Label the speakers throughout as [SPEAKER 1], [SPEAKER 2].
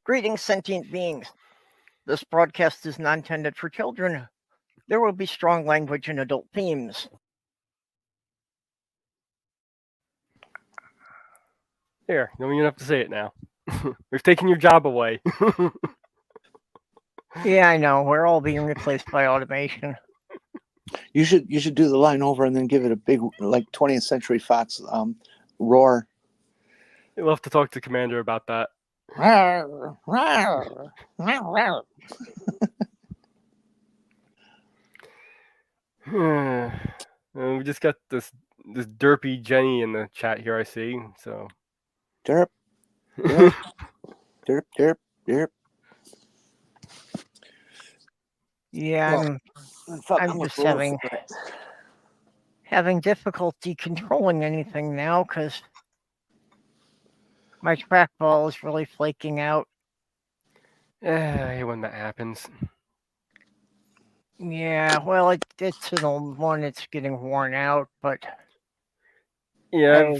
[SPEAKER 1] Greetings, sentient beings. This broadcast is not intended for children. There will be strong language and adult themes.
[SPEAKER 2] There, you don't even have to say it now. We've taken your job away.
[SPEAKER 1] Yeah, I know. We're all being replaced by automation.
[SPEAKER 3] You should do the line over and then give it a big, like 20th Century Fox roar.
[SPEAKER 2] We'll have to talk to Commander about that. We just got this derpy Jenny in the chat here, I see. So
[SPEAKER 3] Derp, derp, derp, derp, derp.
[SPEAKER 1] Yeah, I'm just having difficulty controlling anything now because my trackball is really flaking out.
[SPEAKER 2] I hate when that happens.
[SPEAKER 1] Yeah, well, it's an old one. It's getting worn out, but
[SPEAKER 2] Yeah,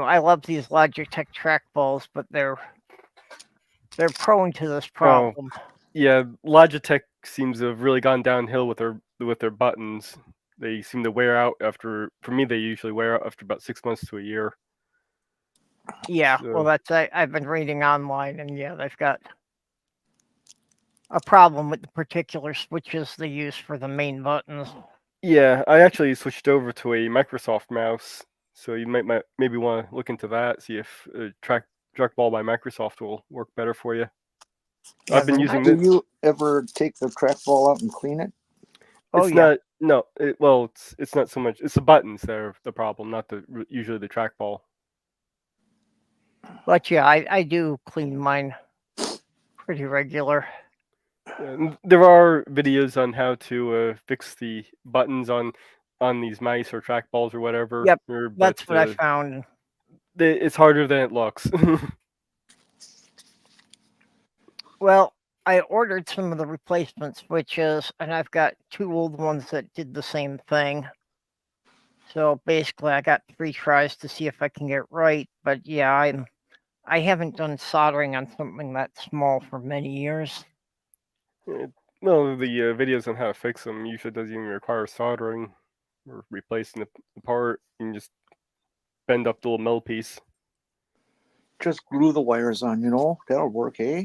[SPEAKER 1] I love these Logitech trackballs, but they're prone to this problem.
[SPEAKER 2] Yeah, Logitech seems to have really gone downhill with their buttons. They seem to wear out after. For me, they usually wear out after about 6 months to a year.
[SPEAKER 1] Yeah, well, that's I've been reading online, and yeah, they've got a problem with the particular switches they use for the main buttons.
[SPEAKER 2] Yeah, I actually switched over to a Microsoft mouse, so you might maybe want to look into that, see if trackball by Microsoft will work better for you.
[SPEAKER 1] Yeah,
[SPEAKER 2] I've been using.
[SPEAKER 3] Do you ever take the trackball out and clean it?
[SPEAKER 2] It's not. No, it's not so much. It's the buttons that are the problem, not usually the trackball.
[SPEAKER 1] But yeah, I do clean mine pretty regular.
[SPEAKER 2] There are videos on how to fix the buttons on these mice or trackballs or whatever.
[SPEAKER 1] Yep, that's what I found.
[SPEAKER 2] It's harder than it looks.
[SPEAKER 1] Well, I ordered some of the replacement switches, and I've got 2 old ones that did the same thing. So basically, I got 3 tries to see if I can get right. But yeah, I haven't done soldering on something that small for many years.
[SPEAKER 2] Well, the videos on how to fix them usually doesn't even require soldering or replacing the part. You can just bend up the little metal piece.
[SPEAKER 3] Just glue the wires on, that'll work, eh?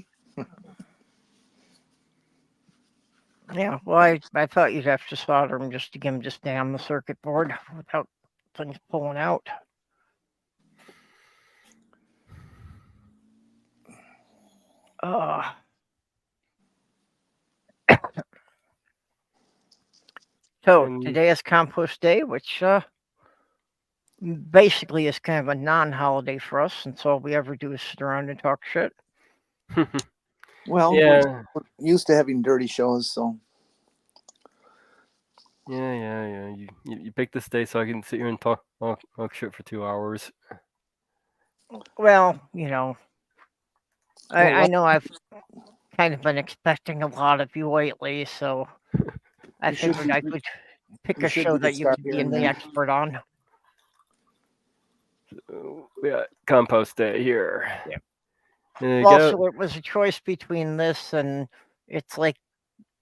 [SPEAKER 1] Yeah, well, I thought you'd have to solder them just to get them to stay on the circuit board without things pulling out. So today is Compost Day, which basically is kind of a non-holiday for us, since all we ever do is sit around and talk shit.
[SPEAKER 3] Well,
[SPEAKER 2] yeah,
[SPEAKER 3] we're used to having dirty shows, so.
[SPEAKER 2] Yeah. You picked this day so I can sit here and talk shit for 2 hours.
[SPEAKER 1] Well, I know I've kind of been expecting a lot of you lately, so I figured I could pick a show that you could be the expert on.
[SPEAKER 2] We got Compost Day here.
[SPEAKER 1] Yeah. Also, it was a choice between this and it's like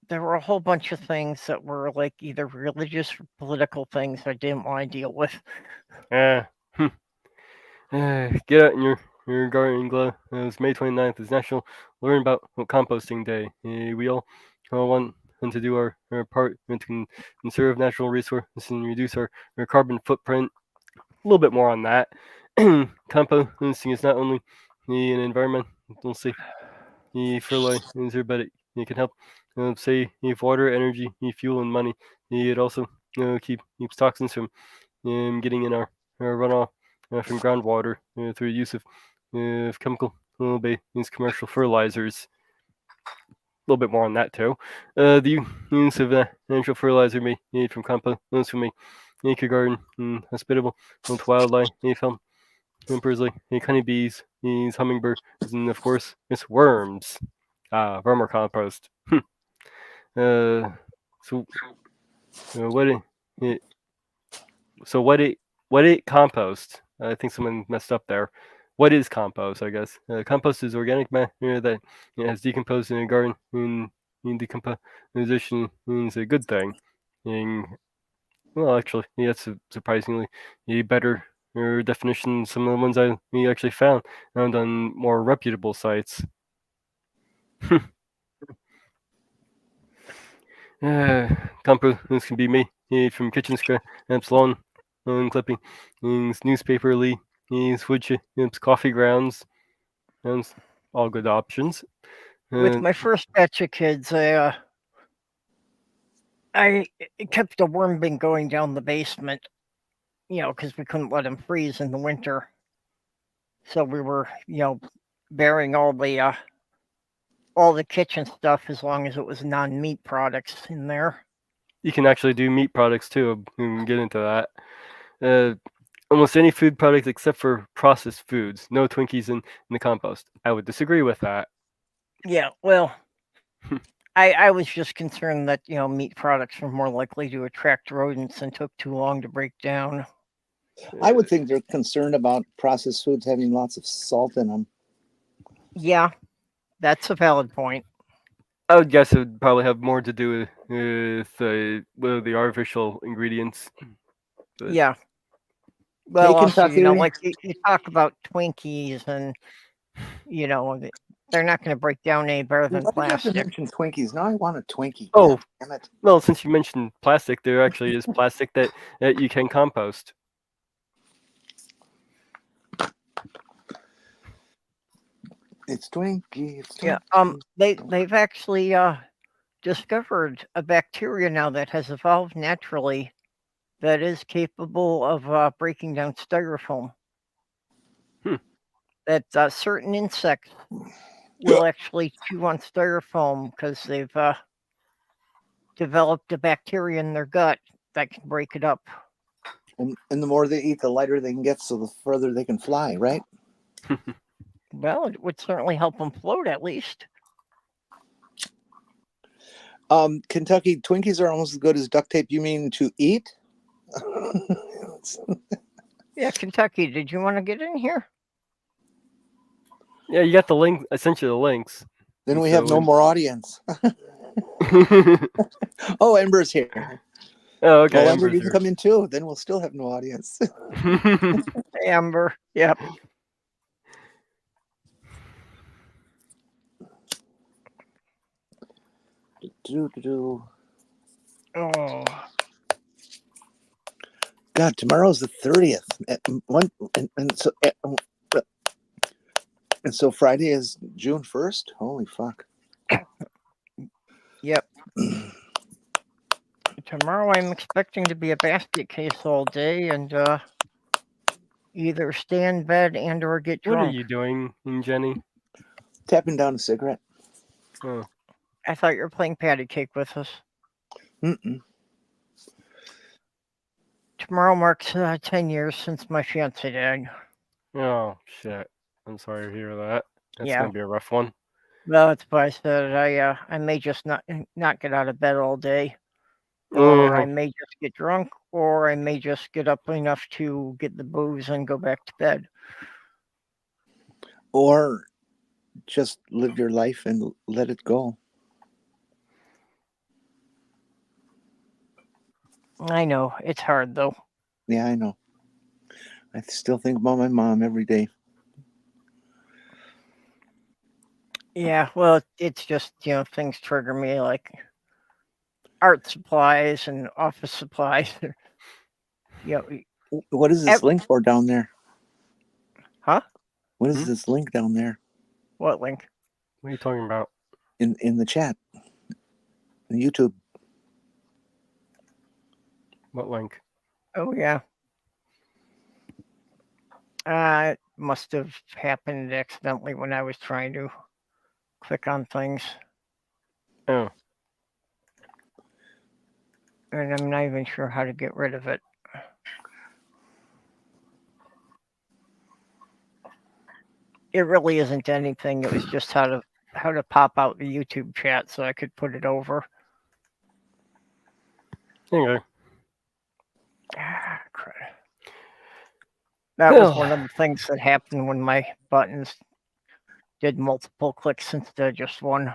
[SPEAKER 1] there were a whole bunch of things that were like either religious or political things I didn't want to deal with.
[SPEAKER 2] Get out in your garden glow. It was May 29th. It's National Learn About Composting Day. We all want to do our part to conserve natural resources and reduce our carbon footprint. A little bit more on that. Composting is not only an environmental fertilizer, but it can help save water, energy, fuel, and money. It also keeps toxins from getting in our runoff from groundwater through use of chemical-based commercial fertilizers. A little bit more on that too. The use of natural fertilizer made from compost will make your garden hospitable to wildlife, birds like honeybees, hummingbirds, and of course, it's worms. Vermicompost. What it compost? I think someone messed up there. what is compost? I guess compost is organic matter that has decomposed in a garden, and decomposition is a good thing. And, well, actually, that's surprisingly a better definition than some of the ones we actually found on more reputable sites. Compost can be made from kitchen scraps, lawn clipping, newspaper leaves, wood chips, coffee grounds, and all good options.
[SPEAKER 1] With my first batch of kids, I kept a worm bin going down the basement, because we couldn't let them freeze in the winter. So we were, burying all the kitchen stuff as long as it was non-meat products in there.
[SPEAKER 2] You can actually do meat products too. We can get into that. Almost any food product except for processed foods. No Twinkies in the compost. I would disagree with that.
[SPEAKER 1] Yeah, well, I was just concerned that, meat products were more likely to attract rodents and took too long to break down.
[SPEAKER 3] I would think they're concerned about processed foods having lots of salt in them.
[SPEAKER 1] Yeah, that's a valid point.
[SPEAKER 2] I would guess it would probably have more to do with the artificial ingredients. But
[SPEAKER 1] yeah. Well, also,
[SPEAKER 3] Kentucky.
[SPEAKER 1] like you talk about Twinkies and, they're not going to break down any better than
[SPEAKER 3] Why did you have to
[SPEAKER 1] plastic.
[SPEAKER 3] mention Twinkies? Now I want a Twinkie.
[SPEAKER 2] Oh,
[SPEAKER 3] damn it.
[SPEAKER 2] Well, since you mentioned plastic, there actually is plastic that you can compost.
[SPEAKER 3] It's Twinkie. It's Twinkie.
[SPEAKER 1] Yeah. They've actually discovered a bacteria now that has evolved naturally that is capable of breaking down styrofoam. That certain insects will actually chew on styrofoam because they've developed a bacteria in their gut that can break it up.
[SPEAKER 3] And the more they eat, the lighter they can get, so the further they can fly, right?
[SPEAKER 1] Well, it would certainly help them float at least.
[SPEAKER 3] Kentucky, Twinkies are almost as good as duct tape. You mean to eat?
[SPEAKER 1] Yeah, Kentucky, did you want to get in here?
[SPEAKER 2] Yeah, you got the link. I sent you the links.
[SPEAKER 3] Then we have no more audience. Oh, Ember's here.
[SPEAKER 2] Oh, okay.
[SPEAKER 3] Well, Ember, you can come in too. Then we'll still have no audience.
[SPEAKER 1] Hey, Amber. Yep. Oh.
[SPEAKER 3] God, tomorrow's the 30th. And so Friday is June 1st? Holy fuck.
[SPEAKER 1] Yep. Tomorrow I'm expecting to be a basket case all day and either stay in bed and or get drunk.
[SPEAKER 2] What are you doing, Jenny?
[SPEAKER 3] Tapping down a cigarette.
[SPEAKER 2] Oh.
[SPEAKER 1] I thought you were playing patty cake with us.
[SPEAKER 3] Mm-mm.
[SPEAKER 1] Tomorrow marks 10 years since my fiance died.
[SPEAKER 2] Oh, shit. I'm sorry to hear that. That's
[SPEAKER 1] Yeah.
[SPEAKER 2] going to be a rough one.
[SPEAKER 1] Well, that's why I said I may just not get out of bed all day. Or I may just get drunk, or I may just get up enough to get the booze and go back to bed.
[SPEAKER 3] Or just live your life and let it go.
[SPEAKER 1] I know. It's hard, though.
[SPEAKER 3] Yeah, I know. I still think about my mom every day.
[SPEAKER 1] Yeah, well, it's just, things trigger me like art supplies and office supplies.
[SPEAKER 3] What is this link for down there?
[SPEAKER 1] Huh?
[SPEAKER 3] What is this link down there?
[SPEAKER 1] What link?
[SPEAKER 2] What are you talking about?
[SPEAKER 3] In the chat. In YouTube.
[SPEAKER 2] What link?
[SPEAKER 1] Oh, yeah. It must have happened accidentally when I was trying to click on things.
[SPEAKER 2] Oh.
[SPEAKER 1] And I'm not even sure how to get rid of it. It really isn't anything. It was just how to pop out the YouTube chat so I could put it over.
[SPEAKER 2] Okay.
[SPEAKER 1] Ah, crap. That was one of the things that happened when my buttons did multiple clicks instead of just one.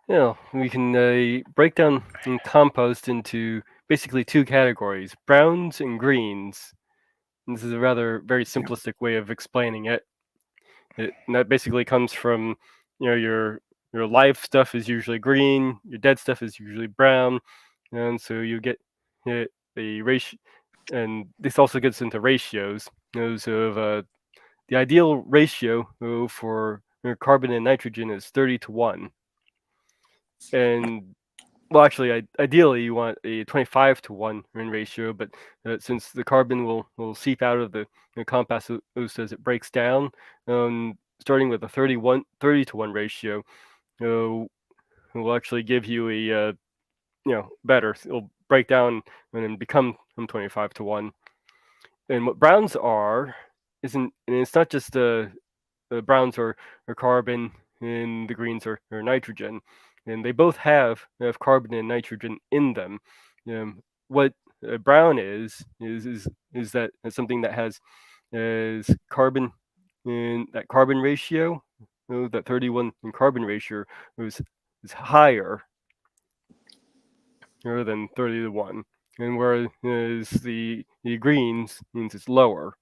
[SPEAKER 2] Yeah, we can break down compost into basically two categories: browns and greens. And this is a rather very simplistic way of explaining it. And that basically comes from, your live stuff is usually green, your dead stuff is usually brown, and so you get a ratio. And this also gets into ratios. So the ideal ratio for carbon and nitrogen is 30-1. And well, actually, ideally you want a 25-1 ratio, but since the carbon will seep out of the compost as it breaks down, starting with a 30-1 ratio, will actually give you a better. It'll break down and then become 25-1. And what browns are and it's not just the browns are carbon and the greens are nitrogen, and they both have carbon and nitrogen in them. What brown is that it's something that has is carbon in that carbon ratio, that 31 in carbon ratio is higher than 30-1, and whereas the greens means it's lower.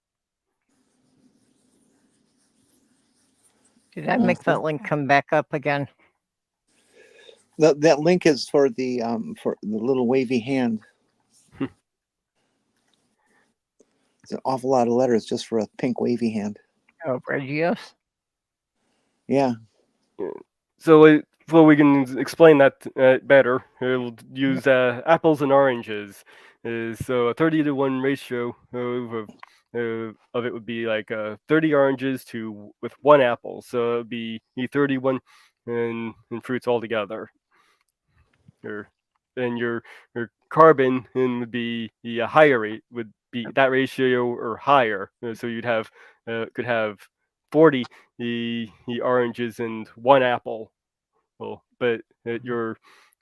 [SPEAKER 1] Did I make that link come back up again?
[SPEAKER 3] That link is for the little wavy hand. It's an awful lot of letters just for a pink wavy hand.
[SPEAKER 1] Oh, Regios?
[SPEAKER 3] Yeah.
[SPEAKER 2] So we can explain that better. We'll use apples and oranges. So a 30-1 ratio of it would be like 30 oranges with one apple. So it would be 31 in fruits altogether. And your carbon would be the higher rate, would be that ratio or higher. So you'd have could have 40 the oranges and one apple. Well, but your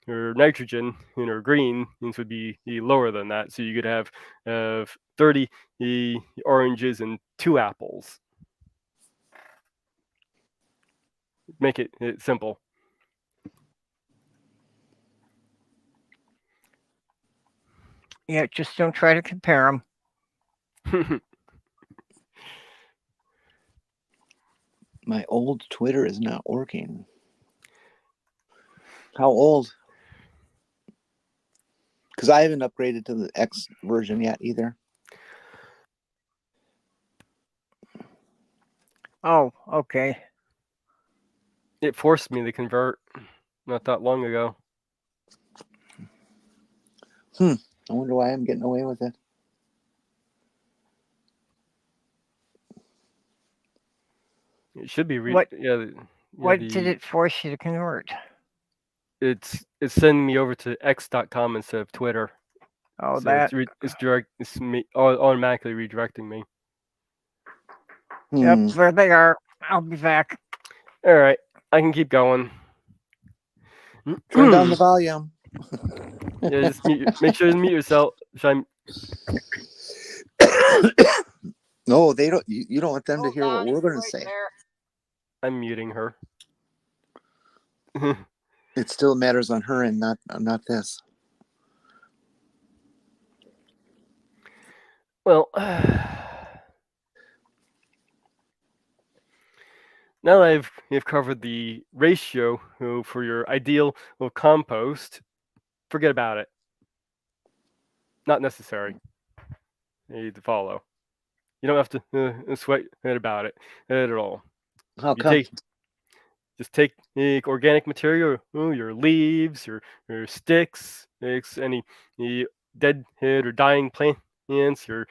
[SPEAKER 2] nitrogen or green would be lower than that. So you could have 30 the oranges and two apples. Make it simple.
[SPEAKER 1] Yeah, just don't try to compare them.
[SPEAKER 3] My old Twitter is not working. How old? Because I haven't upgraded to the X version yet either.
[SPEAKER 1] Oh, okay.
[SPEAKER 2] It forced me to convert not that long ago.
[SPEAKER 3] I wonder why I'm getting away with it.
[SPEAKER 2] It should be
[SPEAKER 1] What did it force you to convert?
[SPEAKER 2] It's sending me over to x.com instead of Twitter.
[SPEAKER 1] Oh,
[SPEAKER 2] so
[SPEAKER 1] that.
[SPEAKER 2] It's automatically redirecting me.
[SPEAKER 1] Yep, there they are. I'll be back.
[SPEAKER 2] All right, I can keep going.
[SPEAKER 3] Turn down the volume.
[SPEAKER 2] Yeah, just make sure to mute yourself.
[SPEAKER 3] No, they don't. You don't want them to hear what we're going to say.
[SPEAKER 1] There.
[SPEAKER 2] I'm muting her.
[SPEAKER 3] It still matters on her and not this.
[SPEAKER 2] Well, now that I've covered the ratio for your ideal compost, forget about it. Not necessary. You need to follow. You don't have to sweat about it at all.
[SPEAKER 3] How come?
[SPEAKER 2] Just take organic material, your leaves, your sticks, any dead or dying plants, your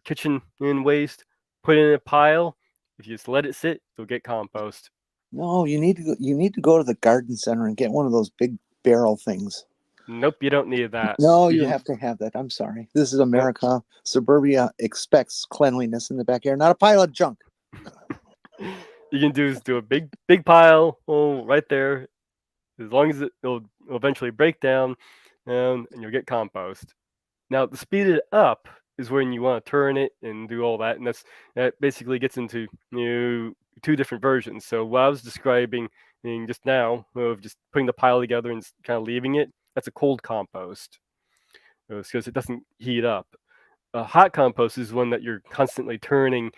[SPEAKER 2] kitchen waste, put it in a pile. If you just let it sit, you'll get compost.
[SPEAKER 3] No, you need to go to the garden center and get one of those big barrel things.
[SPEAKER 2] Nope, you don't need that.
[SPEAKER 3] No, you have to have that. I'm sorry. This is America.
[SPEAKER 2] Nope.
[SPEAKER 3] Suburbia expects cleanliness in the backyard, not a pile of junk.
[SPEAKER 2] You can do a big pile right there. As long as it'll eventually break down, and you'll get compost. Now, to speed it up is when you want to turn it and do all that, and that basically gets into two different versions. So what I was describing just now of just putting the pile together and kind of leaving it, that's a cold compost because it doesn't heat up. A hot compost is one that you're constantly turning,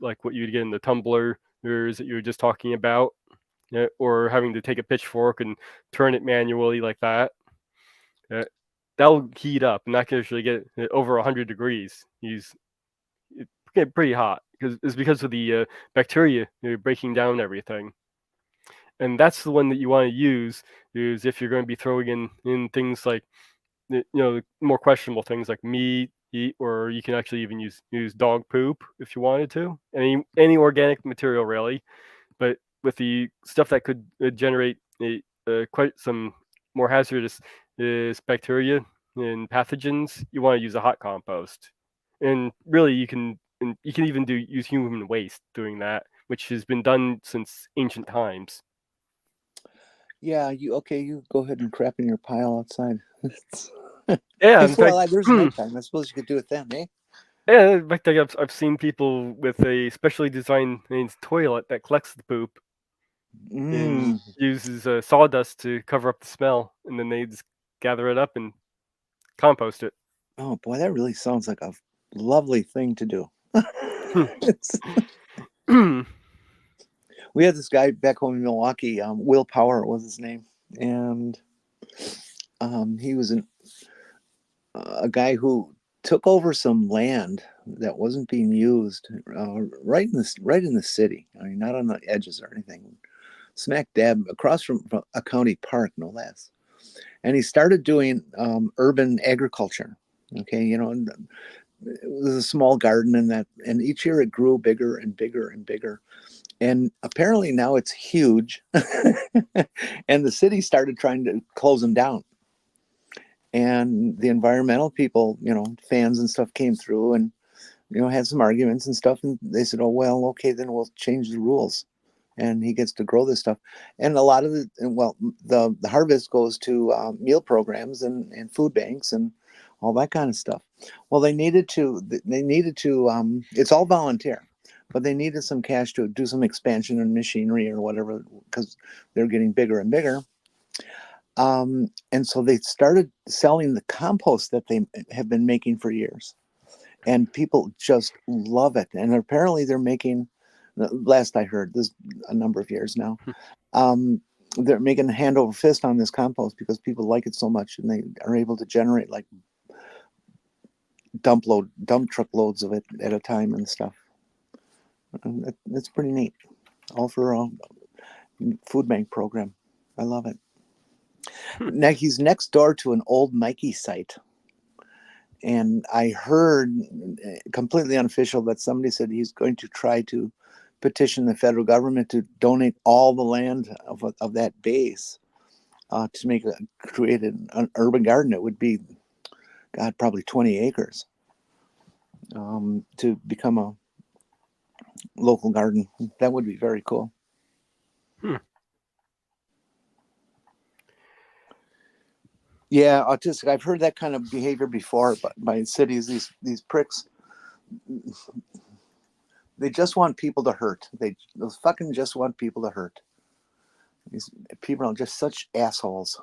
[SPEAKER 2] like what you'd get in the tumblers that you were just talking about, or having to take a pitchfork and turn it manually like that. That'll heat up, and that can actually get over 100 degrees. It get pretty hot because of the bacteria breaking down everything. And that's the one that you want to use is if you're going to be throwing in things like more questionable things like meat, or you can actually even use dog poop if you wanted to. Any organic material really, but with the stuff that could generate quite some more hazardous bacteria and pathogens, you want to use a hot compost. And really, you can even use human waste doing that, which has been done since ancient times.
[SPEAKER 3] Yeah, you go ahead and crap in your pile outside.
[SPEAKER 2] Yeah,
[SPEAKER 3] there's nighttime. I suppose you could do it then, eh?
[SPEAKER 2] Yeah, in fact, I've seen people with a specially designed toilet that collects the poop and uses sawdust to cover up the smell, and then they just gather it up and compost it.
[SPEAKER 3] Oh boy, that really sounds like a lovely thing to do. We had this guy back home in Milwaukee, Will Power was his name, and he was a guy who took over some land that wasn't being used right in the city. I mean, not on the edges or anything. Smack dab across from a county park, no less. And he started doing urban agriculture. Okay, it was a small garden, and each year it grew bigger and bigger and bigger. And apparently now it's huge. And the city started trying to close them down. And the environmental people, fans and stuff came through and, had some arguments and stuff. And they said, oh, well, okay, then we'll change the rules. And he gets to grow this stuff. And a lot of the harvest goes to meal programs and food banks and all that kind of stuff. Well, they needed to, it's all volunteer, but they needed some cash to do some expansion and machinery or whatever, because they're getting bigger and bigger. And so they started selling the compost that they have been making for years, and people just love it. And apparently they're making, last I heard, this a number of years now, they're making hand over fist on this compost because people like it so much, and they are able to generate like dump truck loads of it at a time and stuff. And that's pretty neat. All for a food bank program. I love it. Now he's next door to an old Nike site, and I heard completely unofficial that somebody said he's going to try to petition the federal government to donate all the land of that base to create an urban garden. It would be, God, probably 20 acres to become a local garden. That would be very cool. Yeah, autistic. I've heard that kind of behavior before, but by cities, these pricks, they just want people to hurt. They fucking just want people to hurt. These people are just such assholes.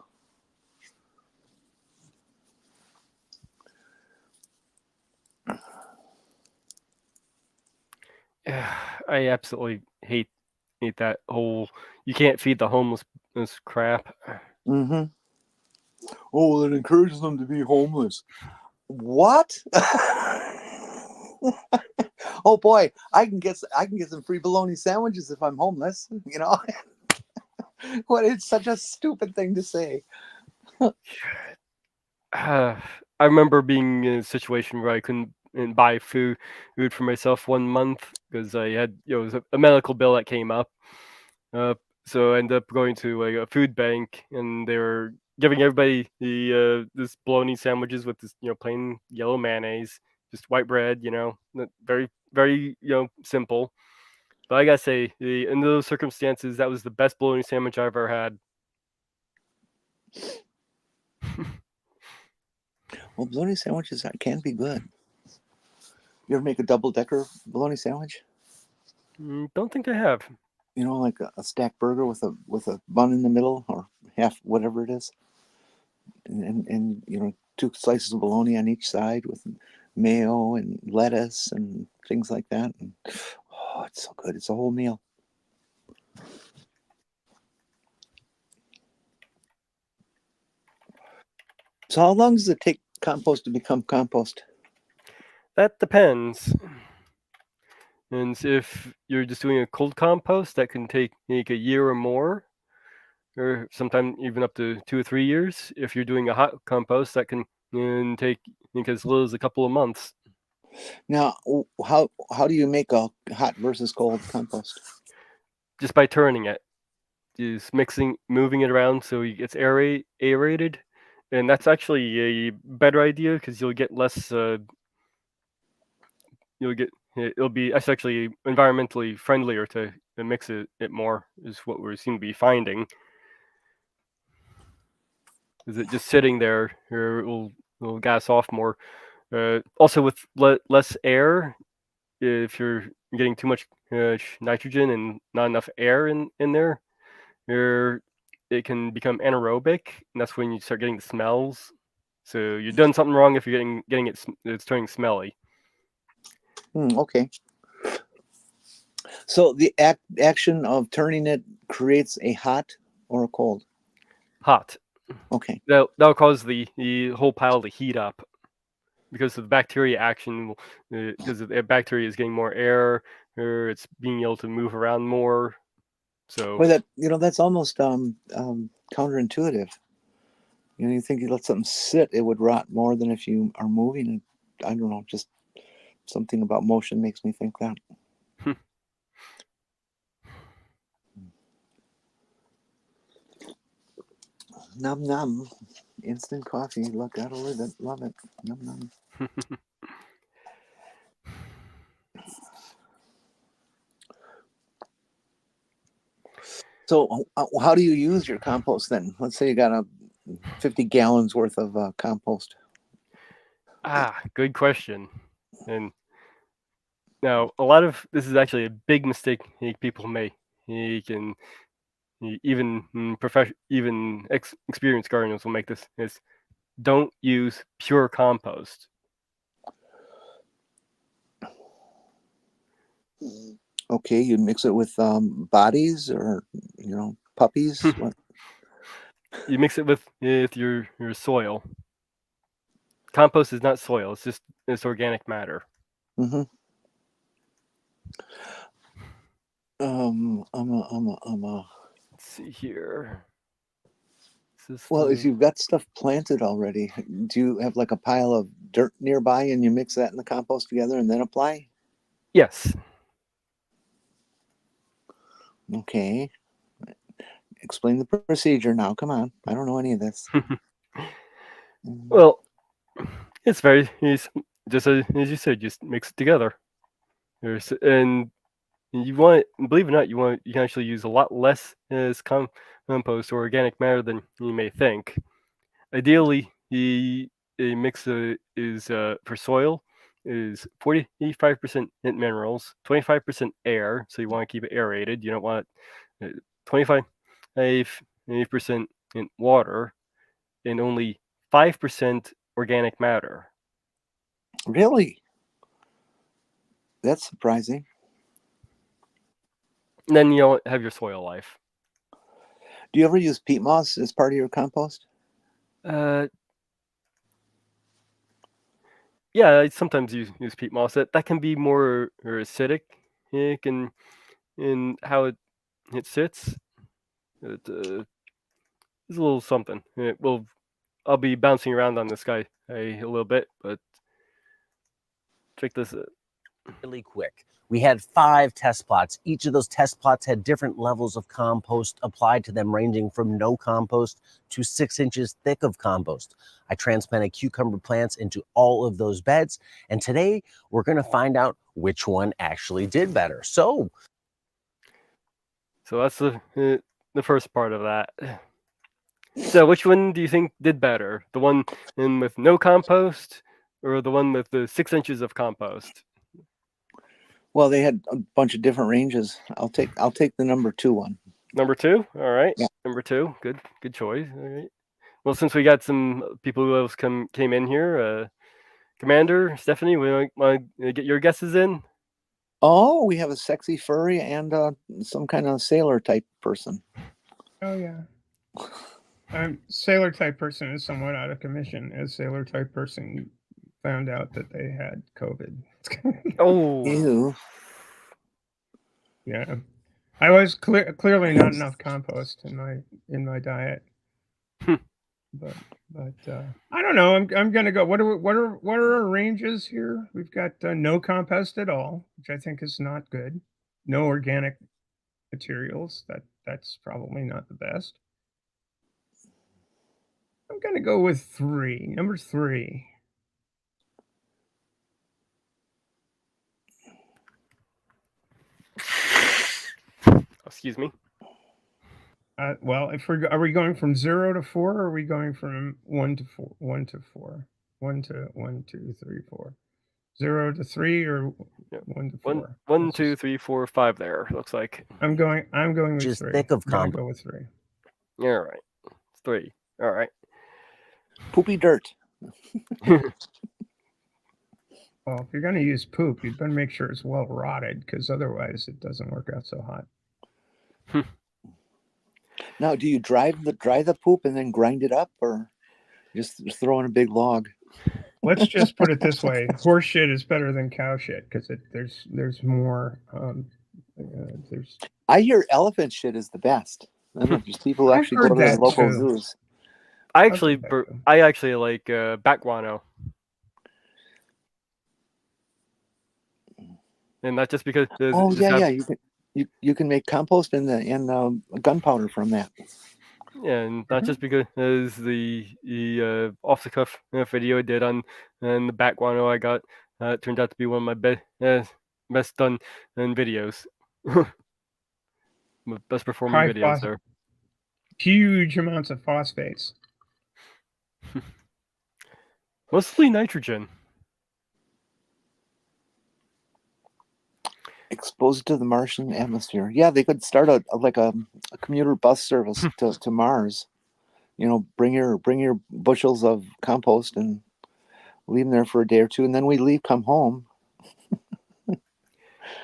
[SPEAKER 2] I absolutely hate that whole you can't feed the homeless this crap.
[SPEAKER 3] Mm-hmm. Oh, well, it encourages them to be homeless. What? Oh boy, I can get some free bologna sandwiches if I'm homeless. What? It's such a stupid thing to say.
[SPEAKER 2] I remember being in a situation where I couldn't buy food for myself 1 month because I had it was a medical bill that came up. So I ended up going to a food bank, and they were giving everybody the this bologna sandwiches with this plain yellow mayonnaise, just white bread, very very simple. But I gotta say, in those circumstances, that was the best bologna sandwich I ever had.
[SPEAKER 3] Well, bologna sandwiches can be good. You ever make a double-decker bologna sandwich?
[SPEAKER 2] Don't think I have.
[SPEAKER 3] You know, like a stack burger with a bun in the middle, or half, whatever it is, and you know, 2 slices of bologna on each side with mayo and lettuce and things like that. And, oh, it's so good. It's a whole meal. So how long does it take compost to become compost?
[SPEAKER 2] That depends. And if you're just doing a cold compost, that can take a year or more, or sometime even up to 2 or 3 years. If you're doing a hot compost, that can take as little as a couple of months.
[SPEAKER 3] Now, how do you make a hot versus cold compost?
[SPEAKER 2] Just by turning it, just moving it around so it gets aerated, and that's actually a better idea because you'll get less. It'll be actually environmentally friendlier to mix it more. Is what we seem to be finding. Is it just sitting there, or it'll gas off more. Also, with less air, if you're getting too much nitrogen and not enough air in there, it can become anaerobic, and that's when you start getting the smells. So you're doing something wrong if you're getting it's turning smelly.
[SPEAKER 3] Okay. So the action of turning it creates a hot or a cold?
[SPEAKER 2] Hot.
[SPEAKER 3] Okay.
[SPEAKER 2] That'll cause the whole pile to heat up because of the bacteria action. Because the bacteria is getting more air, or it's being able to move around more. So
[SPEAKER 3] Well, that's almost counterintuitive. You know, you think you let something sit, it would rot more than if you are moving it. I don't know, just something about motion makes me think that. Num num. Instant coffee. Look, gotta live it. Love it. Num num. So how do you use your compost then? Let's say you got a 50 gallons worth of compost.
[SPEAKER 2] Good question. And now a lot of this is actually a big mistake people make. You can even experienced gardeners will make this: is don't use pure compost.
[SPEAKER 3] Okay, you mix it with bodies or puppies. What?
[SPEAKER 2] You mix it with your soil. Compost is not soil; it's organic matter.
[SPEAKER 3] Mm-hmm.
[SPEAKER 2] Let's see here.
[SPEAKER 3] Well, if you've got stuff planted already, do you have like a pile of dirt nearby and you mix that in the compost together and then apply?
[SPEAKER 2] Yes.
[SPEAKER 3] Okay. Explain the procedure now. Come on. I don't know any of this.
[SPEAKER 2] Well, it's very easy. Just as you said, just mix it together. And you want, believe it or not, you can actually use a lot less as compost or organic matter than you may think. Ideally, a mix is for soil is 45% minerals, 25% air. So you want to keep it aerated. You don't want 25% in water, and only 5% organic matter.
[SPEAKER 3] Really? That's surprising.
[SPEAKER 2] And then you'll have your soil life.
[SPEAKER 3] Do you ever use peat moss as part of your compost?
[SPEAKER 2] Yeah, I sometimes use peat moss. That can be more acidic, in how it sits. It's a little something. I'll be bouncing around on this guy a little bit, but check this out.
[SPEAKER 4] Really quick. We had 5 test plots. Each of those test plots had different levels of compost applied to them, ranging from no compost to 6 inches thick of compost. I transplanted cucumber plants into all of those beds, and today we're going to find out which one actually did better. So
[SPEAKER 2] that's the first part of that. So which one do you think did better? The one in with no compost, or the one with the 6 inches of compost?
[SPEAKER 3] Well, they had a bunch of different ranges. I'll take the number 2 one.
[SPEAKER 2] Number 2. All right.
[SPEAKER 3] Yeah.
[SPEAKER 2] Number 2. Good choice. All right. Well, since we got some people who else came in here, Commander Stephanie, we want to get your guesses in.
[SPEAKER 3] Oh, we have a sexy furry and some kind of sailor type person.
[SPEAKER 5] Oh yeah. Sailor type person is somewhat out of commission, as sailor type person found out that they had COVID.
[SPEAKER 2] Oh,
[SPEAKER 3] Ew.
[SPEAKER 5] Yeah, I was clearly not enough compost in my diet. but I don't know. I'm gonna go. What are our ranges here? We've got no compost at all, which I think is not good. No organic materials. That's probably not the best. I'm gonna go with 3. Number 3.
[SPEAKER 2] excuse me.
[SPEAKER 5] Well, if are we going from 0 to 4, or are we going from 1 to 4? 1 to 4. 1 to 1, 2, 3, 4. 0 to 3 or 1 to 4?
[SPEAKER 2] 1, 2, 3, 4, 5. There looks like.
[SPEAKER 5] I'm going with
[SPEAKER 4] Just
[SPEAKER 5] 3.
[SPEAKER 4] thick of
[SPEAKER 5] I'm gonna
[SPEAKER 4] compost.
[SPEAKER 5] go with 3.
[SPEAKER 2] All right. 3. All right.
[SPEAKER 3] Poopy dirt.
[SPEAKER 5] Well, if you're going to use poop, you'd better make sure it's well rotted, because otherwise it doesn't work out so hot.
[SPEAKER 3] Now, do you dry the poop and then grind it up, or just throw in a big log?
[SPEAKER 5] Let's just put it this way: horse shit is better than cow shit, because there's more. There's.
[SPEAKER 3] I hear elephant shit is the best. I don't know if there's people who
[SPEAKER 5] I've
[SPEAKER 3] actually go to
[SPEAKER 5] heard
[SPEAKER 3] the
[SPEAKER 5] that
[SPEAKER 3] local
[SPEAKER 5] too.
[SPEAKER 3] zoos.
[SPEAKER 2] I actually like bat guano, and not just because.
[SPEAKER 3] Oh yeah. You can make compost and gunpowder from that.
[SPEAKER 2] Yeah, and not just because the off the cuff video I did on the bat guano I got turned out to be one of my best done in videos. Best performing
[SPEAKER 5] High
[SPEAKER 2] videos there.
[SPEAKER 5] Huge amounts of phosphates.
[SPEAKER 2] Mostly nitrogen.
[SPEAKER 3] Exposed to the Martian atmosphere. Yeah, they could start a commuter bus service to Mars. You know, bring your bushels of compost and leave them there for a day or two, and then we leave, come home.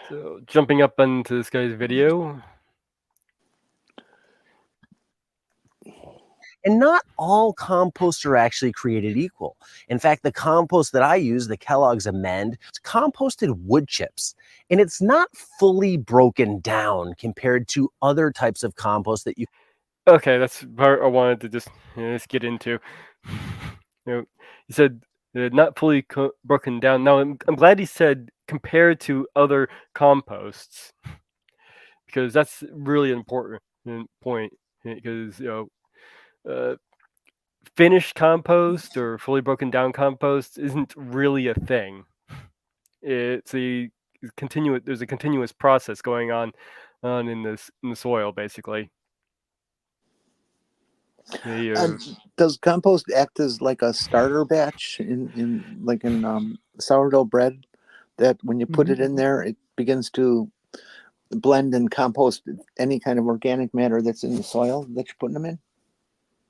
[SPEAKER 2] So jumping up onto this guy's video.
[SPEAKER 4] And not all composts are actually created equal. In fact, the compost that I use, the Kellogg's Amend, it's composted wood chips. And it's not fully broken down compared to other types of compost that you...
[SPEAKER 2] Okay, that's the part I wanted to just get into. You said not fully broken down. Now, I'm glad he said compared to other composts, because that's really an important point. Because finished compost or fully broken down compost isn't really a thing. It's a continuous. There's a continuous process going on in the soil, basically.
[SPEAKER 3] Does compost act as like a starter batch in sourdough bread? That when you put it in there, it begins to blend and compost any kind of organic matter that's in the soil that you're putting them in?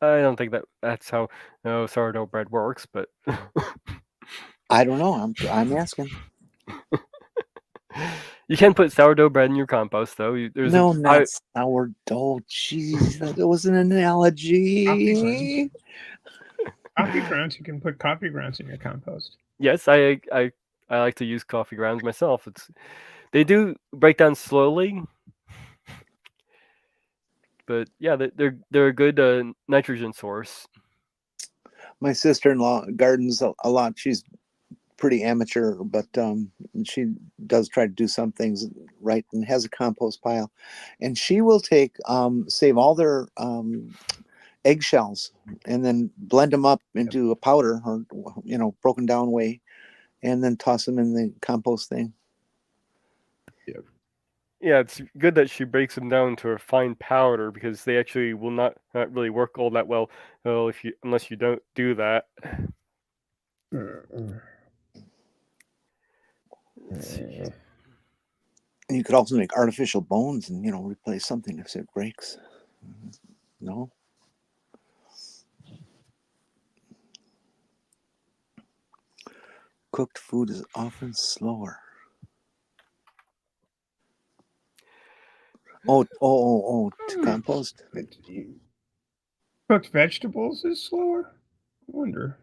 [SPEAKER 2] I don't think that's how sourdough bread works, but
[SPEAKER 3] I don't know. I'm asking.
[SPEAKER 2] You can put sourdough bread in your compost, though.
[SPEAKER 3] Not sourdough. Jeez, that was an analogy.
[SPEAKER 5] Coffee grounds. You can put coffee grounds in your compost.
[SPEAKER 2] Yes, I like to use coffee grounds myself. They do break down slowly, but yeah, they're a good nitrogen source.
[SPEAKER 3] My sister-in-law gardens a lot. She's pretty amateur, but she does try to do some things right and has a compost pile. And she will save all their eggshells and then blend them up into a powder, or broken down way, and then toss them in the compost thing.
[SPEAKER 2] yeah, it's good that she breaks them down to a fine powder because they actually will not really work all that well unless you don't do that. Let's see.
[SPEAKER 3] And you could also make artificial bones and replace something if it breaks. No. Cooked food is often slower. To compost.
[SPEAKER 5] Cooked vegetables is slower. I wonder.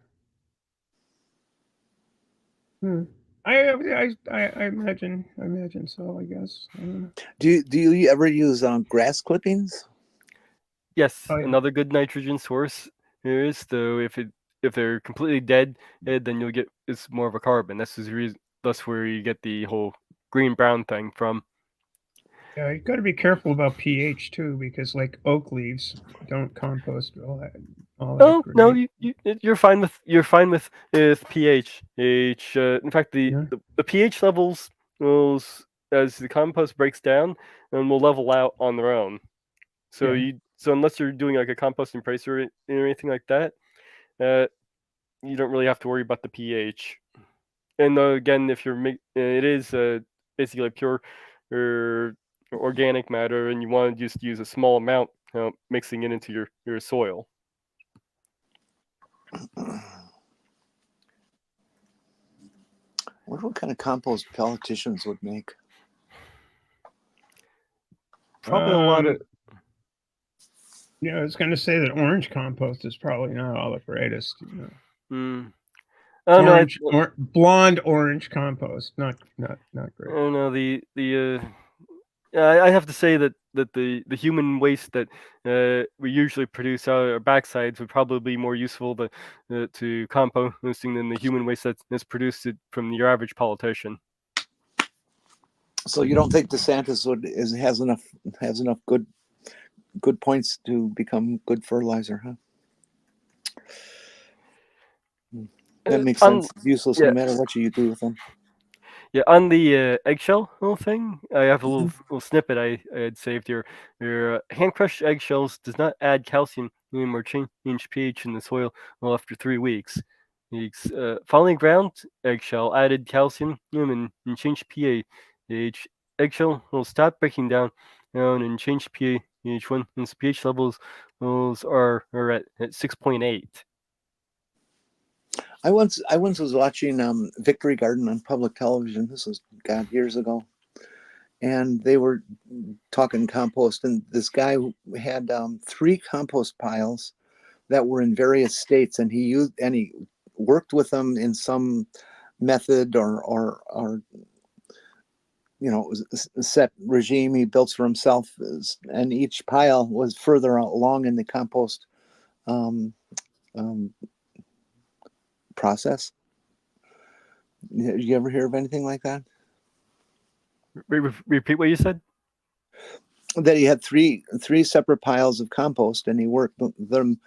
[SPEAKER 5] I imagine so. I guess. I don't know.
[SPEAKER 3] Do you ever use grass clippings?
[SPEAKER 2] Yes,
[SPEAKER 5] Oh, yeah.
[SPEAKER 2] another good nitrogen source is though if they're completely dead, then you'll get it's more of a carbon. That's the reason. That's where you get the whole green-brown thing from.
[SPEAKER 5] Yeah, you got to be careful about pH too, because like oak leaves don't compost all that.
[SPEAKER 2] Oh no,
[SPEAKER 5] great.
[SPEAKER 2] you're fine with pH. In fact, the pH levels will, as the compost breaks down, and will level out on their own. So so unless you're doing like a composting price or anything like that, you don't really have to worry about the pH. And again, if it is basically like pure organic matter, and you want to just use a small amount, mixing it into your soil.
[SPEAKER 3] Wonder what kind of compost politicians would make.
[SPEAKER 2] Probably a lot of.
[SPEAKER 5] Yeah, I was going to say that orange compost is probably not all the greatest.
[SPEAKER 2] Oh
[SPEAKER 5] orange,
[SPEAKER 2] no,
[SPEAKER 5] blonde orange compost, not great.
[SPEAKER 2] Oh no, I have to say that the human waste that we usually produce out of our backsides would probably be more useful to composting than the human waste that's produced from your average politician.
[SPEAKER 3] So you don't think DeSantis has enough good points to become good fertilizer, huh? That makes sense. It's useless no matter what you do with them.
[SPEAKER 2] Yeah, on the eggshell little thing, I have a little snippet I had saved here. Your hand crushed eggshells does not add calcium or change pH in the soil after 3 weeks. Finely ground eggshell added calcium and changed pH. Eggshell will stop breaking down and change pH when its pH levels are at 6.8.
[SPEAKER 3] I once was watching Victory Garden on public television. This was years ago, and they were talking compost. And this guy had 3 compost piles that were in various states, and he worked with them in some method or set regime he built for himself, and each pile was further along in the compost process. Did you ever hear of anything like that?
[SPEAKER 2] Repeat what you said.
[SPEAKER 3] That he had three separate piles of compost, and he worked them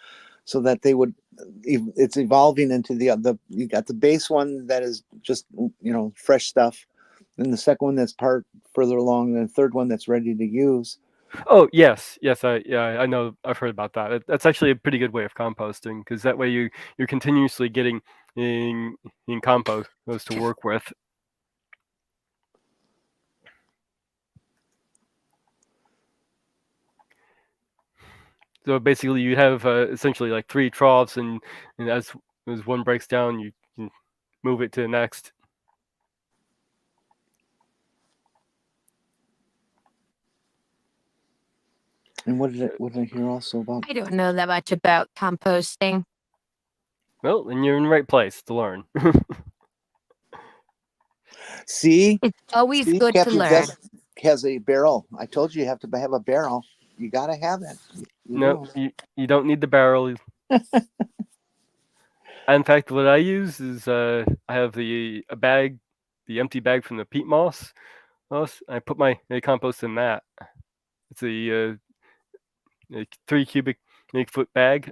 [SPEAKER 3] so that they would. It's evolving into you got the base one that is just fresh stuff, then the second one that's part further along, and the third one that's ready to use.
[SPEAKER 2] Oh yes, I know. I've heard about that. That's actually a pretty good way of composting because that way you're continuously getting in compost to work with. So basically, you have essentially like 3 troughs, and as one breaks down, you can move it to the next.
[SPEAKER 3] And what did I hear also about?
[SPEAKER 6] I don't know that much about composting.
[SPEAKER 2] Well, then you're in the right place to learn.
[SPEAKER 3] See,
[SPEAKER 6] it's always good
[SPEAKER 3] Captain
[SPEAKER 6] to learn.
[SPEAKER 3] Death has a barrel. I told you have to have a barrel. You got to have it.
[SPEAKER 2] No, you don't need the barrel. In fact, what I use is I have the empty bag from the peat moss. I put my compost in that. It's a 3 cubic foot bag.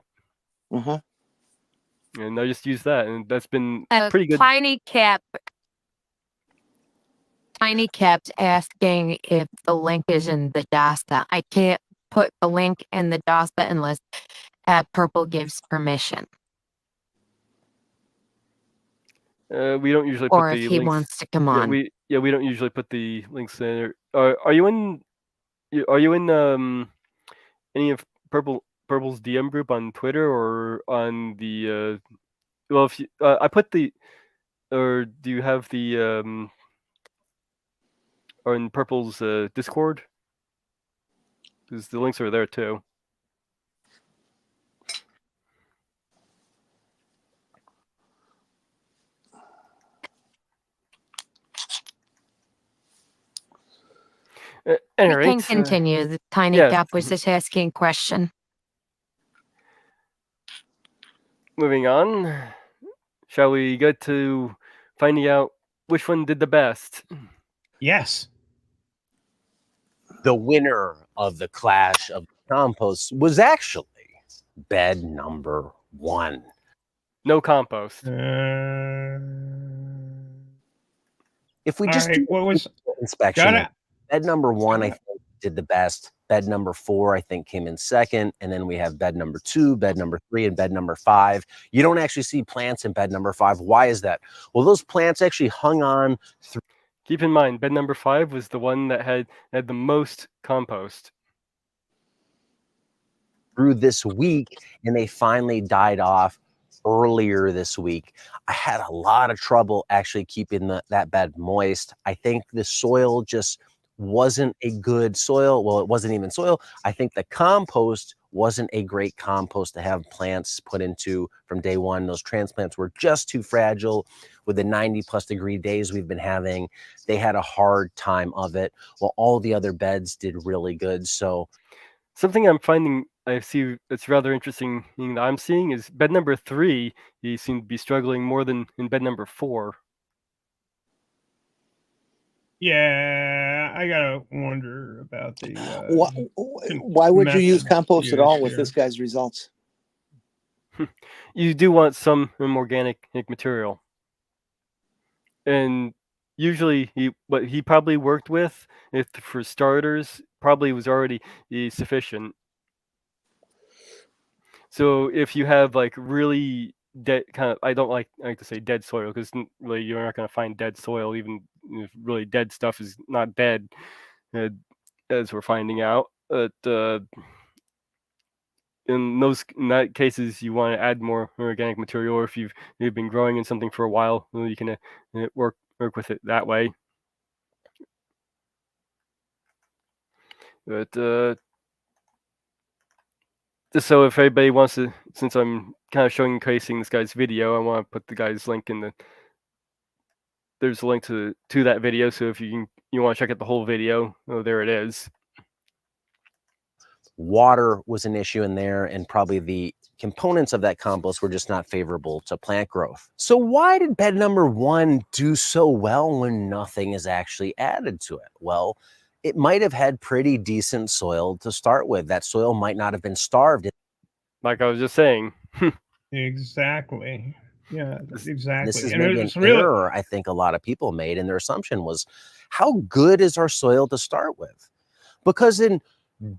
[SPEAKER 2] And I just use that, and that's been pretty good.
[SPEAKER 6] Tiny cap. Tiny kept asking if the link is in the DOSTA. I can't put the link in the DOSTA unless Purple gives permission,
[SPEAKER 2] We don't usually
[SPEAKER 6] or
[SPEAKER 2] put
[SPEAKER 6] if
[SPEAKER 2] the
[SPEAKER 6] he
[SPEAKER 2] links.
[SPEAKER 6] wants to come
[SPEAKER 2] Yeah,
[SPEAKER 6] on.
[SPEAKER 2] we don't usually put the links in. Are you in? Are you in any of Purple's DM group on Twitter or on the? Well, if you, I put the, or do you have the or in Purple's Discord? Because the links are there too. Any
[SPEAKER 6] We can
[SPEAKER 2] rate,
[SPEAKER 6] continue. The Tiny
[SPEAKER 2] yeah.
[SPEAKER 6] Cap was just asking a question.
[SPEAKER 2] Moving on, shall we get to finding out which one did the best?
[SPEAKER 5] Yes.
[SPEAKER 4] The winner of the Clash of Compost was actually bed number 1.
[SPEAKER 2] No compost.
[SPEAKER 4] If we
[SPEAKER 5] All
[SPEAKER 4] just
[SPEAKER 5] right,
[SPEAKER 4] do
[SPEAKER 5] what was
[SPEAKER 4] inspection,
[SPEAKER 5] got it?
[SPEAKER 4] bed number 1, I
[SPEAKER 5] Got
[SPEAKER 4] think, did the best. Bed number 4, I think, came in second. And then we have bed number 2, bed number 3, and bed number 5. You don't actually see plants in bed number 5. Why is that? Well, those plants actually hung on through.
[SPEAKER 2] Keep in mind, bed number 5 was the one that had the most compost.
[SPEAKER 4] Through this week, and they finally died off earlier this week. I had a lot of trouble actually keeping that bed moist. I think the soil just wasn't a good soil. Well, it wasn't even soil. I think the compost wasn't a great compost to have plants put into from day one. Those transplants were just too fragile. With the 90+ degree days we've been having, they had a hard time of it, while all the other beds did really good. So
[SPEAKER 2] something I'm finding, I see it's rather interesting that I'm seeing is bed number 3, he seemed to be struggling more than in bed number 4.
[SPEAKER 5] Yeah, I gotta wonder about the.
[SPEAKER 3] Why would you use
[SPEAKER 5] method
[SPEAKER 3] compost at all with
[SPEAKER 5] used
[SPEAKER 3] this guy's results?
[SPEAKER 2] You do want some organic material. And usually what he probably worked with, if for starters, probably was already sufficient. So if you have like really dead kind of, I don't like to say dead soil, because really you're not going to find dead soil. Even if really dead stuff is not dead, as we're finding out. But in that cases, you want to add more organic material, or if you've been growing in something for a while, you can work with it that way. But just so if anybody wants to, since I'm kind of showcasing this guy's video, I want to put the guy's link in the. There's a link to that video, so if you want to check out the whole video, there it is.
[SPEAKER 4] Water was an issue in there, and probably the components of that compost were just not favorable to plant growth. So why did bed number 1 do so well when nothing is actually added to it? Well, it might have had pretty decent soil to start with. That soil might not have been starved.
[SPEAKER 2] Like I was just saying.
[SPEAKER 5] Exactly. Yeah, exactly.
[SPEAKER 4] This is
[SPEAKER 5] And
[SPEAKER 4] maybe an error I think a lot of people made, and their assumption was, how good is our soil to start with? Because in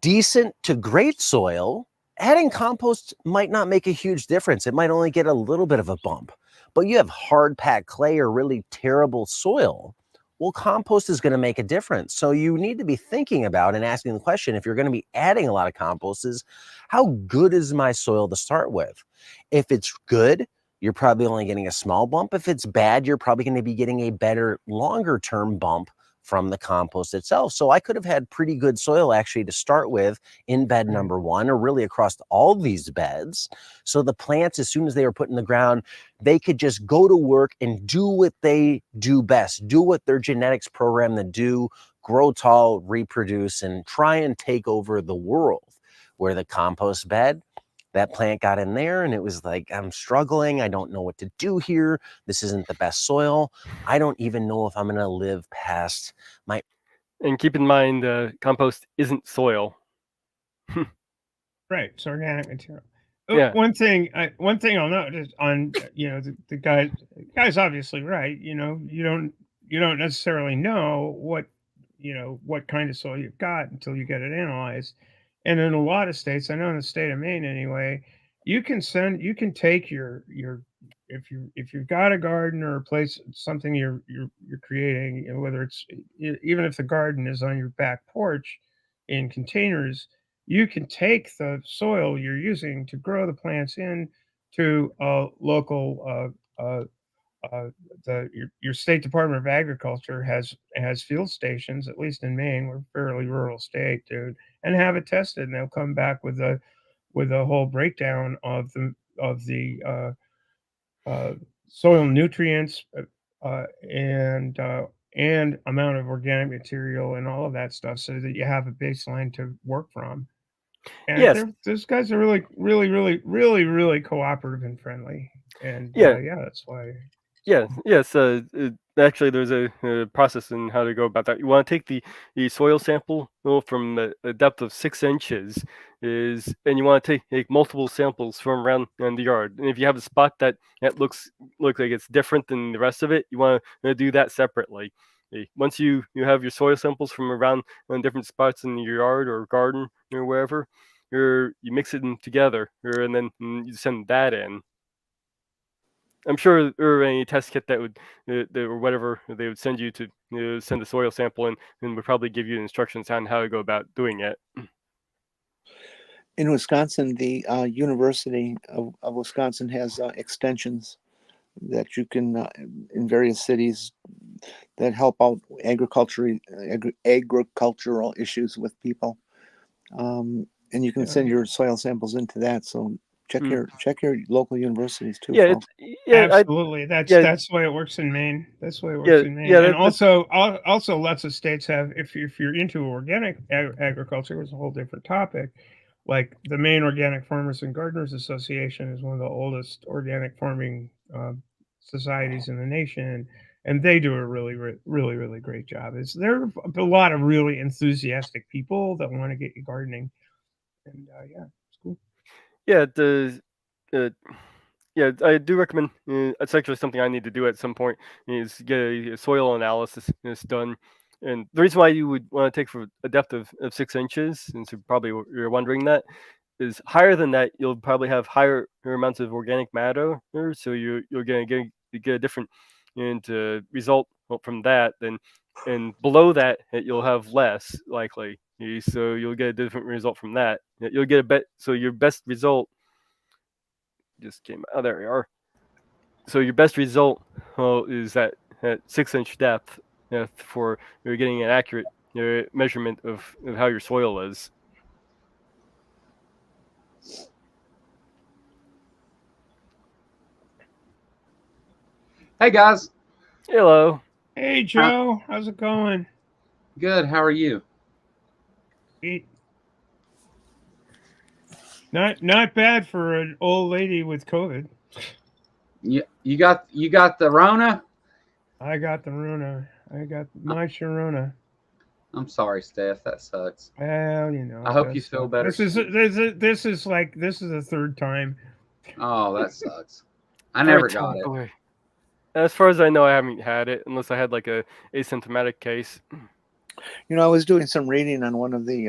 [SPEAKER 4] decent to great soil, adding compost might not make a huge difference. It might only get a little bit of a bump. But you have hard packed clay or really terrible soil, well, compost is going to make a difference. So you need to be thinking about and asking the question, if you're going to be adding a lot of compost, is how good is my soil to start with? If it's good, you're probably only getting a small bump. If it's bad, you're probably going to be getting a better longer term bump from the compost itself. So I could have had pretty good soil actually to start with in bed number 1, or really across all these beds. So the plants, as soon as they were put in the ground, they could just go to work and do what they do best, do what their genetics program to do, grow tall, reproduce, and try and take over the world. Where the compost bed, that plant got in there and it was like, I'm struggling. I don't know what to do here. This isn't the best soil. I don't even know if I'm going to live past my.
[SPEAKER 2] And keep in mind, compost isn't soil.
[SPEAKER 5] Right, it's organic material.
[SPEAKER 2] Yeah.
[SPEAKER 5] One thing I'll note is on, the guy's obviously right. You don't you don't necessarily know what kind of soil you've got until you get it analyzed. And in a lot of states, I know in the state of Maine anyway, you can take your if you've got a garden or a place, something you're creating, whether it's even if the garden is on your back porch in containers, you can take the soil you're using to grow the plants in to a local your state Department of Agriculture has field stations, at least in Maine. We're a fairly rural state, dude, and have it tested, and they'll come back with a whole breakdown of the soil nutrients and amount of organic material and all of that stuff, so that you have a baseline to work from. And
[SPEAKER 2] Yes.
[SPEAKER 5] those guys are really, really, really, really, really cooperative and friendly. And
[SPEAKER 2] Yeah.
[SPEAKER 5] that's why.
[SPEAKER 2] Yeah, yes. Actually, there's a process in how to go about that. You want to take the soil sample from a depth of 6 inches, and you want to take multiple samples from around in the yard. And if you have a spot that looks like it's different than the rest of it, you want to do that separately. Once you have your soil samples from around different spots in your yard or garden or wherever, you mix it together, and then you send that in. I'm sure there were any test kit that would, or whatever, they would send you to send a soil sample in, and would probably give you instructions on how to go about doing it.
[SPEAKER 3] In Wisconsin, the University of Wisconsin has extensions that you can, in various cities, that help out agricultural issues with people. And you can send your soil samples into that. So check your local universities too.
[SPEAKER 2] Yeah,
[SPEAKER 3] folks.
[SPEAKER 5] Absolutely. That's the way it works in Maine. That's the way it works in Maine.
[SPEAKER 2] Yeah,
[SPEAKER 5] and also lots of states have, if you're into organic agriculture, it's a whole different topic. Like the Maine Organic Farmers and Gardeners Association is one of the oldest organic farming societies in the nation, and they do a really, really, really great job. There are a lot of really enthusiastic people that want to get you gardening, and it's cool.
[SPEAKER 2] Yeah, I do recommend. It's actually something I need to do at some point. Is get a soil analysis done. And the reason why you would want to take for a depth of 6 inches, and so probably you're wondering that, is higher than that, you'll probably have higher amounts of organic matter. So you're going to get a different result from that. And below that, you'll have less likely. So you'll get a different result from that. You'll get so your best result just came. Oh, there we are. So your best result is at 6 inch depth for you're getting an accurate measurement of how your soil is.
[SPEAKER 7] Hey guys.
[SPEAKER 2] Hello.
[SPEAKER 5] Hey Joe, how's it going?
[SPEAKER 7] Good. How are you?
[SPEAKER 5] Not bad for an old lady with COVID.
[SPEAKER 7] You got the Rona?
[SPEAKER 5] I got the Rona. I got my Sharona.
[SPEAKER 7] I'm sorry, Steph. That sucks.
[SPEAKER 5] Well,
[SPEAKER 7] I hope you feel better.
[SPEAKER 5] This is the third time.
[SPEAKER 7] Oh, that sucks. I never got it.
[SPEAKER 2] Away. As far as I know, I haven't had it unless I had like a asymptomatic case.
[SPEAKER 3] I was doing some reading on one of the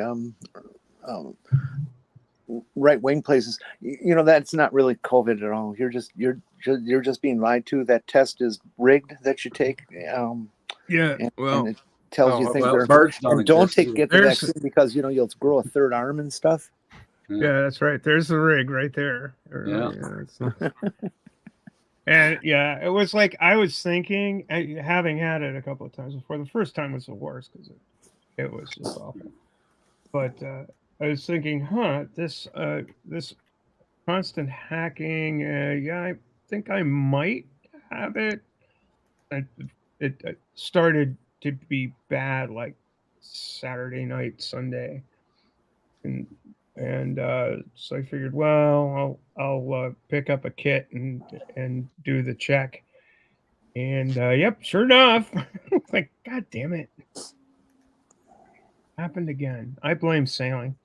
[SPEAKER 3] right-wing places. That's not really COVID at all. You're just being lied to. That test is rigged that you take. And it tells you things. Don't get the vaccine because you'll grow a third arm and stuff.
[SPEAKER 5] Yeah, that's right. There's the rig right there.
[SPEAKER 7] Yeah.
[SPEAKER 5] And it was like I was thinking, having had it a couple of times before. The first time was the worst because it was just awful. But I was thinking, this constant hacking. I think I might have it. It started to be bad like Saturday night, Sunday, and so I figured, well, I'll pick up a kit and do the check. And yep, sure enough, like, God damn it, happened again. I blame sailing.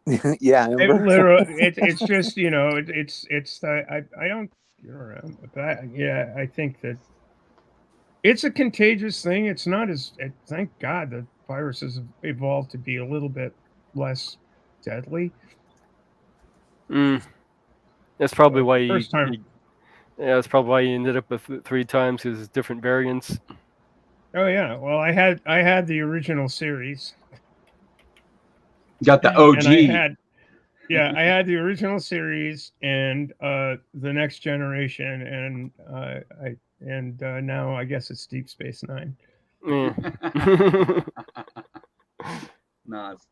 [SPEAKER 3] Yeah,
[SPEAKER 5] it's just I don't get around, but I think that It's a contagious thing. It's not as, thank God the viruses have evolved to be a little bit less deadly.
[SPEAKER 2] That's probably why
[SPEAKER 5] First time.
[SPEAKER 2] yeah, that's probably why you ended up with 3 times, because it's different variants.
[SPEAKER 5] Oh yeah. Well, I had the original series.
[SPEAKER 7] Got the OG.
[SPEAKER 5] And I had the original series and the Next Generation, and now I guess it's Deep Space Nine.
[SPEAKER 7] Nice.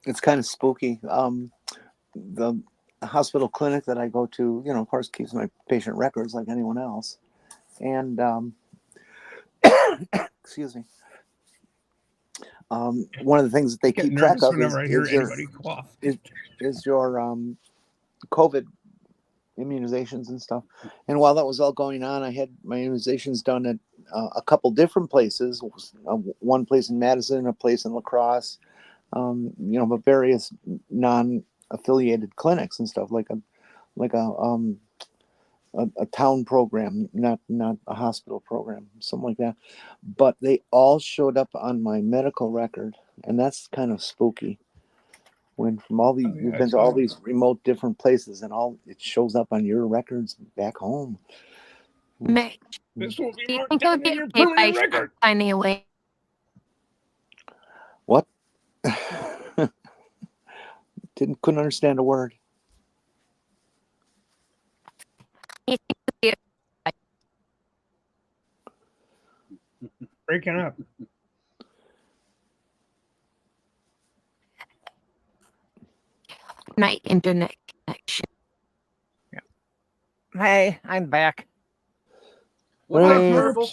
[SPEAKER 3] It's kind of spooky. The hospital clinic that I go to, of course, keeps my patient records like anyone else. And excuse me. One of the things that they keep track of is your COVID immunizations and stuff. And while that was all going on, I had my immunizations done at a couple different places. One place in Madison, a place in La Crosse. But various non-affiliated clinics and stuff, like a town program, not a hospital program, something like that. But they all showed up on my medical record, and that's kind of spooky. When from all these, you've been to all these remote different places, and all it shows up on your records back home.
[SPEAKER 6] Mitch,
[SPEAKER 5] This will be
[SPEAKER 6] do you
[SPEAKER 5] marked
[SPEAKER 6] think it
[SPEAKER 5] down
[SPEAKER 6] would be
[SPEAKER 5] in your
[SPEAKER 6] okay if
[SPEAKER 5] permanent
[SPEAKER 6] I
[SPEAKER 5] record.
[SPEAKER 6] anyway?
[SPEAKER 3] What? Couldn't understand a word.
[SPEAKER 5] Breaking up.
[SPEAKER 6] My internet connection.
[SPEAKER 1] Hey, I'm back.
[SPEAKER 7] What's up, Purple?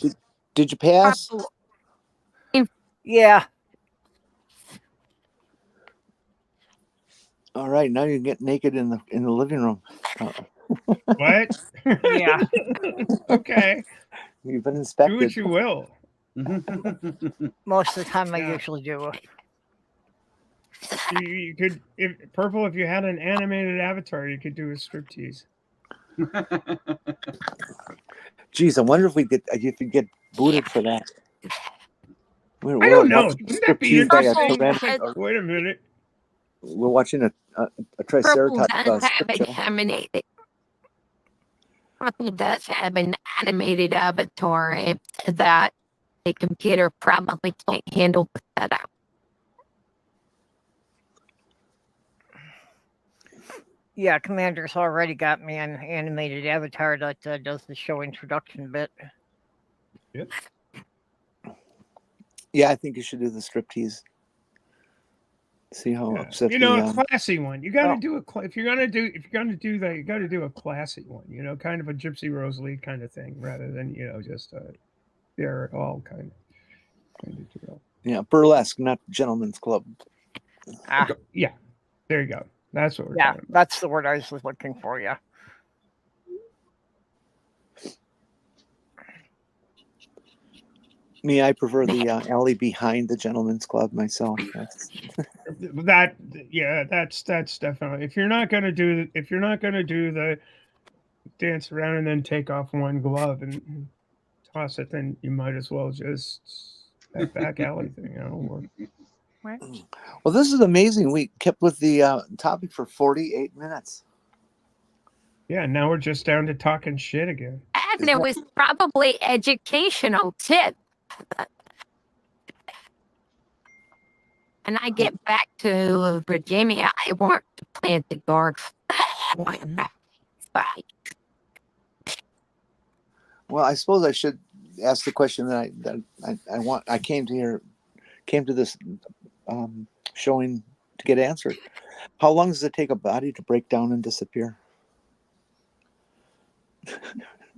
[SPEAKER 3] Did you pass?
[SPEAKER 1] Yeah.
[SPEAKER 3] All right, now you can get naked in the living room.
[SPEAKER 5] What?
[SPEAKER 1] Yeah.
[SPEAKER 5] Okay.
[SPEAKER 3] You've been inspected.
[SPEAKER 5] Do what you will.
[SPEAKER 1] Most of the time, I
[SPEAKER 5] Yeah.
[SPEAKER 1] usually do.
[SPEAKER 5] You could, Purple, if you had an animated avatar, you could do a striptease.
[SPEAKER 3] Geez, I wonder if we get booted for that.
[SPEAKER 5] I don't know. Wouldn't that be interesting?
[SPEAKER 3] Tyrannosaurus.
[SPEAKER 5] Wait a minute.
[SPEAKER 3] We're watching a
[SPEAKER 6] Purple
[SPEAKER 3] Triceratops
[SPEAKER 6] does have
[SPEAKER 3] strip
[SPEAKER 6] an
[SPEAKER 3] show.
[SPEAKER 6] animated. Purple does have an animated avatar that a computer probably can't handle the setup.
[SPEAKER 1] Yeah, Commander's already got me an animated avatar that does the show introduction bit.
[SPEAKER 5] Yep.
[SPEAKER 3] Yeah, I think you should do the striptease. See how upset
[SPEAKER 5] a classy one. You got to do if you're gonna do that, you got to do a classy one. Kind of a Gypsy Rose Lee kind of thing, rather than just they're all kind of drill.
[SPEAKER 3] Yeah, burlesque, not gentleman's club.
[SPEAKER 5] Yeah, there you go. That's what we're
[SPEAKER 1] talking
[SPEAKER 5] about.
[SPEAKER 1] That's the word I was looking for. Yeah.
[SPEAKER 3] Me, I prefer the alley behind the gentleman's club myself.
[SPEAKER 5] That's definitely. If you're not gonna do the dance around and then take off one glove and toss it, then you might as well just that back alley thing.
[SPEAKER 3] Well, this is amazing. We kept with the topic for 48 minutes.
[SPEAKER 5] Yeah, now we're just down to talking shit again.
[SPEAKER 6] And it was probably educational tip. And I get back to Virginia, I want to plant the garden.
[SPEAKER 3] Well, I suppose I should ask the question that I want. I came to this showing to get answered. How long does it take a body to break down and disappear?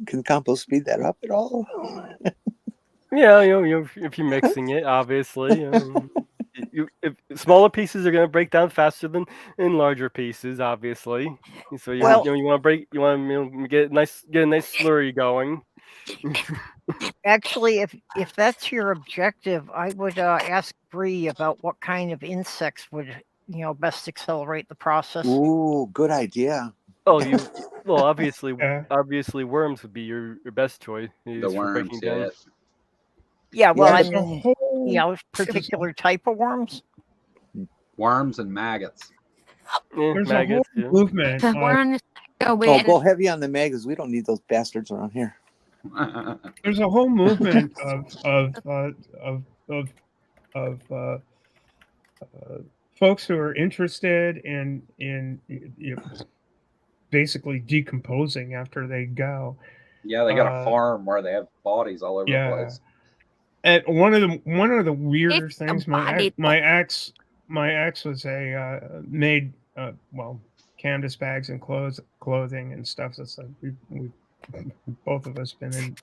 [SPEAKER 3] Can compost speed that up at all?
[SPEAKER 2] Yeah, if you're mixing it, obviously. If smaller pieces are going to break down faster than in larger pieces, obviously. So you want to get a nice slurry going.
[SPEAKER 1] Actually, if that's your objective, I would ask Bree about what kind of insects would best accelerate the process.
[SPEAKER 3] Ooh, good idea.
[SPEAKER 2] Oh, well, obviously,
[SPEAKER 5] Yeah.
[SPEAKER 2] obviously, worms would be your best choice
[SPEAKER 7] The
[SPEAKER 2] for
[SPEAKER 7] worms,
[SPEAKER 2] breaking down.
[SPEAKER 7] yeah.
[SPEAKER 1] Yeah, well,
[SPEAKER 3] Yeah,
[SPEAKER 1] I
[SPEAKER 5] There's a
[SPEAKER 1] mean,
[SPEAKER 5] whole
[SPEAKER 1] particular type of worms.
[SPEAKER 7] Worms and maggots.
[SPEAKER 5] there's a whole
[SPEAKER 2] Maggots, yeah.
[SPEAKER 5] movement
[SPEAKER 6] The
[SPEAKER 5] of
[SPEAKER 6] worms go
[SPEAKER 3] Oh,
[SPEAKER 6] in.
[SPEAKER 3] go heavy on the maggots. We don't need those bastards around here.
[SPEAKER 5] there's a whole movement of folks who are interested in basically decomposing after they go.
[SPEAKER 7] Yeah, they got a farm where they have bodies all over the
[SPEAKER 5] Yeah.
[SPEAKER 7] place.
[SPEAKER 5] And one of the weirder
[SPEAKER 6] It's a
[SPEAKER 5] things,
[SPEAKER 6] body
[SPEAKER 5] my ex was made canvas bags and clothing and stuff. That's like we both of us been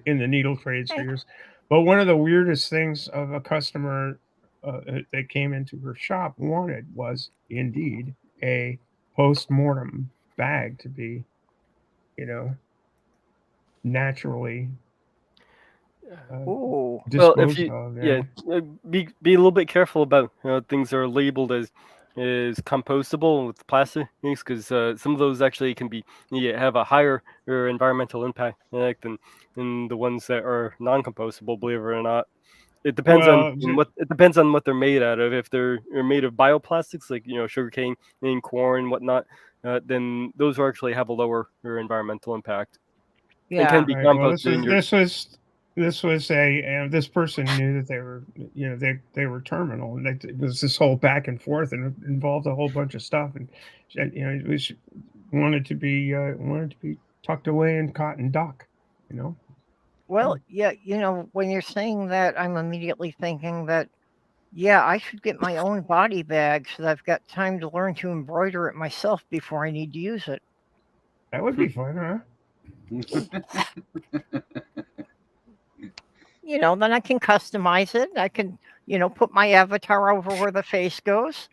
[SPEAKER 5] in the needle trades for years. But one of the weirdest things of a customer that came into her shop wanted was indeed a post-mortem bag to be, naturally
[SPEAKER 1] Ooh.
[SPEAKER 2] Well, if
[SPEAKER 5] disposed
[SPEAKER 2] you
[SPEAKER 5] of.
[SPEAKER 2] be a little bit careful about things that are labeled as compostable with plastic things, because some of those actually can be have a higher environmental impact than the ones that are non-compostable. Believe it or not, it depends
[SPEAKER 5] Well,
[SPEAKER 2] on what they're made out of. If they're made of bioplastics like sugarcane and corn, whatnot, then those will actually have a lower environmental impact and
[SPEAKER 1] Yeah.
[SPEAKER 2] can be
[SPEAKER 5] right. Well,
[SPEAKER 2] composted in your.
[SPEAKER 5] this was this person knew that they were they were terminal, and it was this whole back and forth, and it involved a whole bunch of stuff, and it was wanted to be tucked away in cotton duck,
[SPEAKER 1] Well, yeah, when you're saying that, I'm immediately thinking that, yeah, I should get my own body bag so that I've got time to learn to embroider it myself before I need to use it.
[SPEAKER 5] That would be fun, huh?
[SPEAKER 1] Then I can customize it. I can, put my avatar over where the face goes.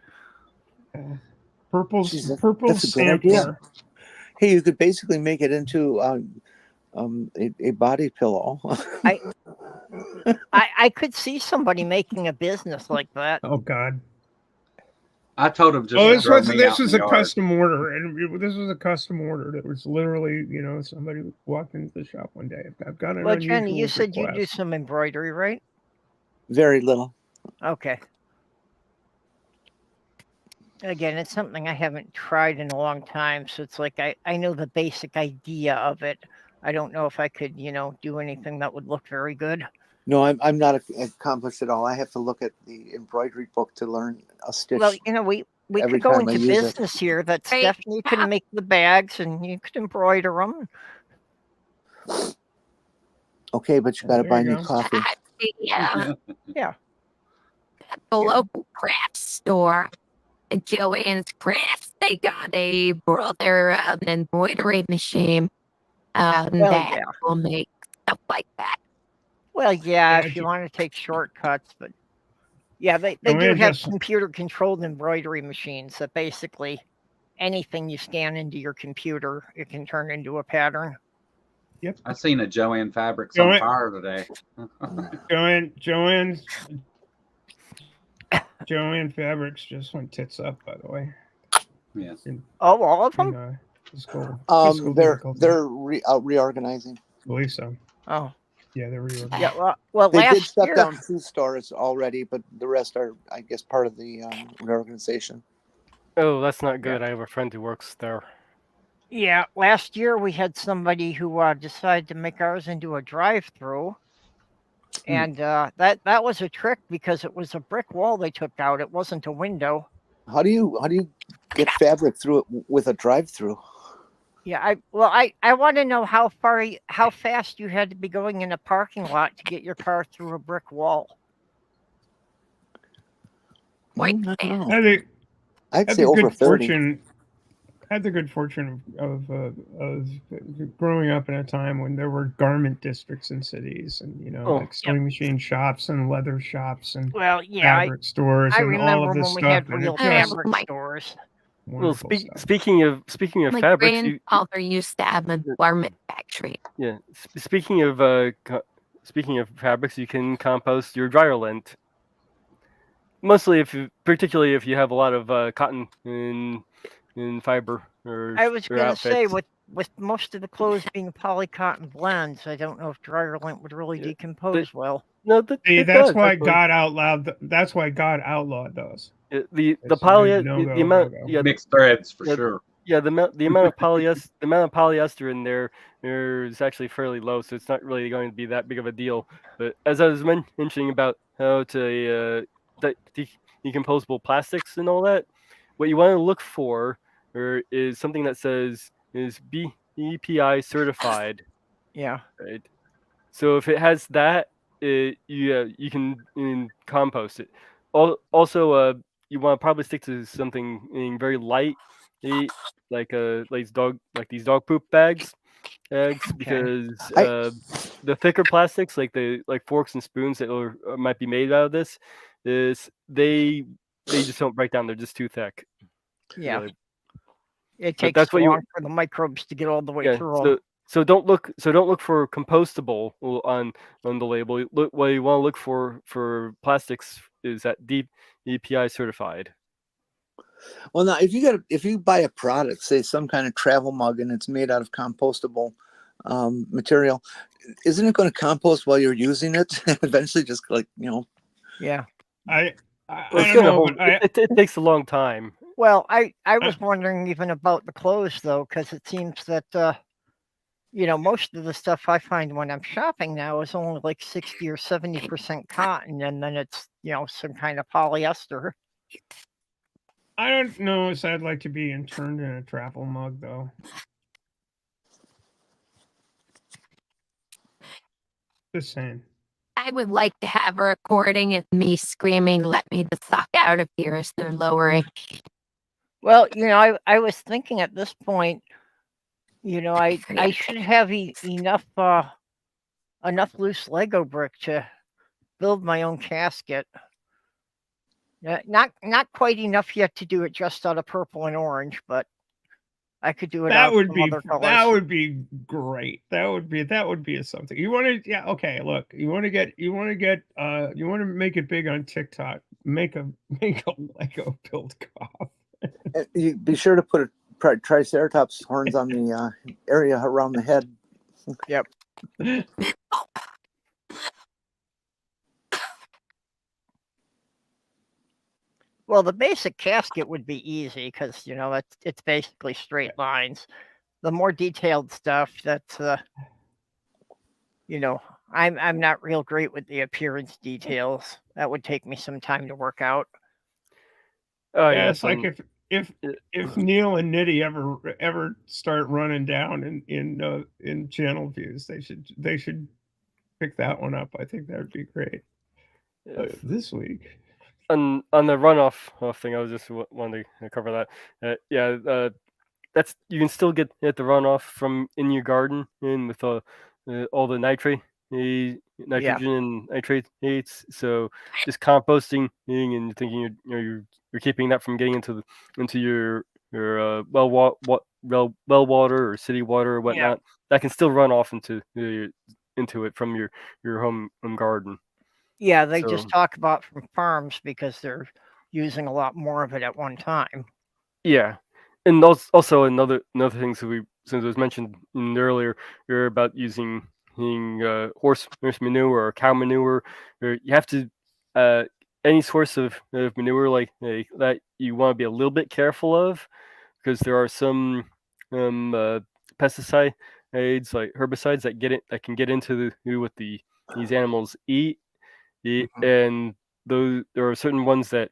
[SPEAKER 5] Purple's
[SPEAKER 3] Jeez, that's a
[SPEAKER 5] purple's
[SPEAKER 3] good
[SPEAKER 5] stamp
[SPEAKER 3] idea.
[SPEAKER 5] there.
[SPEAKER 3] Hey, you could basically make it into a body pillow.
[SPEAKER 1] I could see somebody making a business like that.
[SPEAKER 5] Oh God.
[SPEAKER 7] I told him just
[SPEAKER 5] Oh,
[SPEAKER 7] throw me
[SPEAKER 5] this
[SPEAKER 7] out in
[SPEAKER 5] was
[SPEAKER 7] the
[SPEAKER 5] a
[SPEAKER 7] yard.
[SPEAKER 5] custom order, and this was a custom order that was literally, somebody walked into the shop one day. I've got an
[SPEAKER 1] Well,
[SPEAKER 5] unusual
[SPEAKER 1] Jenny, you said you do
[SPEAKER 5] request.
[SPEAKER 1] some embroidery, right?
[SPEAKER 3] Very little.
[SPEAKER 1] Okay. Again, it's something I haven't tried in a long time, so it's like I know the basic idea of it. I don't know if I could, do anything that would look very good.
[SPEAKER 3] No, I'm not accomplished at all. I have to look at the embroidery book to learn a stitch.
[SPEAKER 1] Well, we
[SPEAKER 3] every
[SPEAKER 1] could go
[SPEAKER 3] time I
[SPEAKER 1] into
[SPEAKER 3] use it.
[SPEAKER 1] business here. That
[SPEAKER 6] Right.
[SPEAKER 1] Stephanie can make the bags and you could embroider them.
[SPEAKER 3] Okay, but you got to
[SPEAKER 5] There
[SPEAKER 3] buy
[SPEAKER 5] you
[SPEAKER 3] me
[SPEAKER 5] go.
[SPEAKER 3] coffee.
[SPEAKER 1] Yeah.
[SPEAKER 6] The local craft store, Joanne's Crafts, they got a brother an embroidery machine
[SPEAKER 1] Well,
[SPEAKER 6] that
[SPEAKER 1] yeah.
[SPEAKER 6] will make stuff like that.
[SPEAKER 1] Well, yeah,
[SPEAKER 5] Yeah,
[SPEAKER 1] if you want to take shortcuts, but yeah, they do
[SPEAKER 5] Joanne
[SPEAKER 1] have
[SPEAKER 5] just-
[SPEAKER 1] computer-controlled embroidery machines that basically anything you scan into your computer, it can turn into a pattern.
[SPEAKER 5] Yep.
[SPEAKER 7] I seen a Joanne Fabrics on
[SPEAKER 5] Joanne-
[SPEAKER 7] fire today.
[SPEAKER 5] Joanne Fabrics just went tits up, by the way.
[SPEAKER 7] Yes.
[SPEAKER 1] Oh, all of
[SPEAKER 5] In
[SPEAKER 1] them?
[SPEAKER 5] fiscal
[SPEAKER 3] They're
[SPEAKER 5] difficulty.
[SPEAKER 3] reorganizing.
[SPEAKER 5] I believe so.
[SPEAKER 1] Oh,
[SPEAKER 5] Yeah, they're reorganizing.
[SPEAKER 1] yeah. Well,
[SPEAKER 3] They did
[SPEAKER 1] last
[SPEAKER 3] shut
[SPEAKER 1] year,
[SPEAKER 3] down 2 stores already, but the rest are, I guess, part of the reorganization.
[SPEAKER 2] Oh, that's not good. I have a friend who works there.
[SPEAKER 1] yeah, last year we had somebody who decided to make ours into a drive-through, and that was a trick because it was a brick wall they took out. It wasn't a window.
[SPEAKER 3] How do you get fabric through it with a drive-through?
[SPEAKER 1] Yeah, I want to know how fast you had to be going in a parking lot to get your car through a brick wall.
[SPEAKER 3] I don't know.
[SPEAKER 5] Had
[SPEAKER 3] I'd say
[SPEAKER 5] the
[SPEAKER 3] over
[SPEAKER 5] good
[SPEAKER 3] 30.
[SPEAKER 5] fortune. Had the good fortune of growing up in a time when there were garment districts in cities, and like sewing machine shops and leather shops and
[SPEAKER 1] Well, yeah,
[SPEAKER 5] fabric stores
[SPEAKER 1] I
[SPEAKER 5] and all
[SPEAKER 1] remember
[SPEAKER 5] of this
[SPEAKER 1] when we
[SPEAKER 5] stuff.
[SPEAKER 1] had
[SPEAKER 5] And
[SPEAKER 1] real
[SPEAKER 5] it just
[SPEAKER 1] fabric stores.
[SPEAKER 2] Well,
[SPEAKER 5] wonderful stuff.
[SPEAKER 2] speaking of
[SPEAKER 6] My
[SPEAKER 2] fabrics,
[SPEAKER 6] grandfather used to have a garment factory.
[SPEAKER 2] yeah. Speaking of fabrics, you can compost your dryer lint. Mostly, particularly if you have a lot of cotton and in fiber or
[SPEAKER 1] I was
[SPEAKER 2] or
[SPEAKER 1] gonna say
[SPEAKER 2] outfits.
[SPEAKER 1] with most of the clothes being polycotton blends, I don't know if dryer lint would really
[SPEAKER 2] Yeah,
[SPEAKER 1] decompose well.
[SPEAKER 2] No,
[SPEAKER 5] See,
[SPEAKER 2] it
[SPEAKER 5] that's
[SPEAKER 2] does
[SPEAKER 5] why
[SPEAKER 2] actually.
[SPEAKER 5] God outlawed. That's why God outlawed those.
[SPEAKER 2] The
[SPEAKER 5] It's a
[SPEAKER 2] poly
[SPEAKER 5] big no
[SPEAKER 2] the
[SPEAKER 5] go,
[SPEAKER 2] amount
[SPEAKER 5] go.
[SPEAKER 2] yeah
[SPEAKER 7] Mixed threads for
[SPEAKER 2] yeah
[SPEAKER 7] sure.
[SPEAKER 2] yeah the amount of polyester in there is actually fairly low, so it's not really going to be that big of a deal. But as I was mentioning about how to decomposable plastics and all that, what you want to look for is something that says is BEPI certified,
[SPEAKER 1] Yeah.
[SPEAKER 2] right? So if it has that, you can compost it. Also, you want to probably stick to something very light, like these dog poop bags,
[SPEAKER 1] Okay.
[SPEAKER 2] because
[SPEAKER 3] I
[SPEAKER 2] the thicker plastics, like forks and spoons that might be made out of this, is they just don't break down. They're just too thick.
[SPEAKER 1] Yeah.
[SPEAKER 2] Really.
[SPEAKER 1] It
[SPEAKER 2] But
[SPEAKER 1] takes
[SPEAKER 2] that's
[SPEAKER 1] too
[SPEAKER 2] what you
[SPEAKER 1] long for the microbes to get all the way
[SPEAKER 2] yeah.
[SPEAKER 1] through them.
[SPEAKER 2] Don't look for compostable on the label. What you want to look for plastics is that deep EPI certified.
[SPEAKER 3] well now if you buy a product, say some kind of travel mug, and it's made out of compostable material, isn't it going to compost while you're using it? Eventually, just like
[SPEAKER 1] Yeah.
[SPEAKER 5] I
[SPEAKER 2] Well, it's
[SPEAKER 5] don't
[SPEAKER 2] gonna
[SPEAKER 5] know,
[SPEAKER 2] hold.
[SPEAKER 5] but
[SPEAKER 2] It takes a long time.
[SPEAKER 1] Well, I
[SPEAKER 5] I
[SPEAKER 1] was wondering even about the clothes though, because it seems that most of the stuff I find when I'm shopping now is only like 60 or 70% cotton, and then it's some kind of polyester.
[SPEAKER 5] I don't know if I'd like to be interned in a travel mug though. Just saying.
[SPEAKER 6] I would like to have a recording of me screaming, "Let me the fuck out of here," as they're lowering.
[SPEAKER 1] Well, I was thinking at this point, I should have enough loose Lego brick to build my own casket. Not quite enough yet to do it just out of purple and orange, but I could do it out of some other colors.
[SPEAKER 5] That would be great. That would be something. You want to okay, look. You want to make it big on TikTok. Make a Lego build off.
[SPEAKER 3] you be sure to put a triceratops horns on the area around the head.
[SPEAKER 1] Yep. Well, the basic casket would be easy because it's basically straight lines. The more detailed stuff, that's I'm not real great with the appearance details. That would take me some time to work out.
[SPEAKER 2] Oh
[SPEAKER 5] Yeah,
[SPEAKER 2] yeah,
[SPEAKER 5] it's like if Neil and Nitty ever start running down in channel views, they should pick that one up. I think that would be great. This week.
[SPEAKER 2] On the runoff thing, I was just wanting to cover that. That's you can still get the runoff from in your garden in with all the nitrogen and nitrates. So just composting and thinking you're keeping that from getting into your well water or city water or whatnot. That can still run off into it from your home garden.
[SPEAKER 1] Yeah, they just talk about from farms because they're using a lot more of it at one time.
[SPEAKER 2] Yeah, and also another thing, since it was mentioned earlier about using horse manure or cow manure, or you have to any source of manure like that you want to be a little bit careful of, because there are some pesticides like herbicides that can get into what these animals eat. And there are certain ones that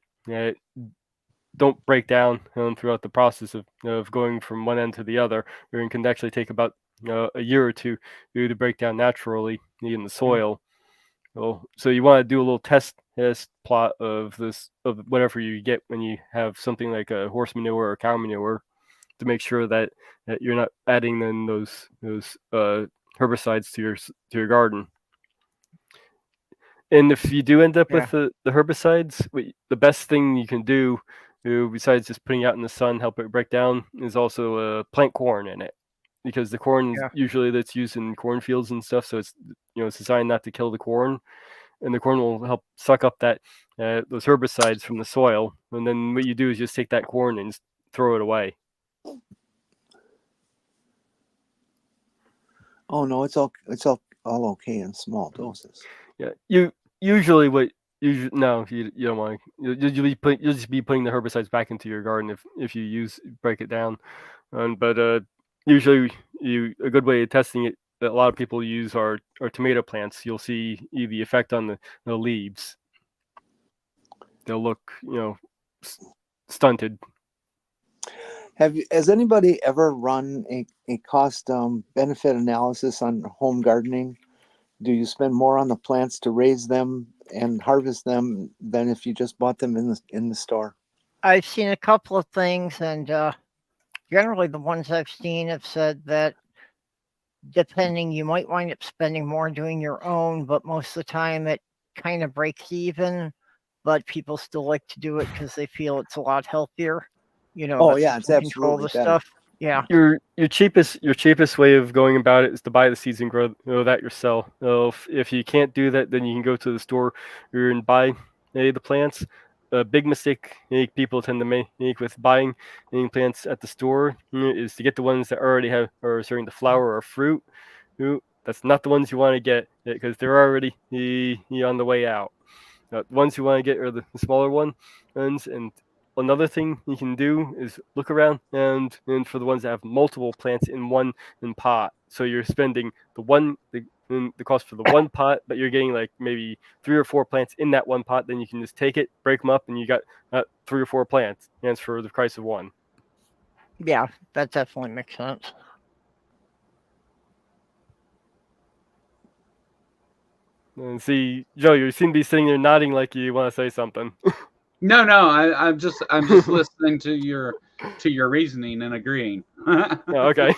[SPEAKER 2] don't break down throughout the process of going from one end to the other, and can actually take about a year or two to break down naturally in the soil. So you want to do a little test plot of whatever you get when you have something like a horse manure or cow manure, to make sure that you're not adding then those herbicides to your garden. And if you do end up with the herbicides, the best thing you can do, besides just putting it out in the sun, help it break down, is also plant corn in it, because the corn usually that's used in cornfields and stuff. So it's it's designed not to kill the corn, and the corn will help suck up those herbicides from the soil. And then what you do is just take that corn and just throw it away.
[SPEAKER 3] Oh no, it's all okay in small doses.
[SPEAKER 2] Yeah, you usually what usually no, you don't want to. You'll just be putting the herbicides back into your garden if you break it down. But usually a good way of testing it that a lot of people use are tomato plants. You'll see the effect on the leaves. They'll look stunted.
[SPEAKER 3] Has anybody ever run a cost benefit analysis on home gardening? Do you spend more on the plants to raise them and harvest them than if you just bought them in the store?
[SPEAKER 1] I've seen a couple of things, and generally the ones I've seen have said that depending, you might wind up spending more doing your own, but most of the time it kind of breaks even. But people still like to do it because they feel it's a lot healthier.
[SPEAKER 3] Oh yeah, it's
[SPEAKER 1] control
[SPEAKER 3] absolutely
[SPEAKER 1] the
[SPEAKER 3] better.
[SPEAKER 1] stuff. Yeah.
[SPEAKER 2] Your cheapest way of going about it is to buy the seeds and grow that yourself. If you can't do that, then you can go to the store and buy the plants. A big mistake people tend to make with buying plants at the store is to get the ones that already are starting to flower or fruit. That's not the ones you want to get because they're already on the way out. The ones you want to get are the smaller ones. And another thing you can do is look around and for the ones that have multiple plants in one pot. So you're spending the cost for the one pot, but you're getting like maybe 3 or 4 plants in that one pot. Then you can just take it, break them up, and you got 3 or 4 plants. And it's for the price of one.
[SPEAKER 1] Yeah, that definitely makes sense.
[SPEAKER 2] And see, Joe, you seem to be sitting there nodding like you want to say something.
[SPEAKER 7] No, I'm just listening to your reasoning and agreeing.
[SPEAKER 2] Oh, okay.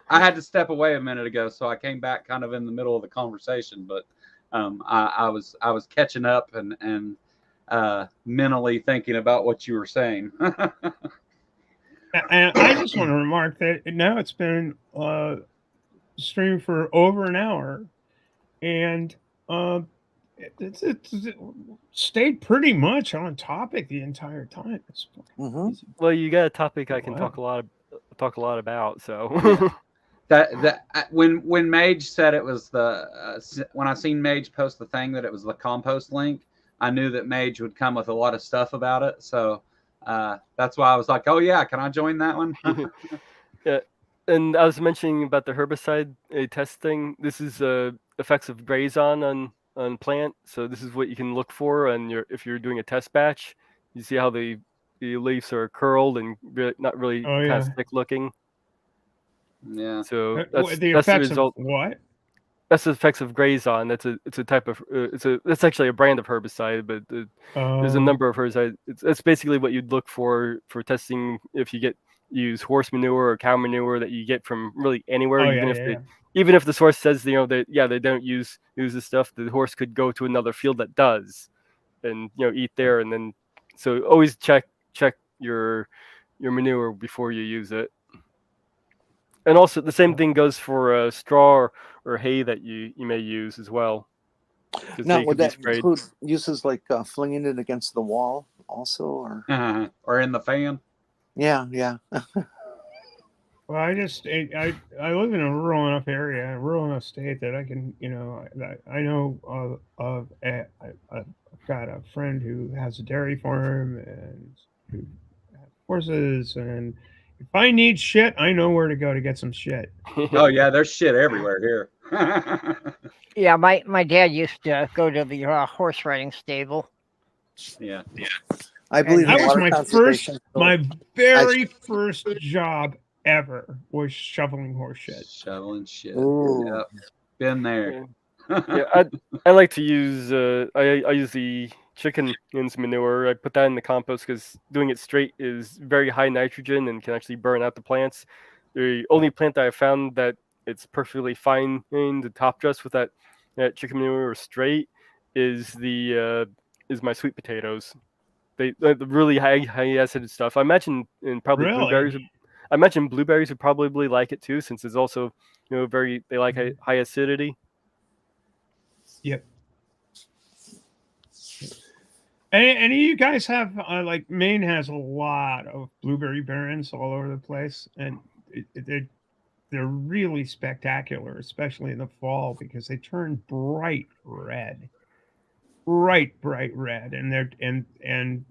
[SPEAKER 7] I had to step away a minute ago, so I came back kind of in the middle of the conversation, but I was catching up and mentally thinking about what you were saying.
[SPEAKER 5] And I just want to remark that now it's been streamed for over an hour, and it's stayed pretty much on topic the entire time.
[SPEAKER 2] Well, you got a topic I can talk a lot about. So
[SPEAKER 7] that when Mage said it was when I seen Mage post the thing that it was the compost link, I knew that Mage would come with a lot of stuff about it. So that's why I was like, oh yeah, can I join that one?
[SPEAKER 2] Yeah, and I was mentioning about the herbicide testing. This is effects of grazon on plant. So this is what you can look for, and if you're doing a test batch, you see how the leaves are curled and not really kind of thick looking.
[SPEAKER 7] Yeah.
[SPEAKER 2] So
[SPEAKER 5] that's the result. Of what?
[SPEAKER 2] That's the effects of grazon. It's a type of it's actually a brand of herbicide, but there's a number of herbicides. That's basically what you'd look for testing if you use horse manure or cow manure that you get from really anywhere. Even if the source says they don't use this stuff, the horse could go to another field that does, and eat there, and then so always check your manure before you use it. And also the same thing goes for straw or hay that you may use as well.
[SPEAKER 3] Now, would that include uses like flinging it against the wall also,
[SPEAKER 7] or in the fan?
[SPEAKER 3] Yeah.
[SPEAKER 5] Well, I live in a rural enough area, a rural enough state that I can, I know I've got a friend who has a dairy farm and who has horses, and if I need shit, I know where to go to get some shit.
[SPEAKER 7] Oh yeah, there's shit everywhere here.
[SPEAKER 1] Yeah, my dad used to go to the horse riding stable.
[SPEAKER 7] Yeah.
[SPEAKER 3] I believe
[SPEAKER 5] that was my very first job ever was shoveling horse shit.
[SPEAKER 7] Shoveling shit.
[SPEAKER 3] Ooh.
[SPEAKER 7] Yep. Been there.
[SPEAKER 2] Yeah, I like to use I use the chicken's manure. I put that in the compost because doing it straight is very high nitrogen and can actually burn out the plants. The only plant that I found that it's perfectly fine in the top dress with that chicken manure straight is my sweet potatoes. The really high acid stuff. I imagine blueberries. I imagine blueberries would probably like it too, since it's also they like high acidity.
[SPEAKER 5] Yep. Any of you guys have like Maine has a lot of blueberry barrens all over the place, and they're really spectacular, especially in the fall because they turn bright red, bright red, and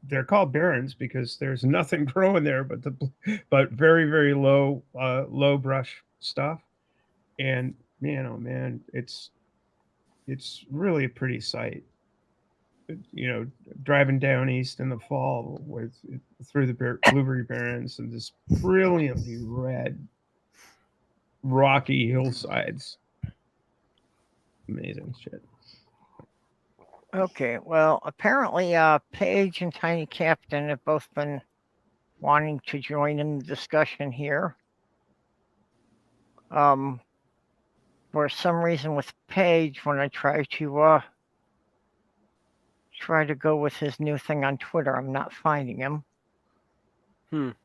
[SPEAKER 5] they're called barrens because there's nothing growing there but very low brush stuff, and man, oh man, it's really a pretty sight. Driving down east in the fall through the blueberry barrens and this brilliantly red rocky hillsides. Amazing shit.
[SPEAKER 1] Okay, well, apparently, Paige and Tiny Captain have both been wanting to join in the discussion here. For some reason with Paige, when I try to go with his new thing on Twitter, I'm not finding him.
[SPEAKER 5] Join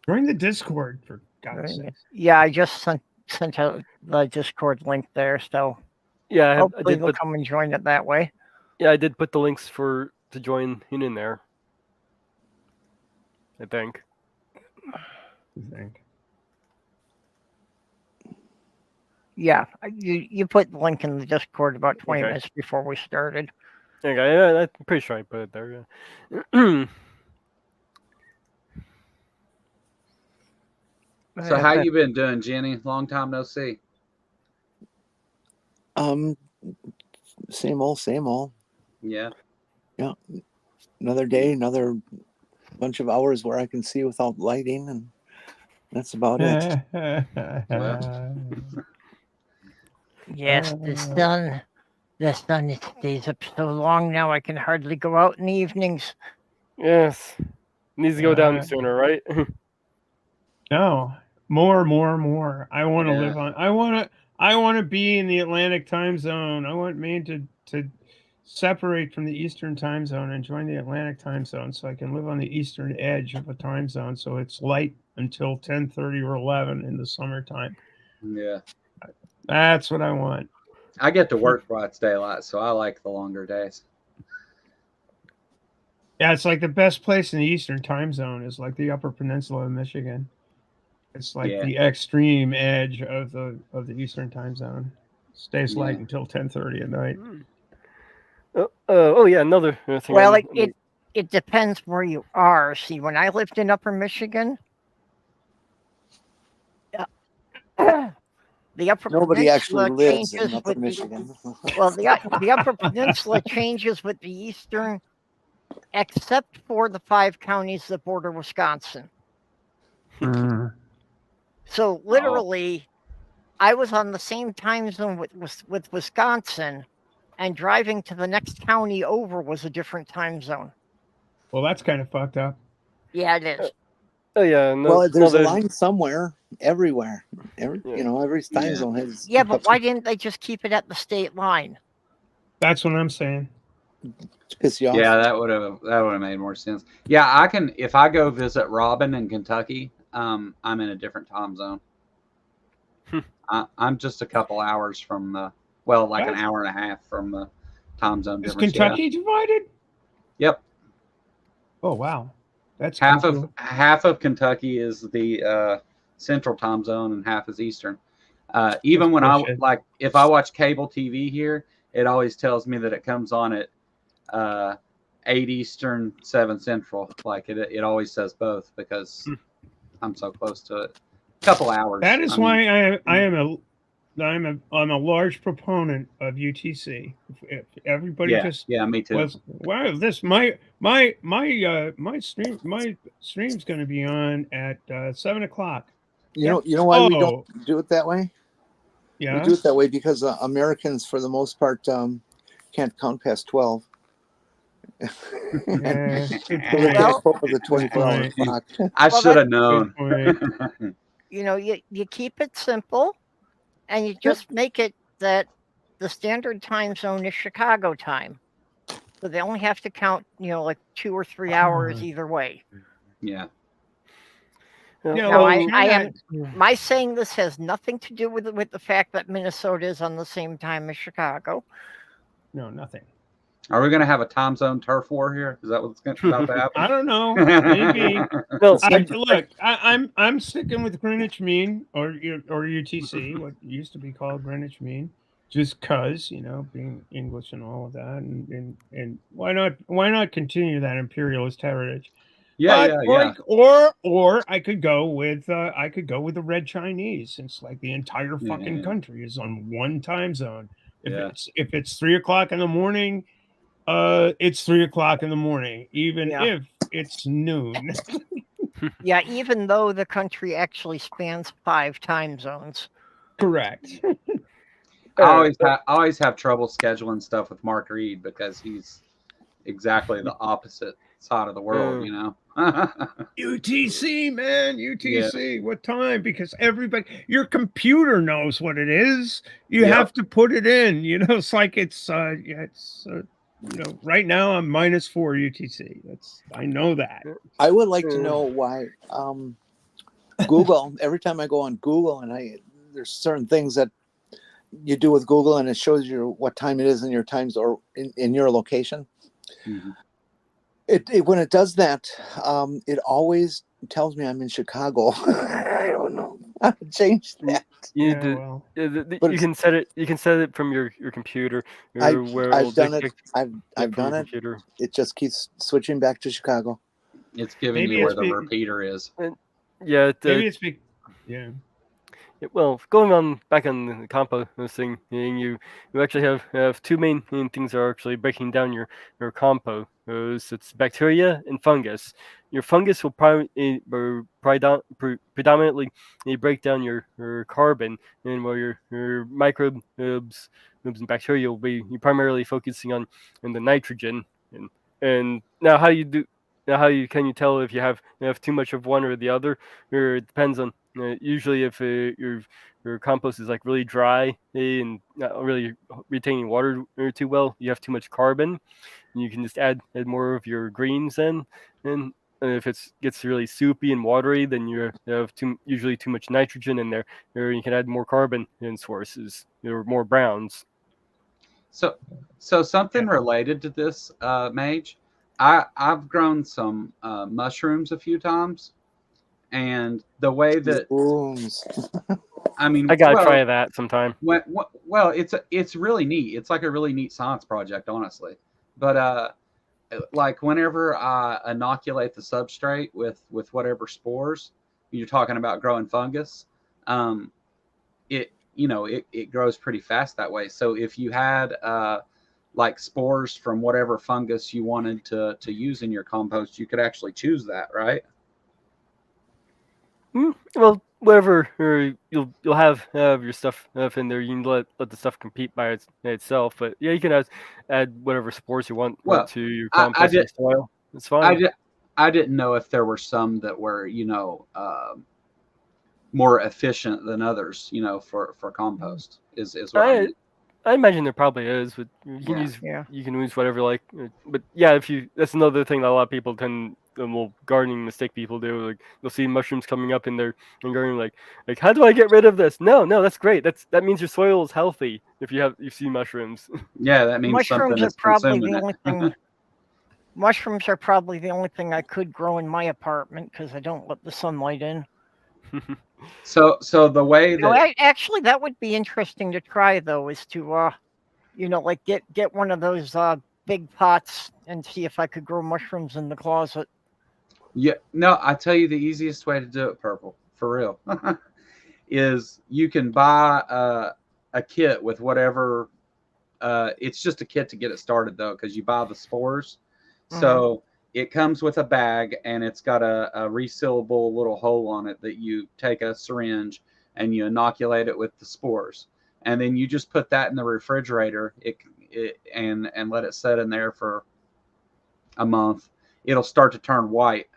[SPEAKER 5] the Discord for God's sake.
[SPEAKER 1] Yeah, I just sent out the Discord link there, so
[SPEAKER 2] Yeah,
[SPEAKER 1] hopefully they'll come and join it that way.
[SPEAKER 2] Yeah, I did put the links to join in there. I think.
[SPEAKER 1] Yeah, you put the link in the Discord about 20 minutes before we started.
[SPEAKER 2] Okay, yeah, I'm pretty sure I put it there. Yeah.
[SPEAKER 7] So how you been doing, Jenny? Long time no see.
[SPEAKER 3] Same old.
[SPEAKER 7] Yeah.
[SPEAKER 3] Yeah. Another day, another bunch of hours where I can see without lighting, and that's about it.
[SPEAKER 7] Well.
[SPEAKER 1] Yes, the sun stays up so long now I can hardly go out in the evenings.
[SPEAKER 2] Yes. Needs to go down sooner, right?
[SPEAKER 5] No. More. I want to live on. I want to be in the Atlantic time zone. I want Maine to separate from the Eastern time zone and join the Atlantic time zone, so I can live on the eastern edge of a time zone, so it's light until 10:30 or 11 in the summertime.
[SPEAKER 7] Yeah.
[SPEAKER 5] That's what I want.
[SPEAKER 7] I get to work while it's daylight, so I like the longer days.
[SPEAKER 5] Yeah, it's like the best place in the Eastern time zone is like the Upper Peninsula of Michigan. It's like the extreme edge of the Eastern time zone. Stays light until 10:30 at night.
[SPEAKER 2] Oh yeah, another thing.
[SPEAKER 1] Well, it depends where you are. See, when I lived in Upper Michigan, the Upper
[SPEAKER 3] Nobody
[SPEAKER 1] Peninsula
[SPEAKER 3] actually lives
[SPEAKER 1] changes
[SPEAKER 3] in Upper Michigan.
[SPEAKER 1] Well, the Upper Peninsula changes with the Eastern, except for the 5 counties that border Wisconsin. So literally, I was on the same time zone with Wisconsin, and driving to the next county over was a different time zone.
[SPEAKER 5] Well, that's kind of fucked up.
[SPEAKER 1] Yeah, it is.
[SPEAKER 2] Oh yeah.
[SPEAKER 3] Well, there's a line somewhere, everywhere. Every time zone has.
[SPEAKER 1] Yeah, but why didn't they just keep it at the state line?
[SPEAKER 5] That's what I'm saying.
[SPEAKER 3] To piss you off.
[SPEAKER 7] Yeah, that would have made more sense. Yeah, I can if I go visit Robin in Kentucky. I'm in a different time zone. I'm just a couple hours from the an hour and a half from the time zone.
[SPEAKER 5] Is Kentucky divided?
[SPEAKER 7] Yep.
[SPEAKER 5] Oh wow, that's
[SPEAKER 7] half of Kentucky is the central time zone and half is Eastern. Even when if I watch cable TV here, it always tells me that it comes on at 8 Eastern, 7 Central. Like it always says both because I'm so close to it. A couple hours.
[SPEAKER 5] That is why I'm a large proponent of UTC. If everybody
[SPEAKER 7] me too.
[SPEAKER 5] Wow, this my stream's going to be on at 7 o'clock.
[SPEAKER 3] You know why we don't do it that way?
[SPEAKER 5] Yeah,
[SPEAKER 3] we do it that way because Americans, for the most part, can't count past 12. The 24-hour clock.
[SPEAKER 7] I should have known.
[SPEAKER 1] You keep it simple, and you just make it that the standard time zone is Chicago time, so they only have to count, like 2 or 3 hours either way.
[SPEAKER 7] Yeah.
[SPEAKER 5] Yeah,
[SPEAKER 1] No,
[SPEAKER 5] well,
[SPEAKER 1] I am.
[SPEAKER 5] China-
[SPEAKER 1] My saying this has nothing to do with the fact that Minnesota is on the same time as Chicago.
[SPEAKER 5] No, nothing.
[SPEAKER 7] Are we going to have a time zone turf war here? Is that what's about to happen?
[SPEAKER 5] I don't know. Maybe.
[SPEAKER 2] No,
[SPEAKER 5] Look, I'm sticking with Greenwich Mean or UTC, what used to be called Greenwich Mean, just cause being English and all of that, and why not continue that imperialist heritage?
[SPEAKER 7] Yeah,
[SPEAKER 5] But
[SPEAKER 7] yeah.
[SPEAKER 5] or I could go with the Red Chinese, since like the entire fucking
[SPEAKER 7] Yeah.
[SPEAKER 5] country is on one time zone.
[SPEAKER 7] Yeah.
[SPEAKER 5] If it's 3 o'clock in the morning, it's 3 o'clock in the morning, even
[SPEAKER 1] Yeah.
[SPEAKER 5] if it's noon.
[SPEAKER 1] Yeah, even though the country actually spans 5 time zones.
[SPEAKER 5] Correct.
[SPEAKER 7] I always have trouble scheduling stuff with Mark Reed because he's exactly the opposite side of the world, you know.
[SPEAKER 5] UTC, man, UTC. What time? Because your computer knows what it is. You
[SPEAKER 7] Yep.
[SPEAKER 5] have to put it in. It's like right now I'm -4 UTC. I know that.
[SPEAKER 3] I would like to know why Google, every time I go on Google and there's certain things that you do with Google and it shows you what time it is in your times or in your location.
[SPEAKER 7] Mhm.
[SPEAKER 3] When it does that, it always tells me I'm in Chicago. I don't know how to change that.
[SPEAKER 2] You can set it. You can set it from your computer.
[SPEAKER 3] I've done it. I've done it.
[SPEAKER 2] Computer.
[SPEAKER 3] It just keeps switching back to Chicago.
[SPEAKER 7] It's giving
[SPEAKER 5] Maybe
[SPEAKER 7] you where
[SPEAKER 5] it's
[SPEAKER 7] the repeater is.
[SPEAKER 2] Yeah.
[SPEAKER 5] Maybe it's yeah.
[SPEAKER 2] Well, going on back on the composting, you actually have two main things that are actually breaking down your compost. It's bacteria and fungus. Your fungus will predominantly break down your carbon, and while your microbes and bacteria will be primarily focusing on the nitrogen. And now how you do. Now, can you tell if you have too much of one or the other? Or it depends on. Usually, if your compost is like really dry and not really retaining water too well, you have too much carbon. You can just add more of your greens in. And if it gets really soupy and watery, then you have usually too much nitrogen in there, or you can add more carbon in sources or more browns.
[SPEAKER 7] So something related to this, Mage. I've grown some mushrooms a few times, and the way that I mean,
[SPEAKER 2] I gotta try that sometime.
[SPEAKER 7] Well, it's really neat. It's like a really neat science project, honestly. But like whenever I inoculate the substrate with whatever spores, you're talking about growing fungus. It grows pretty fast that way. So if you had like spores from whatever fungus you wanted to use in your compost, you could actually choose that, right?
[SPEAKER 2] Well, whatever, or you'll have your stuff in there. You can let the stuff compete by itself. But yeah, you can add whatever spores you want to your compost soil. It's fine.
[SPEAKER 7] I didn't know if there were some that were more efficient than others, for compost. Is what
[SPEAKER 2] I imagine there probably is, but you can use whatever But yeah, that's another thing that a lot of people gardening mistake people do. Like they'll see mushrooms coming up in their garden, like how do I get rid of this? No, that's great. That means your soil is healthy if you see mushrooms.
[SPEAKER 7] Yeah, that means
[SPEAKER 1] mushrooms are probably the only thing. Mushrooms are probably the only thing I could grow in my apartment because I don't let the sunlight in.
[SPEAKER 7] So the way that
[SPEAKER 1] actually that would be interesting to try though is to get one of those big pots and see if I could grow mushrooms in the closet.
[SPEAKER 7] Yeah, no, I tell you the easiest way to do it, Purple, for real, is you can buy a kit with whatever. It's just a kit to get it started though, because you buy the spores. So it comes with a bag and it's got a resealable little hole on it that you take a syringe and you inoculate it with the spores. And then you just put that in the refrigerator and let it set in there for a month. It'll start to turn white.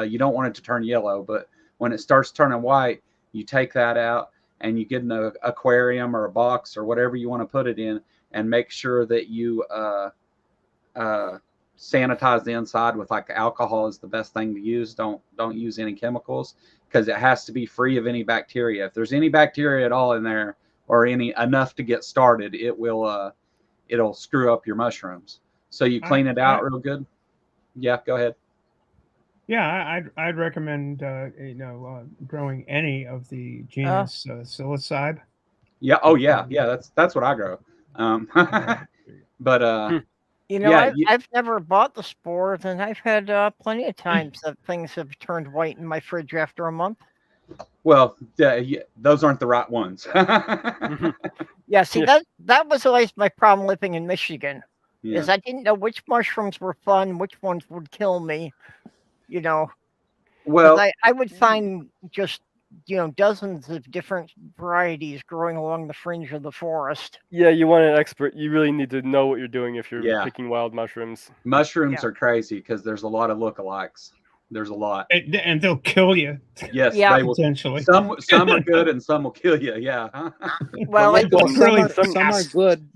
[SPEAKER 7] You don't want it to turn yellow, but when it starts turning white, you take that out and you get in an aquarium or a box or whatever you want to put it in, and make sure that you sanitize the inside with like alcohol is the best thing to use. Don't use any chemicals, because it has to be free of any bacteria. If there's any bacteria at all in there or any enough to get started, it'll screw up your mushrooms. So you clean it out real good. Yeah, go ahead.
[SPEAKER 5] Yeah, I'd recommend growing any of the genus psilocybe.
[SPEAKER 7] Yeah. Oh yeah. Yeah. That's what I grow. But
[SPEAKER 1] I've never bought the spores, and I've had plenty of times that things have turned white in my fridge after a month.
[SPEAKER 7] Well, those aren't the right ones.
[SPEAKER 1] Yeah, see, that was always my problem living in Michigan,
[SPEAKER 7] Yeah.
[SPEAKER 1] is I didn't know which mushrooms were fun, which ones would kill me.
[SPEAKER 7] Well,
[SPEAKER 1] I would find just dozens of different varieties growing along the fringe of the forest.
[SPEAKER 2] Yeah, you want an expert. You really need to know what you're doing if you're
[SPEAKER 7] Yeah.
[SPEAKER 2] picking wild mushrooms.
[SPEAKER 7] Mushrooms are crazy because there's a lot of lookalikes. There's a lot.
[SPEAKER 5] And they'll kill you.
[SPEAKER 7] Yes,
[SPEAKER 1] Yeah.
[SPEAKER 7] they will.
[SPEAKER 5] Potentially.
[SPEAKER 7] Some are good and some will kill you. Yeah.
[SPEAKER 1] Well,
[SPEAKER 3] some are good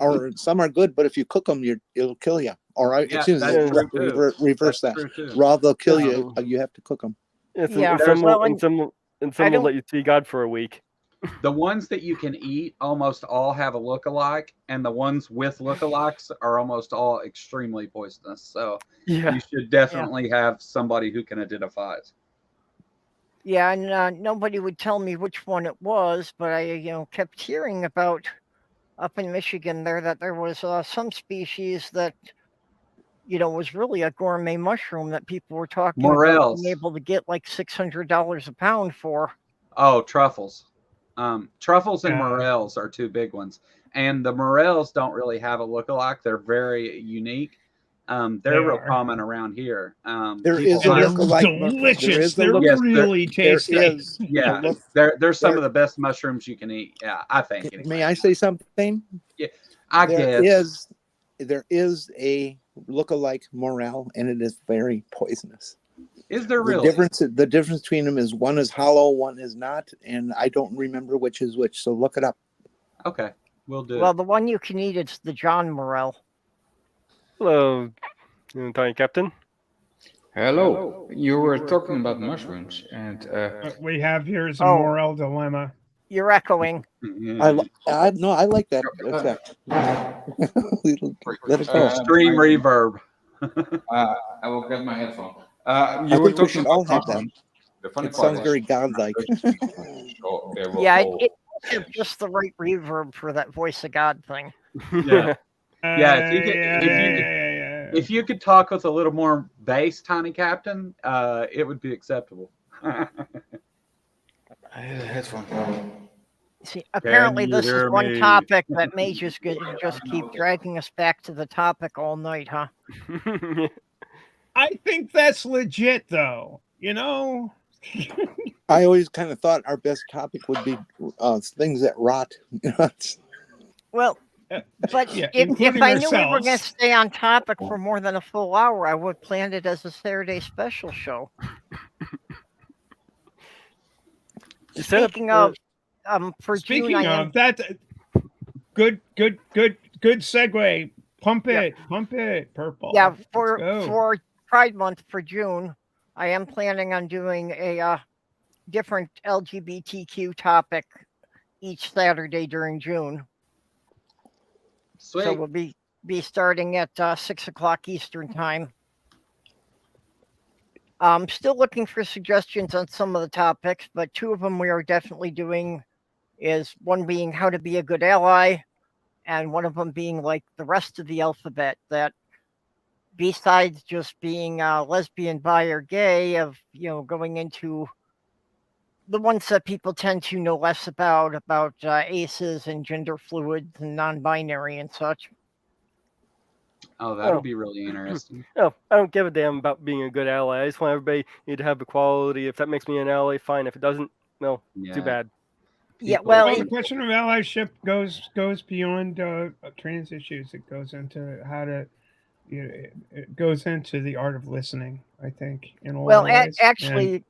[SPEAKER 3] or some are good, but if you cook them, it'll kill you. Or
[SPEAKER 7] Yeah, that's true too.
[SPEAKER 3] reverse
[SPEAKER 7] That's
[SPEAKER 3] that.
[SPEAKER 7] true too.
[SPEAKER 3] Raw, they'll kill you. You have to cook them.
[SPEAKER 1] Yeah,
[SPEAKER 2] and some
[SPEAKER 1] well,
[SPEAKER 2] will, and some will let you see God for a week.
[SPEAKER 7] The ones that you can eat almost all have a lookalike, and the ones with lookalikes are almost all extremely poisonous. So
[SPEAKER 2] Yeah.
[SPEAKER 7] you should definitely have somebody who can identify it.
[SPEAKER 1] Yeah, and nobody would tell me which one it was, but I kept hearing about up in Michigan there that there was some species that was really a gourmet mushroom that people were talking about
[SPEAKER 7] Morels.
[SPEAKER 1] being able to get like $600 a pound for.
[SPEAKER 7] Oh, truffles. Truffles and
[SPEAKER 5] Yeah.
[SPEAKER 7] morels are two big ones. And the morels don't really have a lookalike. They're very unique. They're real common around here.
[SPEAKER 3] There
[SPEAKER 7] people
[SPEAKER 3] is a
[SPEAKER 7] like-
[SPEAKER 3] lookalike.
[SPEAKER 5] Delicious.
[SPEAKER 3] There is a
[SPEAKER 5] They're
[SPEAKER 7] Yes,
[SPEAKER 5] really tasty.
[SPEAKER 3] There is.
[SPEAKER 7] Yeah, they're some of the best mushrooms you can eat. Yeah, I think. Anyway.
[SPEAKER 3] May I say something?
[SPEAKER 7] I guess.
[SPEAKER 3] There is a lookalike morel, and it is very poisonous.
[SPEAKER 7] Is there
[SPEAKER 3] The
[SPEAKER 7] really?
[SPEAKER 3] difference between them is one is hollow, one is not, and I don't remember which is which. So look it up.
[SPEAKER 7] Okay, we'll do.
[SPEAKER 1] Well, the one you can eat is the John Morel.
[SPEAKER 2] Hello, Tiny Captain.
[SPEAKER 8] Hello. You were talking about mushrooms, and
[SPEAKER 5] What we have here is a
[SPEAKER 1] Oh.
[SPEAKER 5] moral dilemma.
[SPEAKER 1] You're echoing.
[SPEAKER 7] Yeah.
[SPEAKER 3] I like that effect. Let it go.
[SPEAKER 7] Extreme reverb.
[SPEAKER 8] I will get my headphone.
[SPEAKER 3] I
[SPEAKER 8] You were
[SPEAKER 3] think we should
[SPEAKER 8] talking
[SPEAKER 3] all
[SPEAKER 8] about
[SPEAKER 3] have that.
[SPEAKER 8] mushrooms. The funny
[SPEAKER 3] It
[SPEAKER 8] part
[SPEAKER 3] sounds
[SPEAKER 8] is,
[SPEAKER 3] very godlike.
[SPEAKER 8] they were
[SPEAKER 1] Yeah,
[SPEAKER 8] all-
[SPEAKER 1] it has just the right reverb for that voice of God thing.
[SPEAKER 7] Yeah. Yeah, if you could talk with a little more bass, Tiny Captain, it would be acceptable.
[SPEAKER 8] I had a headphone problem.
[SPEAKER 1] See, apparently
[SPEAKER 7] you
[SPEAKER 1] this is
[SPEAKER 7] hear
[SPEAKER 1] one
[SPEAKER 7] me?
[SPEAKER 1] topic that may just keep dragging us back to the topic all night, huh?
[SPEAKER 5] I think that's legit, though.
[SPEAKER 3] I always kind of thought our best topic would be things that rot.
[SPEAKER 1] Well, but
[SPEAKER 5] Yeah,
[SPEAKER 1] if
[SPEAKER 5] including
[SPEAKER 1] I knew we were going to
[SPEAKER 5] ourselves.
[SPEAKER 1] stay on topic for more than a full hour, I would have planned it as a Saturday special show. Speaking of, for
[SPEAKER 5] Speaking
[SPEAKER 1] June,
[SPEAKER 5] of that, good segue. Pump it, Purple.
[SPEAKER 1] yeah,
[SPEAKER 5] Let's
[SPEAKER 1] for
[SPEAKER 5] go.
[SPEAKER 1] Pride Month for June, I am planning on doing a different LGBTQ topic each Saturday during June.
[SPEAKER 7] Sweet.
[SPEAKER 1] So we'll be starting at 6 o'clock Eastern time. I'm still looking for suggestions on some of the topics, but two of them we are definitely doing is one being how to be a good ally, and one of them being like the rest of the alphabet, that besides just being lesbian, bi, or gay, of going into the ones that people tend to know less about aces and gender fluids and non-binary and such.
[SPEAKER 7] Oh, that'll be really interesting.
[SPEAKER 2] Oh, I don't give a damn about being a good ally. I just want everybody to have equality. If that makes me an ally, fine. If it doesn't, no,
[SPEAKER 7] Yeah.
[SPEAKER 2] too bad.
[SPEAKER 1] Yeah,
[SPEAKER 7] People-
[SPEAKER 1] well,
[SPEAKER 5] Well, the question of allyship goes beyond trans issues. It goes into how to, it goes into the art of listening. I think in a lot of ways.
[SPEAKER 1] actually,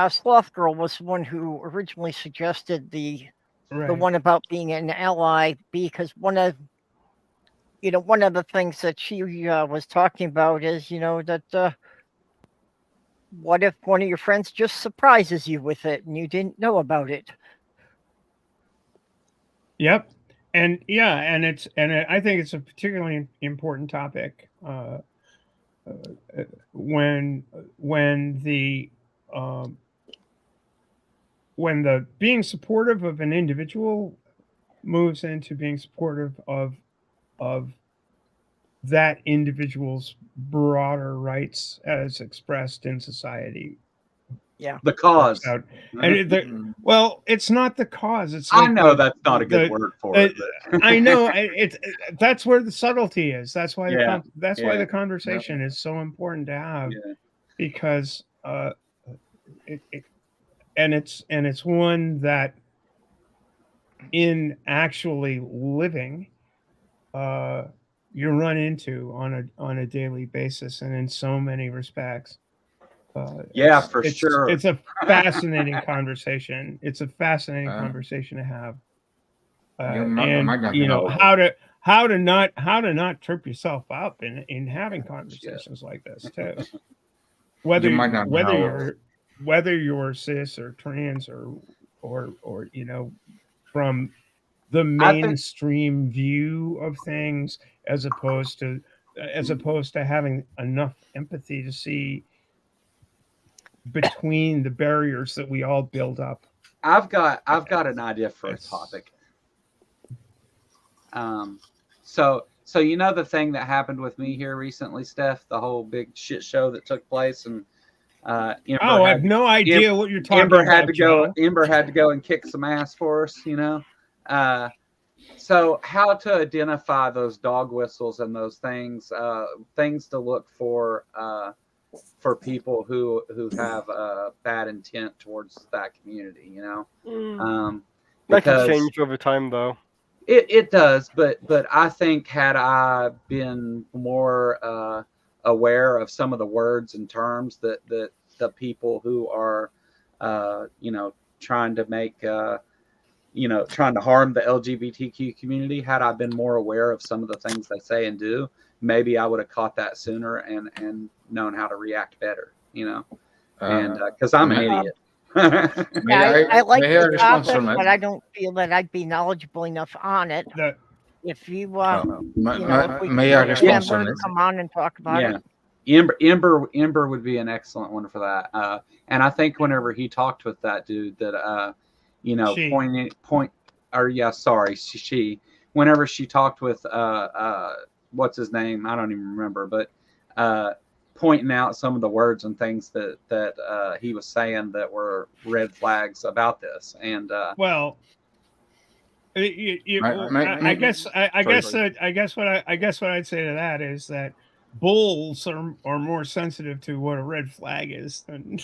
[SPEAKER 1] Sloth Girl was the one who originally suggested the one about being an ally, because one of the things that she was talking about is that what if one of your friends just surprises you with it and you didn't know about it?
[SPEAKER 5] Yep. And yeah, I think it's a particularly important topic when the being supportive of an individual moves into being supportive of that individual's broader rights as expressed in society.
[SPEAKER 1] Yeah.
[SPEAKER 7] The cause.
[SPEAKER 5] And well, it's not the cause. It's
[SPEAKER 7] I
[SPEAKER 5] like
[SPEAKER 7] know that's not a good word for it. But.
[SPEAKER 5] I know that's where the subtlety is. That's why
[SPEAKER 7] Yeah,
[SPEAKER 5] why the conversation is so important to have, because it's one that in actually living you run into on a daily basis, and in so many respects.
[SPEAKER 7] Yeah, for sure.
[SPEAKER 5] It's a fascinating conversation. It's a fascinating conversation to have. And you know how to not trip yourself up in having conversations like this too. Whether you're cis or trans or you know, from the mainstream view of things, as opposed to having enough empathy to see between the barriers that we all build up.
[SPEAKER 7] I've got an idea for a topic. So you know the thing that happened with me here recently, Steph, the whole big shit show that took place, and
[SPEAKER 5] I have no idea what you're talking about.
[SPEAKER 7] Ember had to go and kick some ass for us, you know. So how to identify those dog whistles and those things to look for people who have bad intent towards that community, you know.
[SPEAKER 2] That can change over time, though.
[SPEAKER 7] It does, but I think had I been more aware of some of the words and terms that the people who are you know, trying to make you know, trying to harm the LGBTQ community, had I been more aware of some of the things they say and do, maybe I would have caught that sooner and known how to react better, you know. And because I'm an idiot.
[SPEAKER 1] I like the topic, but I don't feel that I'd be knowledgeable enough on it. If you, if we
[SPEAKER 8] may I respond on it?
[SPEAKER 1] Come on and talk about it.
[SPEAKER 7] Ember would be an excellent one for that. And I think whenever he talked with that dude, that you know, whenever she talked with what's his name? I don't even remember, but pointing out some of the words and things that he was saying that were red flags about this. And
[SPEAKER 5] well, I guess what I'd say to that is that bulls are more sensitive to what a red flag is than.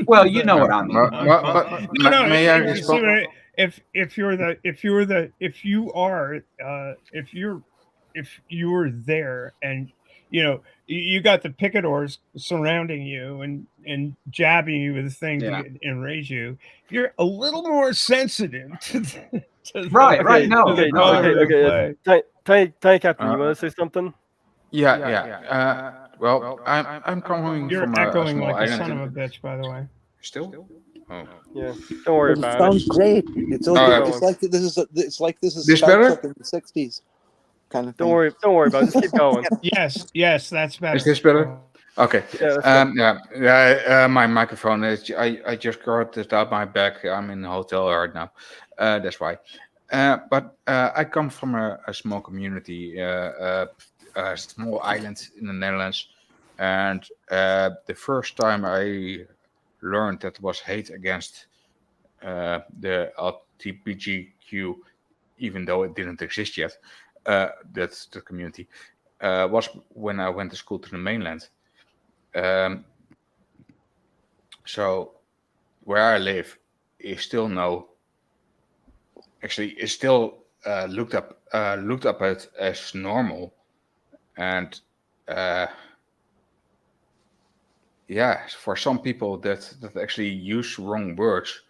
[SPEAKER 7] Well, you know what I mean.
[SPEAKER 5] If you're there and you know you got the picadors surrounding you and jabbing you with things to enrage you, you're a little more sensitive to
[SPEAKER 7] right. No.
[SPEAKER 2] Okay. Tiny Captain, you want to say something?
[SPEAKER 8] Yeah. Well, I'm coming
[SPEAKER 5] You're
[SPEAKER 8] from
[SPEAKER 5] echoing
[SPEAKER 8] a small
[SPEAKER 5] like a
[SPEAKER 8] island.
[SPEAKER 5] son of a bitch, by the way.
[SPEAKER 8] Still? Oh.
[SPEAKER 2] Yeah. Don't worry about it.
[SPEAKER 3] Sounds great. It's like this is
[SPEAKER 8] This
[SPEAKER 3] Star
[SPEAKER 8] better?
[SPEAKER 3] Trek in the '60s kind of thing.
[SPEAKER 2] Don't worry about it. Just keep going.
[SPEAKER 5] Yes, that's better.
[SPEAKER 8] Is this better? Okay.
[SPEAKER 2] Yeah.
[SPEAKER 8] My microphone is. I just got it out my back. I'm in a hotel right now. That's why. But I come from a small community, a small island in the Netherlands, and the first time I learned that was hate against the LGBTQ, even though it didn't exist yet. That's the community. Was when I went to school to the mainland. So where I live is still is still looked up as normal, and for some people that actually use wrong words.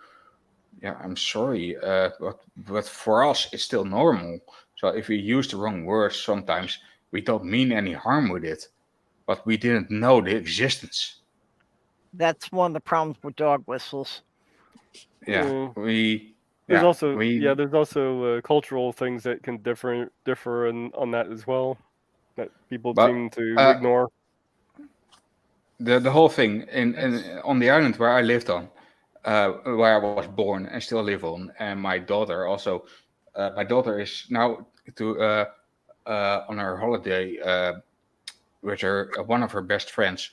[SPEAKER 8] Yeah, I'm sorry, but for us it's still normal. So if we use the wrong words, sometimes we don't mean any harm with it, but we didn't know the existence.
[SPEAKER 1] That's one of the problems with dog whistles.
[SPEAKER 8] Yeah,
[SPEAKER 2] There's also
[SPEAKER 8] we
[SPEAKER 2] there's also cultural things that can differ on that as well, that people
[SPEAKER 8] But,
[SPEAKER 2] seem to ignore.
[SPEAKER 8] the whole thing in on the island where I lived on, where I was born and still live on, and my daughter also. My daughter is now on her holiday with one of her best friends.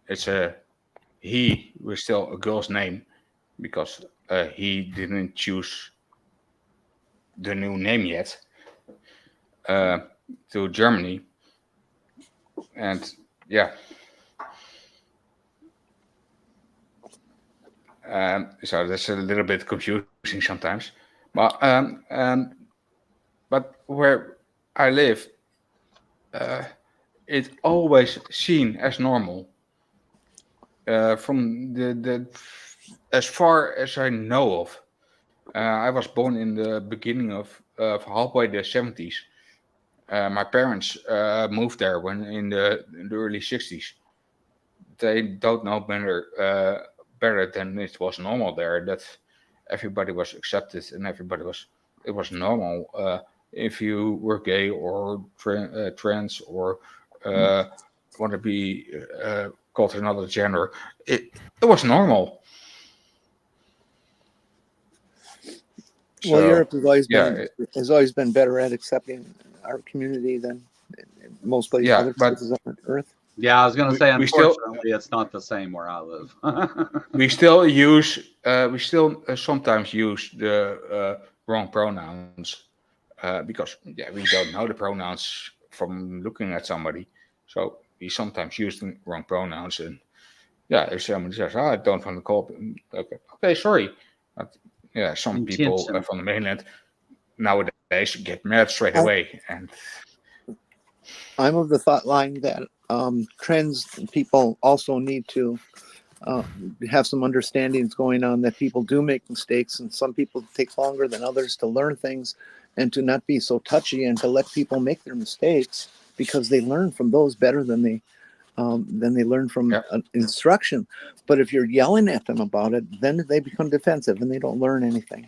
[SPEAKER 8] It's a he was still a girl's name because he didn't choose the new name yet. To Germany, and yeah. So that's a little bit confusing sometimes, but where I live, it's always seen as normal. From the as far as I know of, I was born in the beginning of halfway the 70s. My parents moved there in the early 60s. They don't know better than it was normal there, that everybody was accepted and it was normal if you were gay or trans or want to be called another gender. It was normal.
[SPEAKER 3] Well,
[SPEAKER 8] So,
[SPEAKER 3] Europe
[SPEAKER 8] yeah,
[SPEAKER 3] has always been better at accepting our community than most places,
[SPEAKER 8] yeah,
[SPEAKER 3] other
[SPEAKER 8] but
[SPEAKER 3] places on Earth.
[SPEAKER 7] Yeah, I was going to say,
[SPEAKER 8] we still
[SPEAKER 7] unfortunately, it's not the same where I live.
[SPEAKER 8] we still sometimes use the wrong pronouns because we don't know the pronouns from looking at somebody, so we sometimes use the wrong pronouns. And if somebody says, I don't want to call, okay, sorry, but some people
[SPEAKER 7] Intention.
[SPEAKER 8] from the mainland nowadays get mad straight away. And
[SPEAKER 3] I'm of the thought line that trans people also need to have some understandings going on, that people do make mistakes, and some people take longer than others to learn things, and to not be so touchy and to let people make their mistakes, because they learn from those better than they learn from instruction. But if you're yelling at them about it, then they become defensive and they don't learn anything.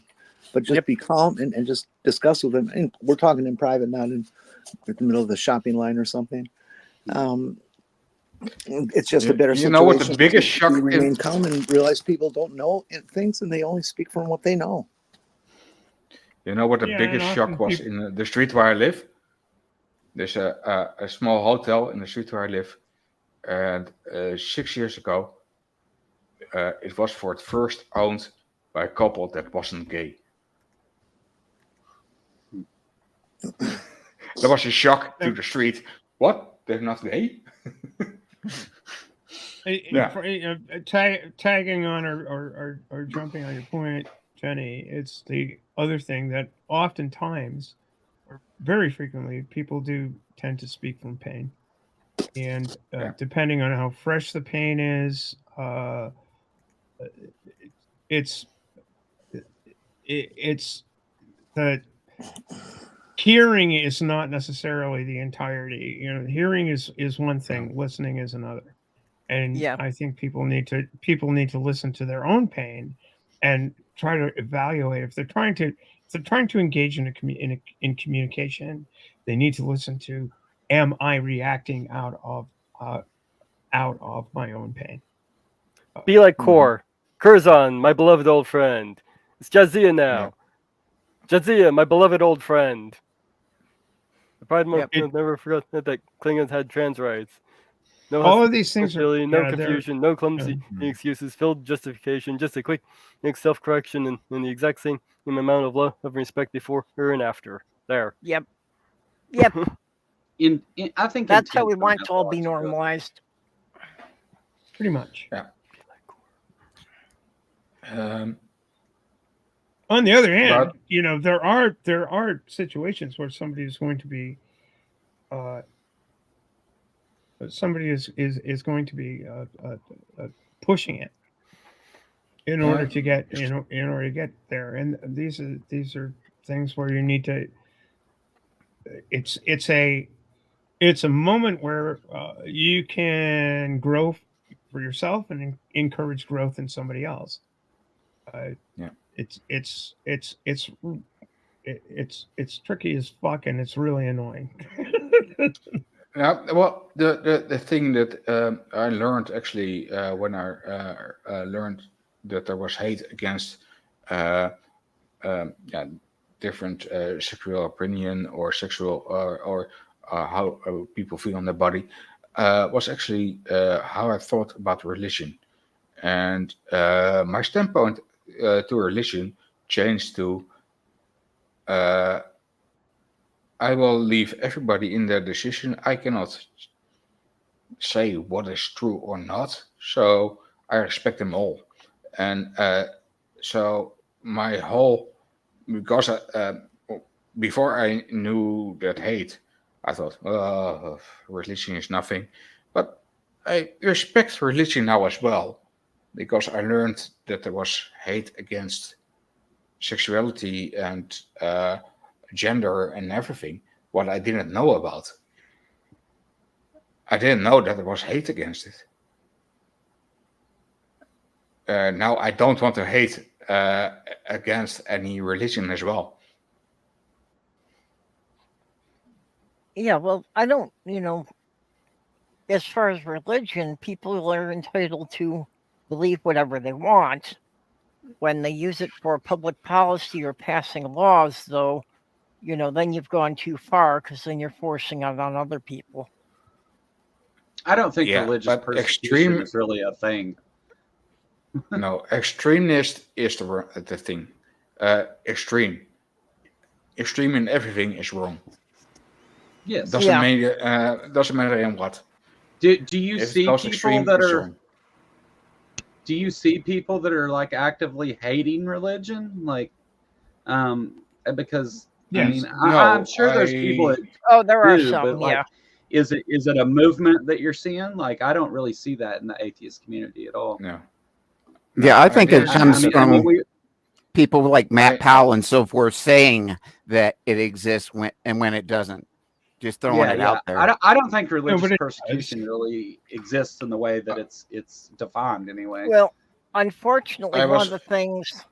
[SPEAKER 3] But just be calm and just discuss with them. And we're talking in private, not in the middle of the shopping line or something. It's just a better situation.
[SPEAKER 8] You know what the biggest shock
[SPEAKER 3] remain calm and realize people don't know things, and they only speak from what they know.
[SPEAKER 8] You know what the biggest shock was in the street where I live? There's a small hotel in the street where I live, and 6 years ago, it was for the first owned by a couple that wasn't gay. That was a shock to the street. What? They're not gay?
[SPEAKER 5] Tagging on or jumping on your point, Jenny, it's the other thing that oftentimes, or very frequently, people do tend to speak from pain. And depending on how fresh the pain is, it's that hearing is not necessarily the entirety. Hearing is one thing, listening is another. And I think people need to listen to their own pain and try to evaluate if they're trying to engage in communication. They need to listen to, am I reacting out of my own pain?
[SPEAKER 2] Be like Kor, Curzon, my beloved old friend. It's Jadzia now. Jadzia, my beloved old friend. The Pride Month never forgot that Klingons had trans rights. No
[SPEAKER 5] all of these things are
[SPEAKER 2] no confusion, no clumsy excuses, filled justification, just a quick self-correction and the exact same amount of love and respect before her and after. There.
[SPEAKER 1] Yep.
[SPEAKER 7] I think
[SPEAKER 1] that's how we want it to all be normalized.
[SPEAKER 5] Pretty much.
[SPEAKER 8] Yeah.
[SPEAKER 5] On the other hand, there are situations where somebody is going to be pushing it in order to get there, and these are things where you need to. It's a it's a moment where you can grow for yourself and encourage growth in somebody else.
[SPEAKER 8] Yeah.
[SPEAKER 5] It's tricky as fuck, and it's really annoying.
[SPEAKER 8] Yeah, well, the thing that I learned actually when I learned that there was hate against yeah, different sexual opinion or sexual or how people feel on their body was actually how I thought about religion, and my standpoint to religion changed to I will leave everybody in their decision. I cannot say what is true or not, so I respect them all. And so my whole, because before I knew that hate, I thought, religion is nothing. But I respect religion now as well, because I learned that there was hate against sexuality and gender and everything, what I didn't know about. I didn't know that there was hate against it. Now I don't want to hate against any religion as well.
[SPEAKER 1] Yeah, well, I don't, as far as religion, people are entitled to believe whatever they want. When they use it for public policy or passing laws, though, then you've gone too far, because then you're forcing it on other people.
[SPEAKER 7] I don't think
[SPEAKER 8] Yeah,
[SPEAKER 7] religious
[SPEAKER 8] but
[SPEAKER 7] persecution is really a thing.
[SPEAKER 8] No, extremist is the thing. Extreme in everything is wrong.
[SPEAKER 7] Yes.
[SPEAKER 8] Doesn't matter in what.
[SPEAKER 7] Do you
[SPEAKER 8] If
[SPEAKER 7] see
[SPEAKER 8] it goes
[SPEAKER 7] people
[SPEAKER 8] extreme,
[SPEAKER 7] that
[SPEAKER 8] it's
[SPEAKER 7] are?
[SPEAKER 8] wrong.
[SPEAKER 7] Do you see people that are like actively hating religion, like, because
[SPEAKER 5] Yes.
[SPEAKER 7] I mean,
[SPEAKER 8] No,
[SPEAKER 7] I'm sure there's people that
[SPEAKER 1] Oh, there are
[SPEAKER 7] do,
[SPEAKER 1] some,
[SPEAKER 7] but like,
[SPEAKER 1] yeah.
[SPEAKER 7] is it a movement that you're seeing? Like, I don't really see that in the atheist community at all.
[SPEAKER 8] No.
[SPEAKER 9] Yeah, I think it
[SPEAKER 8] didn't
[SPEAKER 9] comes
[SPEAKER 8] see
[SPEAKER 9] from
[SPEAKER 7] we,
[SPEAKER 9] people like Matt
[SPEAKER 8] I-
[SPEAKER 9] Powell and so forth saying that it exists when it doesn't. Just throwing it out there.
[SPEAKER 7] I don't think religious
[SPEAKER 5] but it
[SPEAKER 7] persecution really exists in the way that it's defined anyway.
[SPEAKER 1] Well, unfortunately,
[SPEAKER 8] I
[SPEAKER 1] one
[SPEAKER 8] was-
[SPEAKER 1] of the things,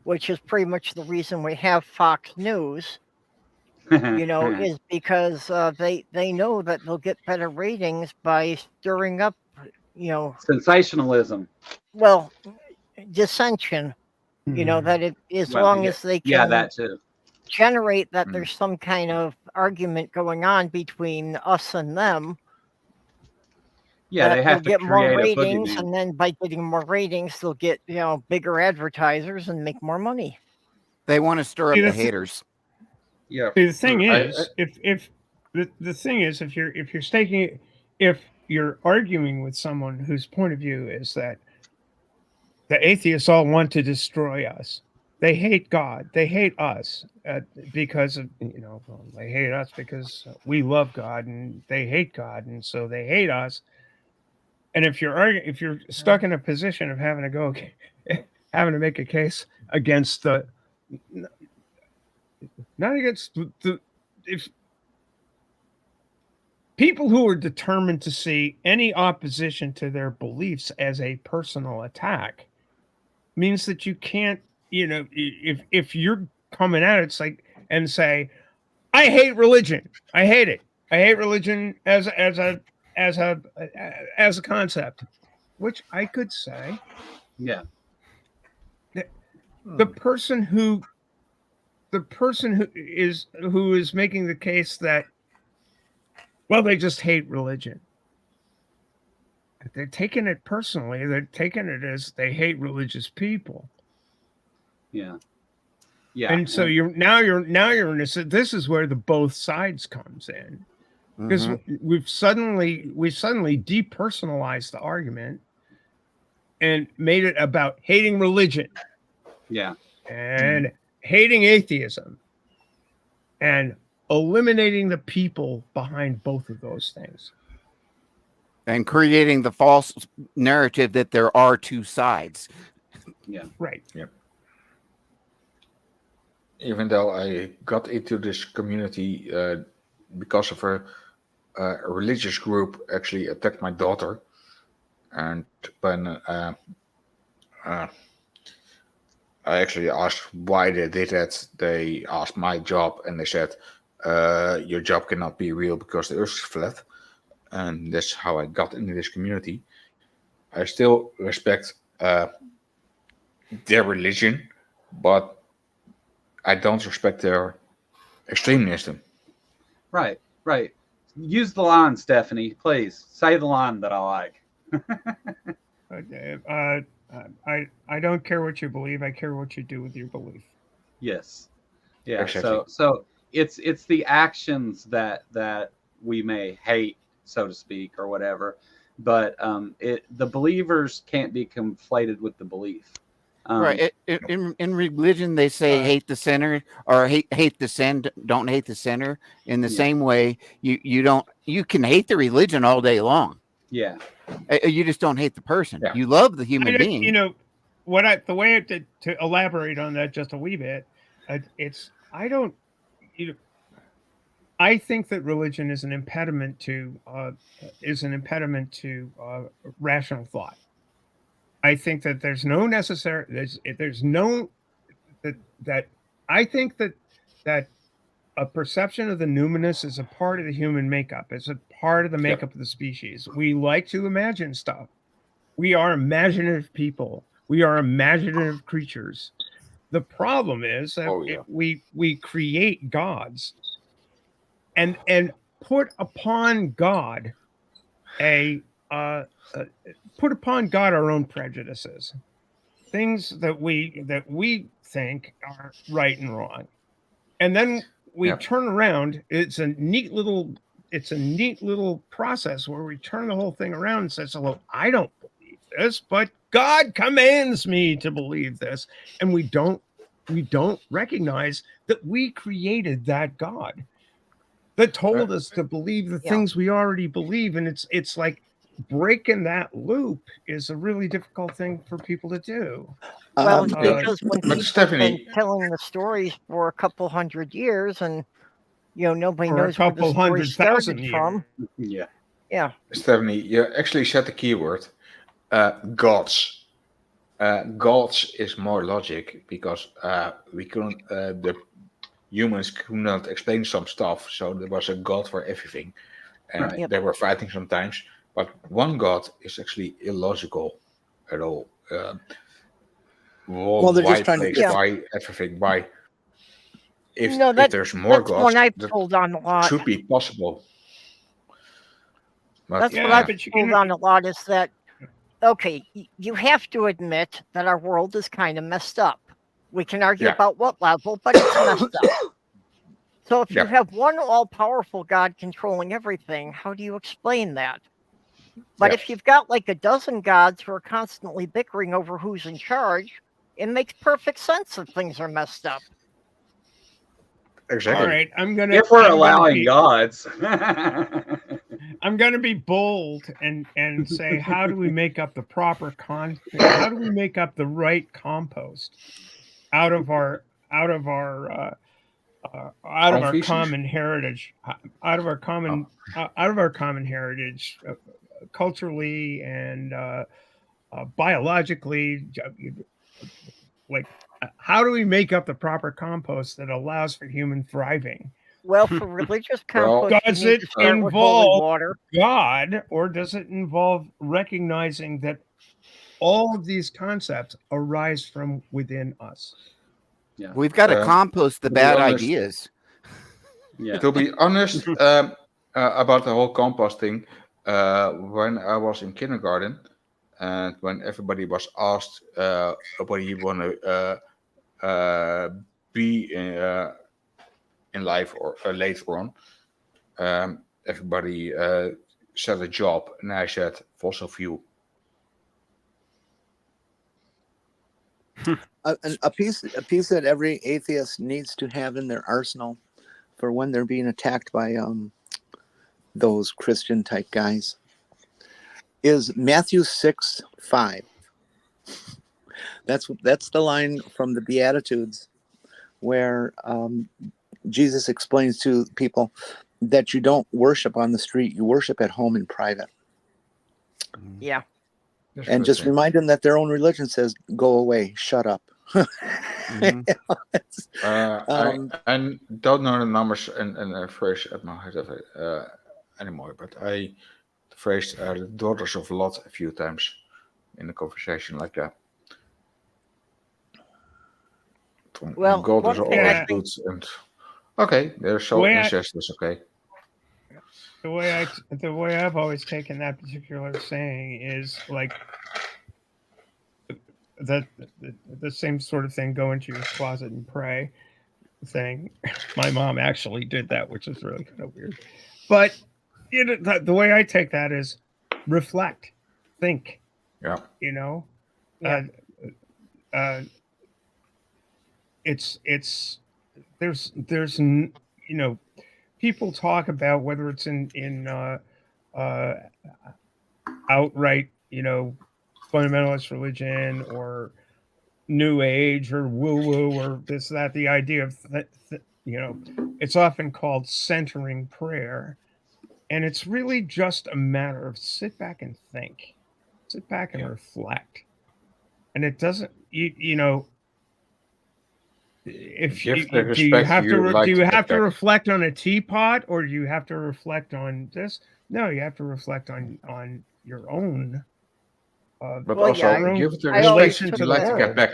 [SPEAKER 1] which is pretty much the reason we have Fox News, is because they know that they'll get better ratings by stirring up,
[SPEAKER 7] sensationalism.
[SPEAKER 1] well, dissension. That it, as
[SPEAKER 7] Well,
[SPEAKER 1] long as they can
[SPEAKER 7] that too.
[SPEAKER 1] generate that there's some kind of argument going on between us and them.
[SPEAKER 7] Yeah,
[SPEAKER 1] that
[SPEAKER 7] they have
[SPEAKER 1] they'll
[SPEAKER 7] to
[SPEAKER 1] get more
[SPEAKER 7] create a
[SPEAKER 1] ratings,
[SPEAKER 7] boogeyman.
[SPEAKER 1] and then by getting more ratings, they'll get bigger advertisers and make more money.
[SPEAKER 9] They want to stir up the haters.
[SPEAKER 7] Yeah.
[SPEAKER 5] See, the thing is, if you're arguing with someone whose point of view is that the atheists all want to destroy us, they hate God, they hate us because of they hate us because we love God, and they hate God, and so they hate us. And if you're stuck in a position of having to make a case against not against if people who are determined to see any opposition to their beliefs as a personal attack, means that you can't, if you're coming at it, and say, I hate religion, I hate it, I hate religion as a concept, which I could say,
[SPEAKER 7] Yeah.
[SPEAKER 5] the person who is making the case that, well, they just hate religion, they're taking it personally. They're taking it as they hate religious people.
[SPEAKER 7] Yeah. Yeah.
[SPEAKER 5] And so you're in this. This is where the both sides comes in, because we've suddenly depersonalized the argument and made it about hating religion.
[SPEAKER 7] Yeah.
[SPEAKER 5] And hating atheism, and eliminating the people behind both of those things.
[SPEAKER 9] And creating the false narrative that there are two sides.
[SPEAKER 7] Yeah.
[SPEAKER 5] Right.
[SPEAKER 8] Yep. Even though I got into this community because of a religious group actually attacked my daughter, and when I actually asked why they did that, they asked my job, and they said, "Your job cannot be real because the Earth is flat." And that's how I got into this community. I still respect their religion, but I don't respect their extremism.
[SPEAKER 7] Right, right. Use the line, Stephanie, please. Say the line that I like.
[SPEAKER 5] Okay. I don't care what you believe. I care what you do with your belief.
[SPEAKER 7] Yes. Yeah.
[SPEAKER 8] Exactly.
[SPEAKER 7] So it's the actions that we may hate, so to speak, or whatever, but the believers can't be conflated with the belief.
[SPEAKER 9] Right. In religion, they say hate the sinner, or hate the sin. Don't hate the sinner. In the same way, you can hate the religion all day long.
[SPEAKER 7] Yeah.
[SPEAKER 9] You just don't hate the person.
[SPEAKER 8] Yeah.
[SPEAKER 9] You love the human being.
[SPEAKER 5] You know, the way to elaborate on that just a wee bit, I think that religion is an impediment to rational thought. I think that there's no necessary there's no that I think that a perception of the numinous is a part of the human makeup. It's a part of the makeup of the species. We like to imagine stuff. We are imaginative people. We are imaginative creatures. The problem is that we create gods and put upon God our own prejudices, things that we think are right and wrong, and then we turn around. It's a neat little process where we turn the whole thing around and says, "Well, I don't believe this, but God commands me to believe this," and we don't recognize that we created that God that told us to believe the things we already believe, and it's like breaking that loop is a really difficult thing for people to do.
[SPEAKER 1] Well, because when
[SPEAKER 8] but
[SPEAKER 1] people
[SPEAKER 8] Stephanie,
[SPEAKER 1] have been telling the stories for a couple hundred years, and nobody
[SPEAKER 5] For
[SPEAKER 1] knows
[SPEAKER 5] a
[SPEAKER 1] where the
[SPEAKER 5] couple
[SPEAKER 1] story
[SPEAKER 5] 100,000
[SPEAKER 1] started from.
[SPEAKER 7] Yeah.
[SPEAKER 1] Yeah.
[SPEAKER 8] Stephanie, you actually said the keyword gods. Gods is more logic because we couldn't. The humans could not explain some stuff, so there was a god for everything, and they were fighting sometimes. But one god is actually illogical at all.
[SPEAKER 3] Well, they're
[SPEAKER 8] why
[SPEAKER 3] just trying to
[SPEAKER 8] place, why everything, why if there's more
[SPEAKER 1] that's
[SPEAKER 8] gods,
[SPEAKER 1] one I've
[SPEAKER 8] that
[SPEAKER 1] pulled on a lot.
[SPEAKER 8] should be possible. But,
[SPEAKER 1] That's what I've pulled on a lot is that, okay, you have to admit that our world is kind of messed up. We can argue about what level, but it's messed up. So if you have one all-powerful God controlling everything, how do you explain that? But if you've got like a dozen gods who are constantly bickering over who's in charge, it makes perfect sense that things are messed up.
[SPEAKER 8] Exactly.
[SPEAKER 5] All right,
[SPEAKER 7] if we're allowing gods.
[SPEAKER 5] I'm going to be bold and say, how do we make up the proper how do we make up the right compost out of our common heritage, culturally and biologically? Like, how do we make up the proper compost that allows for human thriving?
[SPEAKER 1] Well, for religious compost,
[SPEAKER 5] does
[SPEAKER 1] you need
[SPEAKER 5] it
[SPEAKER 1] to start with holy
[SPEAKER 5] involve
[SPEAKER 1] water.
[SPEAKER 5] God, or does it involve recognizing that all of these concepts arise from within us?
[SPEAKER 7] Yeah,
[SPEAKER 9] we've got to compost the bad ideas.
[SPEAKER 7] Yeah.
[SPEAKER 8] To be honest, about the whole compost thing, when I was in kindergarten, and when everybody was asked what you want to be in life or later on, everybody said a job, and I said fossil fuel.
[SPEAKER 3] A piece that every atheist needs to have in their arsenal for when they're being attacked by those Christian type guys is Matthew 6:5. That's the line from the Beatitudes where Jesus explains to people, that you don't worship on the street, you worship at home in private.
[SPEAKER 1] Yeah.
[SPEAKER 8] That's
[SPEAKER 3] And
[SPEAKER 8] good
[SPEAKER 3] just
[SPEAKER 8] thing.
[SPEAKER 3] remind them that their own religion says, go away, shut up.
[SPEAKER 9] Mhm.
[SPEAKER 8] I don't know the numbers and phrase at my head of it anymore, but I phrased the daughters of Lot a few times in a conversation like that.
[SPEAKER 1] Well,
[SPEAKER 8] God
[SPEAKER 1] one
[SPEAKER 8] is
[SPEAKER 1] thing
[SPEAKER 8] always
[SPEAKER 5] I
[SPEAKER 8] good, and okay, they're so
[SPEAKER 5] Way I-
[SPEAKER 8] incest is okay.
[SPEAKER 5] the way I've always taken that particular saying is like the same sort of thing, go into your closet and pray thing. My mom actually did that, which is really kind of weird. But the way I take that is reflect, think.
[SPEAKER 8] Yeah.
[SPEAKER 1] Yeah.
[SPEAKER 5] It's there's people talk about whether it's in outright fundamentalist religion or New Age or woo-woo or this, that, the idea of, it's often called centering prayer. And it's really just a matter of sit back and think. Sit back and reflect. And it doesn't, if
[SPEAKER 8] Give the
[SPEAKER 5] do you
[SPEAKER 8] respect
[SPEAKER 5] have
[SPEAKER 8] you like
[SPEAKER 5] to
[SPEAKER 8] to get back.
[SPEAKER 5] reflect on a teapot, or do you have to reflect on this? No, you have to reflect on your own.
[SPEAKER 8] But
[SPEAKER 1] Well,
[SPEAKER 8] also
[SPEAKER 1] yeah,
[SPEAKER 8] give the
[SPEAKER 1] I always
[SPEAKER 8] respect
[SPEAKER 1] took
[SPEAKER 8] you like to
[SPEAKER 1] that.
[SPEAKER 8] get back.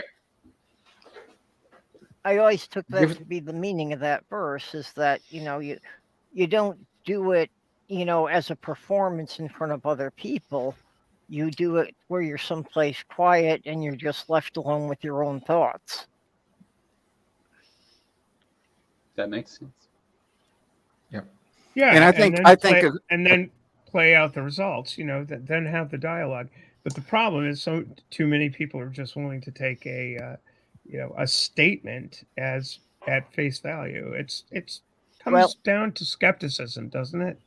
[SPEAKER 1] I always took that
[SPEAKER 8] Give-
[SPEAKER 1] to be the meaning of that verse is that, you don't do it, as a performance in front of other people. You do it where you're someplace quiet and you're just left alone with your own thoughts.
[SPEAKER 7] That makes sense.
[SPEAKER 5] Yeah,
[SPEAKER 9] And I think
[SPEAKER 5] then play out the results. Then have the dialogue. But the problem is, too many people are just willing to take a statement as at face value. It's comes down to skepticism, doesn't it?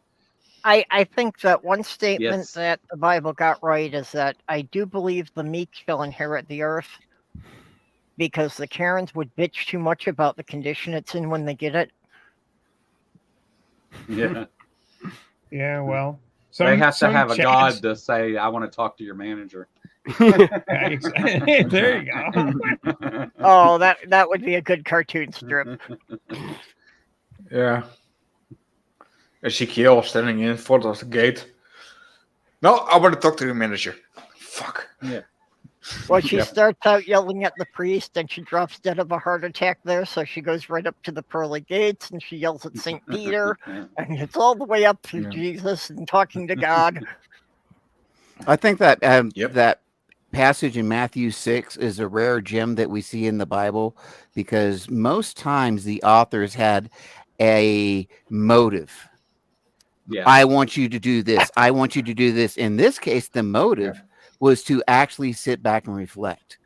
[SPEAKER 1] I think that one statement
[SPEAKER 7] Yes.
[SPEAKER 1] that the Bible got right is that I do believe the meek shall inherit the earth, because the Karens would bitch too much about the condition it's in when they get it.
[SPEAKER 7] Yeah.
[SPEAKER 5] Yeah, well,
[SPEAKER 7] They have to have a God
[SPEAKER 5] chance-
[SPEAKER 7] to say, I want to talk to your manager.
[SPEAKER 5] Yeah, exactly. There you go.
[SPEAKER 1] Oh, that would be a good cartoon strip.
[SPEAKER 8] Yeah. Ezekiel standing in front of the gate. No, I want to talk to the manager. Fuck.
[SPEAKER 7] Yeah.
[SPEAKER 1] Well, she
[SPEAKER 8] Yep.
[SPEAKER 1] starts out yelling at the priest, and she drops dead of a heart attack there. So she goes right up to the pearly gates, and she yells at St. Peter, and it's all the way up to
[SPEAKER 8] Yeah.
[SPEAKER 1] Jesus and talking to God.
[SPEAKER 9] I think that
[SPEAKER 8] Yep.
[SPEAKER 9] that passage in Matthew 6 is a rare gem that we see in the Bible, because most times the authors had a motive.
[SPEAKER 7] Yeah.
[SPEAKER 9] I want you to do this. I want you to do this. In this case, the motive was to actually sit back and reflect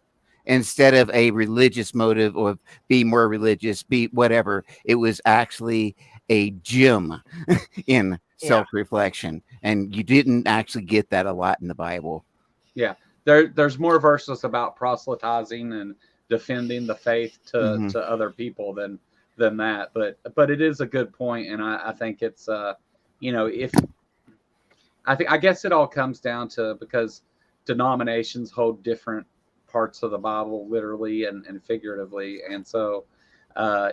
[SPEAKER 9] instead of a religious motive or be more religious, be whatever. It was actually a gem in self-reflection. And you didn't actually get that a lot in the Bible.
[SPEAKER 7] Yeah. There's more verses about proselytizing and defending the faith to other people than that. But it is a good point, and I think it's I guess it all comes down to, because denominations hold different parts of the Bible, literally and figuratively, and so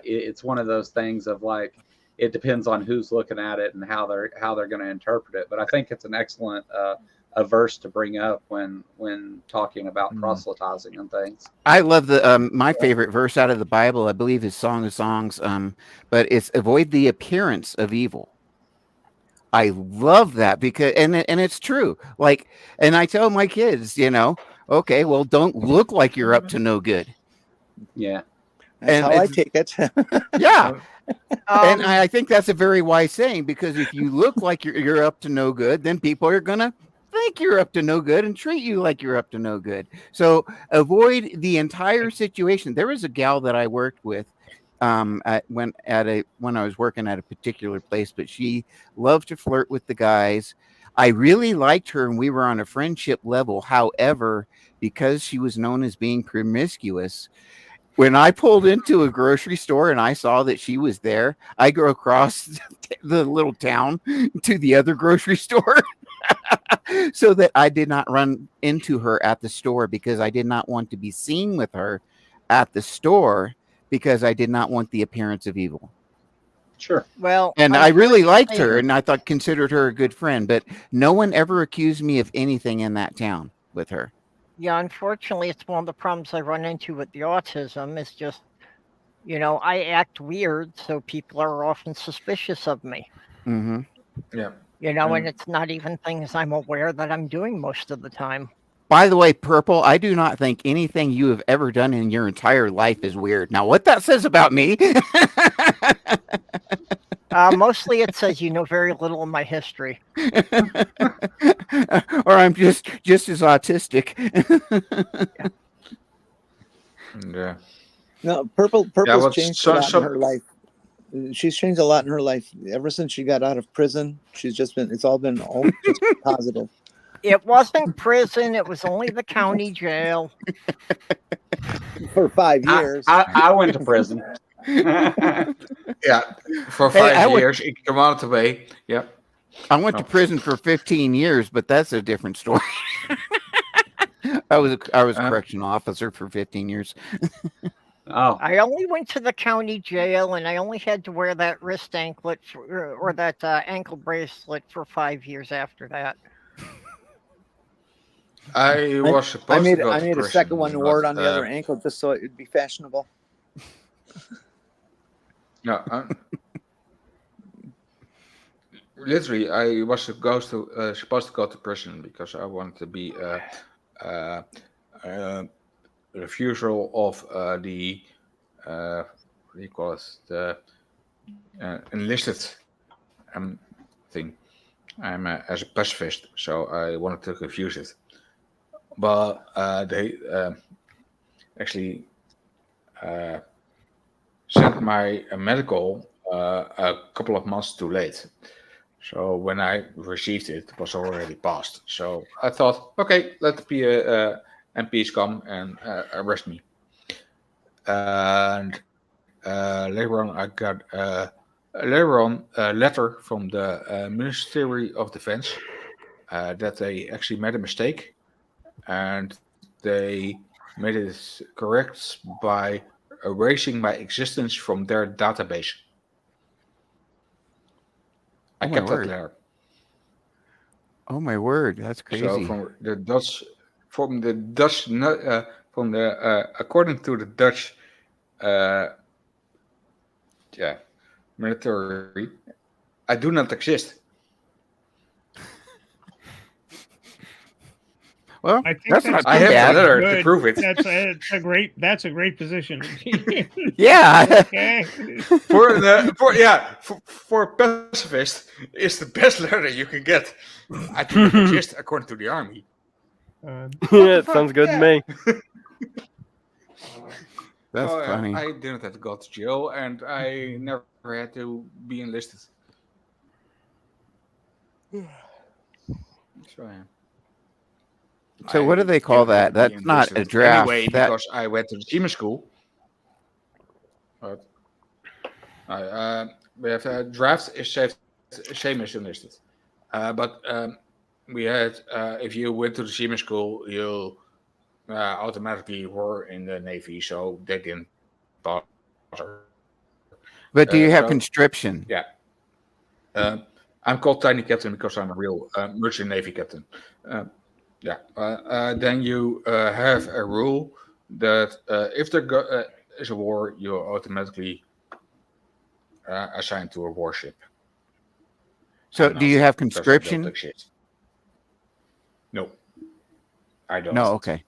[SPEAKER 7] it's one of those things of like, it depends on who's looking at it and how they're going to interpret it. But I think it's an excellent a verse to bring up when talking about proselytizing and things.
[SPEAKER 9] I love the my favorite verse out of the Bible, I believe, is Song of Songs, but it's avoid the appearance of evil. I love that because and it's true. Like, and I tell my kids, okay, well, don't look like you're up to no good.
[SPEAKER 7] Yeah.
[SPEAKER 3] That's
[SPEAKER 9] And
[SPEAKER 3] how I take it.
[SPEAKER 9] Yeah. And I think that's a very wise saying, because if you look like you're up to no good, then people are gonna think you're up to no good and treat you like you're up to no good. So avoid the entire situation. There was a gal that I worked with when I was working at a particular place, but she loved to flirt with the guys. I really liked her and we were on a friendship level. However, because she was known as being promiscuous, When I pulled into a grocery store and I saw that she was there, I go across the little town to the other grocery store so that I did not run into her at the store, because I did not want to be seen with her at the store, because I did not want the appearance of evil.
[SPEAKER 7] Sure.
[SPEAKER 1] Well,
[SPEAKER 9] And I really liked her,
[SPEAKER 1] unfortunately-
[SPEAKER 9] and I considered her a good friend, but no one ever accused me of anything in that town with her.
[SPEAKER 1] Yeah, unfortunately, it's one of the problems I run into with the autism. Is just, I act weird, so people are often suspicious of me.
[SPEAKER 9] Mm-hmm.
[SPEAKER 8] Yeah.
[SPEAKER 1] And it's not even things I'm aware that I'm doing most of the time.
[SPEAKER 9] By the way, Purple, I do not think anything you have ever done in your entire life is weird. Now, what that says about me?
[SPEAKER 1] Mostly it says you know very little of my history.
[SPEAKER 9] Or I'm just as autistic.
[SPEAKER 8] Yeah.
[SPEAKER 3] No, Purple's
[SPEAKER 8] what's
[SPEAKER 3] changed a lot in her life. She's changed a lot in her life ever since she got out of prison. It's all been just positive.
[SPEAKER 1] It wasn't prison. It was only the county jail.
[SPEAKER 3] For 5 years.
[SPEAKER 7] I went to prison.
[SPEAKER 8] Yeah, for
[SPEAKER 9] Hey,
[SPEAKER 8] 5 years, ik come out away. Yeah.
[SPEAKER 9] I went to prison for 15 years, but that's a different story. I was a correctional officer for 15 years.
[SPEAKER 7] Oh,
[SPEAKER 1] I only went to the county jail, and I only had to wear that wrist anklet or that ankle bracelet for 5 years after that.
[SPEAKER 8] I was supposed
[SPEAKER 3] I made
[SPEAKER 8] to go to
[SPEAKER 3] a
[SPEAKER 8] prison,
[SPEAKER 3] second one to wear it
[SPEAKER 8] but,
[SPEAKER 3] on the other ankle just so it'd be fashionable.
[SPEAKER 8] No, literally, I was supposed to go to prison because I wanted to be refusal of the what do you call it, the enlisted thing. I'm as a pacifist, so I wanted to refuse it, but they actually sent my medical a couple of months too late. So when I received it, it was already passed. So I thought, okay, let the MPs come and arrest me. And later on, I got a letter from the Ministry of Defense that they actually made a mistake, and they made it correct by erasing my existence from their database. I kept that letter.
[SPEAKER 9] Oh my word, that's crazy.
[SPEAKER 8] So according to the Dutch, military, I do not exist.
[SPEAKER 5] Well, I think
[SPEAKER 9] that's not
[SPEAKER 8] I have
[SPEAKER 9] bad.
[SPEAKER 8] a letter to prove it.
[SPEAKER 5] That's a great position.
[SPEAKER 9] Yeah.
[SPEAKER 5] Okay.
[SPEAKER 8] For a pacifist, it's the best letter you can get. I do not exist according to the army.
[SPEAKER 2] Yeah, it sounds good to me.
[SPEAKER 9] That's funny.
[SPEAKER 8] I didn't have to go to jail, and I never had to be enlisted. So yeah.
[SPEAKER 9] So what do they call that? That's not a draft.
[SPEAKER 8] Anyway, because I went to the seaman school. But we have a draft is same as enlisted. But we had if you went to the seaman school, you automatically were in the Navy, so they didn't bother.
[SPEAKER 9] But do you have conscription?
[SPEAKER 8] Yeah. I'm called Tiny Captain because I'm a real merchant Navy captain. Then you have a rule that if there is a war, you're automatically assigned to a warship.
[SPEAKER 9] So do you have conscription?
[SPEAKER 8] No, I don't.
[SPEAKER 9] No, okay.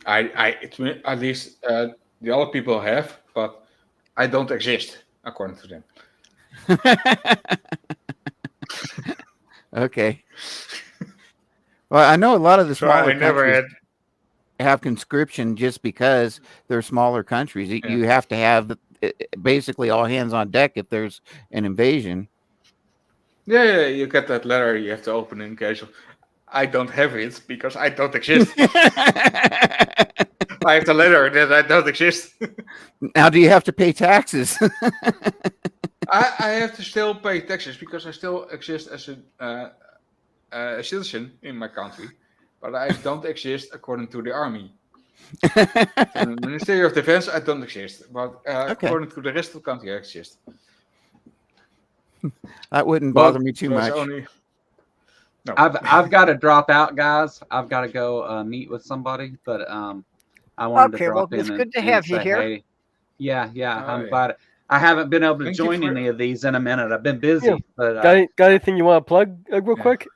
[SPEAKER 8] At least the other people have, but I don't exist according to them.
[SPEAKER 9] Okay. Well, I know a lot of the smaller countries have conscription just because they're smaller countries.
[SPEAKER 8] Yeah.
[SPEAKER 9] You have to have basically all hands on deck if there's an invasion.
[SPEAKER 8] Yeah, you get that letter. You have to open in case of. I don't have it because I don't exist. I have the letter that I don't exist.
[SPEAKER 9] Now, do you have to pay taxes?
[SPEAKER 8] I have to still pay taxes because I still exist as a citizen in my country, but I don't exist according to the army. In the Ministry of Defense, I don't exist, but according to the rest of the country, I exist.
[SPEAKER 9] That wouldn't bother me too much.
[SPEAKER 8] No.
[SPEAKER 7] I've got to drop out, guys. I've got to go meet with somebody, but I wanted to drop in.
[SPEAKER 1] It's
[SPEAKER 7] and,
[SPEAKER 1] good to
[SPEAKER 7] and
[SPEAKER 1] have you
[SPEAKER 7] say,
[SPEAKER 1] here.
[SPEAKER 7] Hey. Yeah, I'm
[SPEAKER 8] yeah.
[SPEAKER 7] glad. I haven't been able to
[SPEAKER 8] Thank you
[SPEAKER 7] join
[SPEAKER 8] for-
[SPEAKER 7] any of these in a minute. I've been busy,
[SPEAKER 2] Yeah.
[SPEAKER 7] but
[SPEAKER 2] Got anything you want to plug real quick?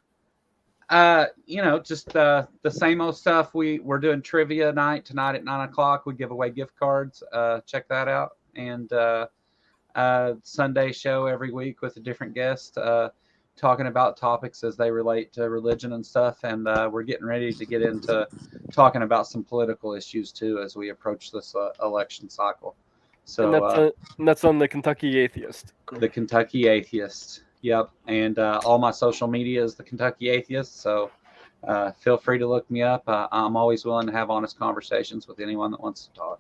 [SPEAKER 7] just the same old stuff. We're doing trivia night tonight at 9:00. We give away gift cards. Check that out. And Sunday show every week with a different guest, talking about topics as they relate to religion and stuff. And we're getting ready to get into talking about some political issues too as we approach this election cycle. So
[SPEAKER 2] And that's on the Kentucky Atheist.
[SPEAKER 7] the Kentucky Atheist. Yep. And all my social media is the Kentucky Atheist. So feel free to look me up. I'm always willing to have honest conversations with anyone that wants to talk.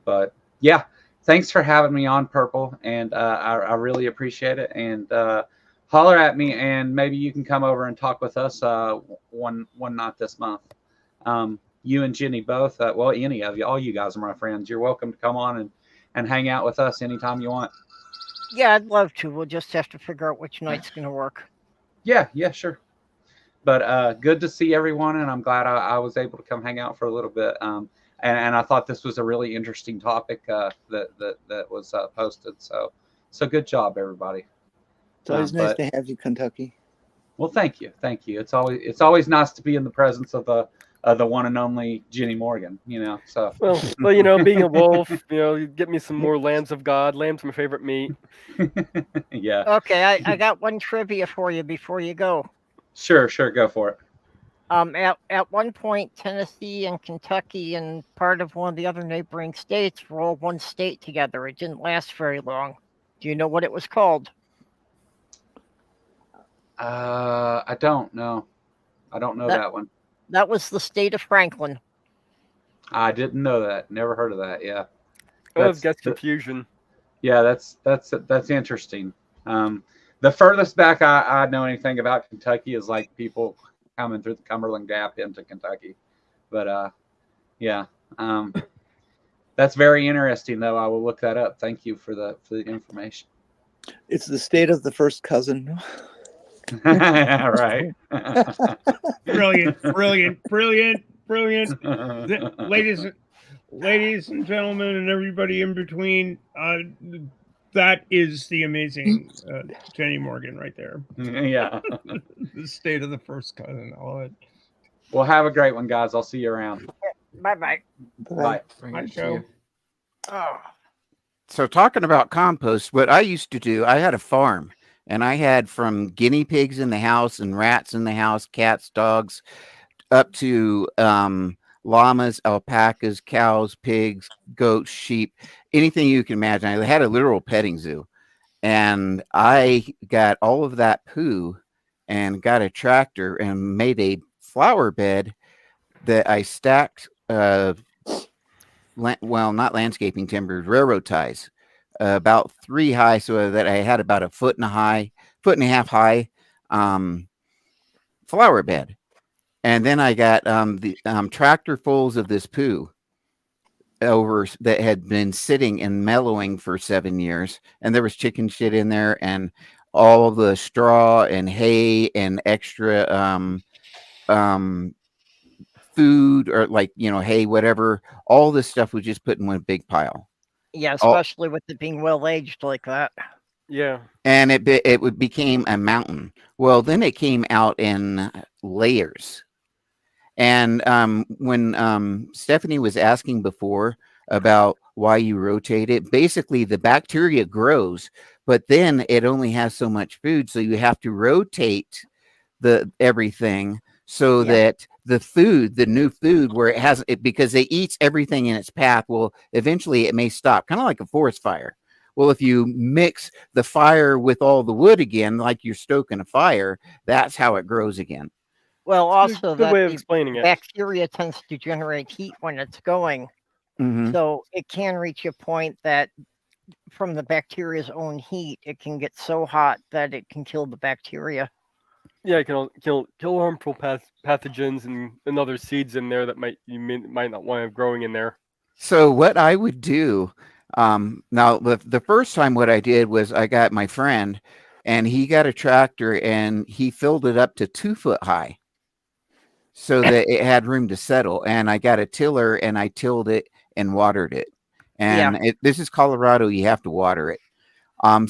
[SPEAKER 7] But yeah, thanks for having me on, Purple. And I really appreciate it. And holler at me, and maybe you can come over and talk with us one night this month. You and Jenny both, well, any of you, all you guys are my friends. You're welcome to come on and hang out with us anytime you want.
[SPEAKER 1] Yeah, I'd love to. We'll just have to figure out which night's going to work.
[SPEAKER 7] Yeah, sure. But good to see everyone, and I'm glad I was able to come hang out for a little bit. And I thought this was a really interesting topic that was posted. So good job, everybody.
[SPEAKER 3] It's always nice to have you, Kentucky.
[SPEAKER 7] Well, thank you. It's always nice to be in the presence of the one and only Jenny Morgan. So
[SPEAKER 2] well, being a wolf, you get me some more lambs of God. Lamb's my favorite meat.
[SPEAKER 7] Yeah.
[SPEAKER 1] Okay, I got one trivia for you before you go.
[SPEAKER 7] Sure, go for it.
[SPEAKER 1] At one point, Tennessee and Kentucky and part of one of the other neighboring states were all one state together. It didn't last very long. Do you know what it was called?
[SPEAKER 7] I don't know. I don't know that one.
[SPEAKER 1] That was the state of Franklin.
[SPEAKER 7] I didn't know that. Never heard of that. Yeah.
[SPEAKER 2] I've got confusion.
[SPEAKER 7] Yeah, that's interesting. The furthest back I know anything about Kentucky is like people coming through the Cumberland Gap into Kentucky. But yeah. That's very interesting though. I will look that up. Thank you for the information.
[SPEAKER 3] It's the state of the first cousin.
[SPEAKER 7] Right.
[SPEAKER 5] Brilliant. Ladies and gentlemen, and everybody in between, that is the amazing Jenny Morgan right there.
[SPEAKER 7] Yeah.
[SPEAKER 5] The state of the first cousin. I love it.
[SPEAKER 7] Well, have a great one, guys. I'll see you around.
[SPEAKER 1] Bye.
[SPEAKER 7] Bye.
[SPEAKER 5] Hi, Joe.
[SPEAKER 1] Oh.
[SPEAKER 9] So talking about compost, what I used to do, I had a farm. And I had from guinea pigs in the house and rats in the house, cats, dogs, up to llamas, alpacas, cows, pigs, goats, sheep, anything you can imagine. I had a literal petting zoo. And I got all of that poo and got a tractor and made a flower bed that I stacked, not landscaping timbers, railroad ties. About 3 high, so that I had about a foot and a half high flower bed. And then I got the tractorfuls of this poo over that had been sitting and mellowing for 7 years, and there was chicken shit in there and all the straw and hay and extra food, or hay, whatever. All this stuff was just put in one big pile.
[SPEAKER 1] Yeah, especially with it being well aged like that.
[SPEAKER 2] Yeah.
[SPEAKER 9] And it became a mountain. Well, then it came out in layers. And when Stephanie was asking before about why you rotate it, basically the bacteria grows, but then it only has so much food, so you have to rotate everything so that the new food, where it has it, because it eats everything in its path, well, eventually it may stop, kind of like a forest fire. Well, if you mix the fire with all the wood again, like you're stoking a fire, that's how it grows again.
[SPEAKER 1] Well, also
[SPEAKER 2] Good
[SPEAKER 1] that
[SPEAKER 2] way of
[SPEAKER 1] the
[SPEAKER 2] explaining it.
[SPEAKER 1] bacteria tends to generate heat when it's going.
[SPEAKER 9] Mhm.
[SPEAKER 1] So it can reach a point that from the bacteria's own heat, it can get so hot that it can kill the bacteria.
[SPEAKER 2] Yeah, it can kill harmful pathogens and other seeds in there that you might not want to have growing in there.
[SPEAKER 9] So what I would do, now the first time what I did was I got my friend, and he got a tractor and he filled it up to 2 foot high, so that it had room to settle. And I got a tiller and I tilled it and watered it. And this is Colorado; you have to water it.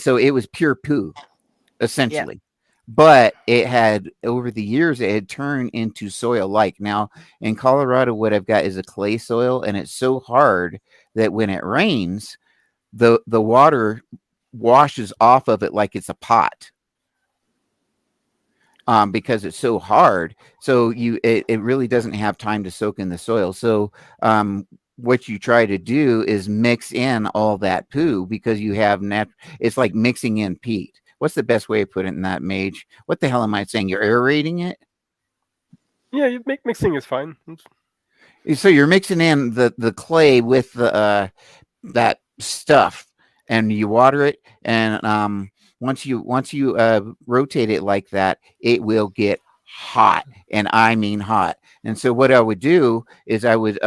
[SPEAKER 9] So it was pure poo, essentially. But it had, over the years, it had turned into soil like. Now in Colorado, what I've got is a clay soil, and it's so hard that when it rains, the water washes off of it like it's a pot. Because it's so hard. So it really doesn't have time to soak in the soil. So what you try to do is mix in all that poo, because you have it's like mixing in peat. What's the best way to put it in that, Mage? What the hell am I saying? You're aerating it?
[SPEAKER 2] Yeah, mixing is fine.
[SPEAKER 9] So you're mixing in the clay with the that stuff, and you water it, and once you rotate it like that, it will get hot, and I mean hot. And so what I would do is I would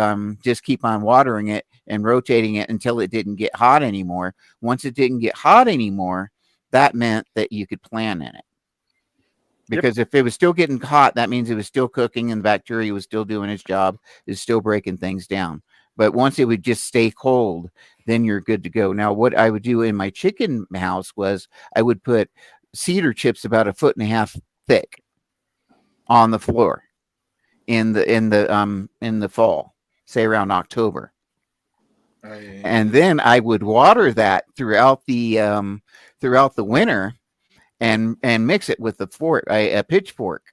[SPEAKER 9] just keep on watering it and rotating it until it didn't get hot anymore. Once it didn't get hot anymore, that meant that you could plant in it. Because if it was still getting hot, that means it was still cooking and the bacteria was still doing its job, is still breaking things down. But once it would just stay cold, then you're good to go. Now, what I would do in my chicken house was I would put cedar chips about 1.5 feet thick on the floor in the fall, say around October. And then I would water that throughout the winter, and mix it with a pitchfork.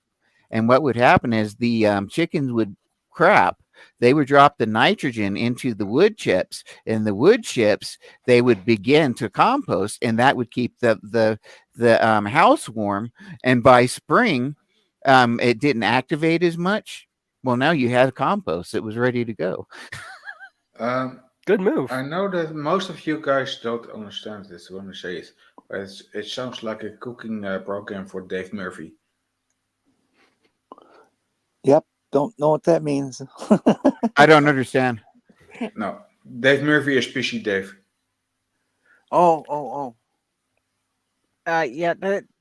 [SPEAKER 9] And what would happen is the chickens would crap. They would drop the nitrogen into the wood chips, and the wood chips, they would begin to compost, and that would keep the house warm. And by spring, it didn't activate as much. Well, now you had compost; it was ready to go.
[SPEAKER 2] Good move.
[SPEAKER 8] I know that most of you guys don't understand this when I say it, but it sounds like a cooking program for Dave Murphy.
[SPEAKER 3] Yep, don't know what that means.
[SPEAKER 9] I don't understand.
[SPEAKER 8] No, Dave Murphy is Fishy Dave.
[SPEAKER 3] Oh.
[SPEAKER 1] Yeah,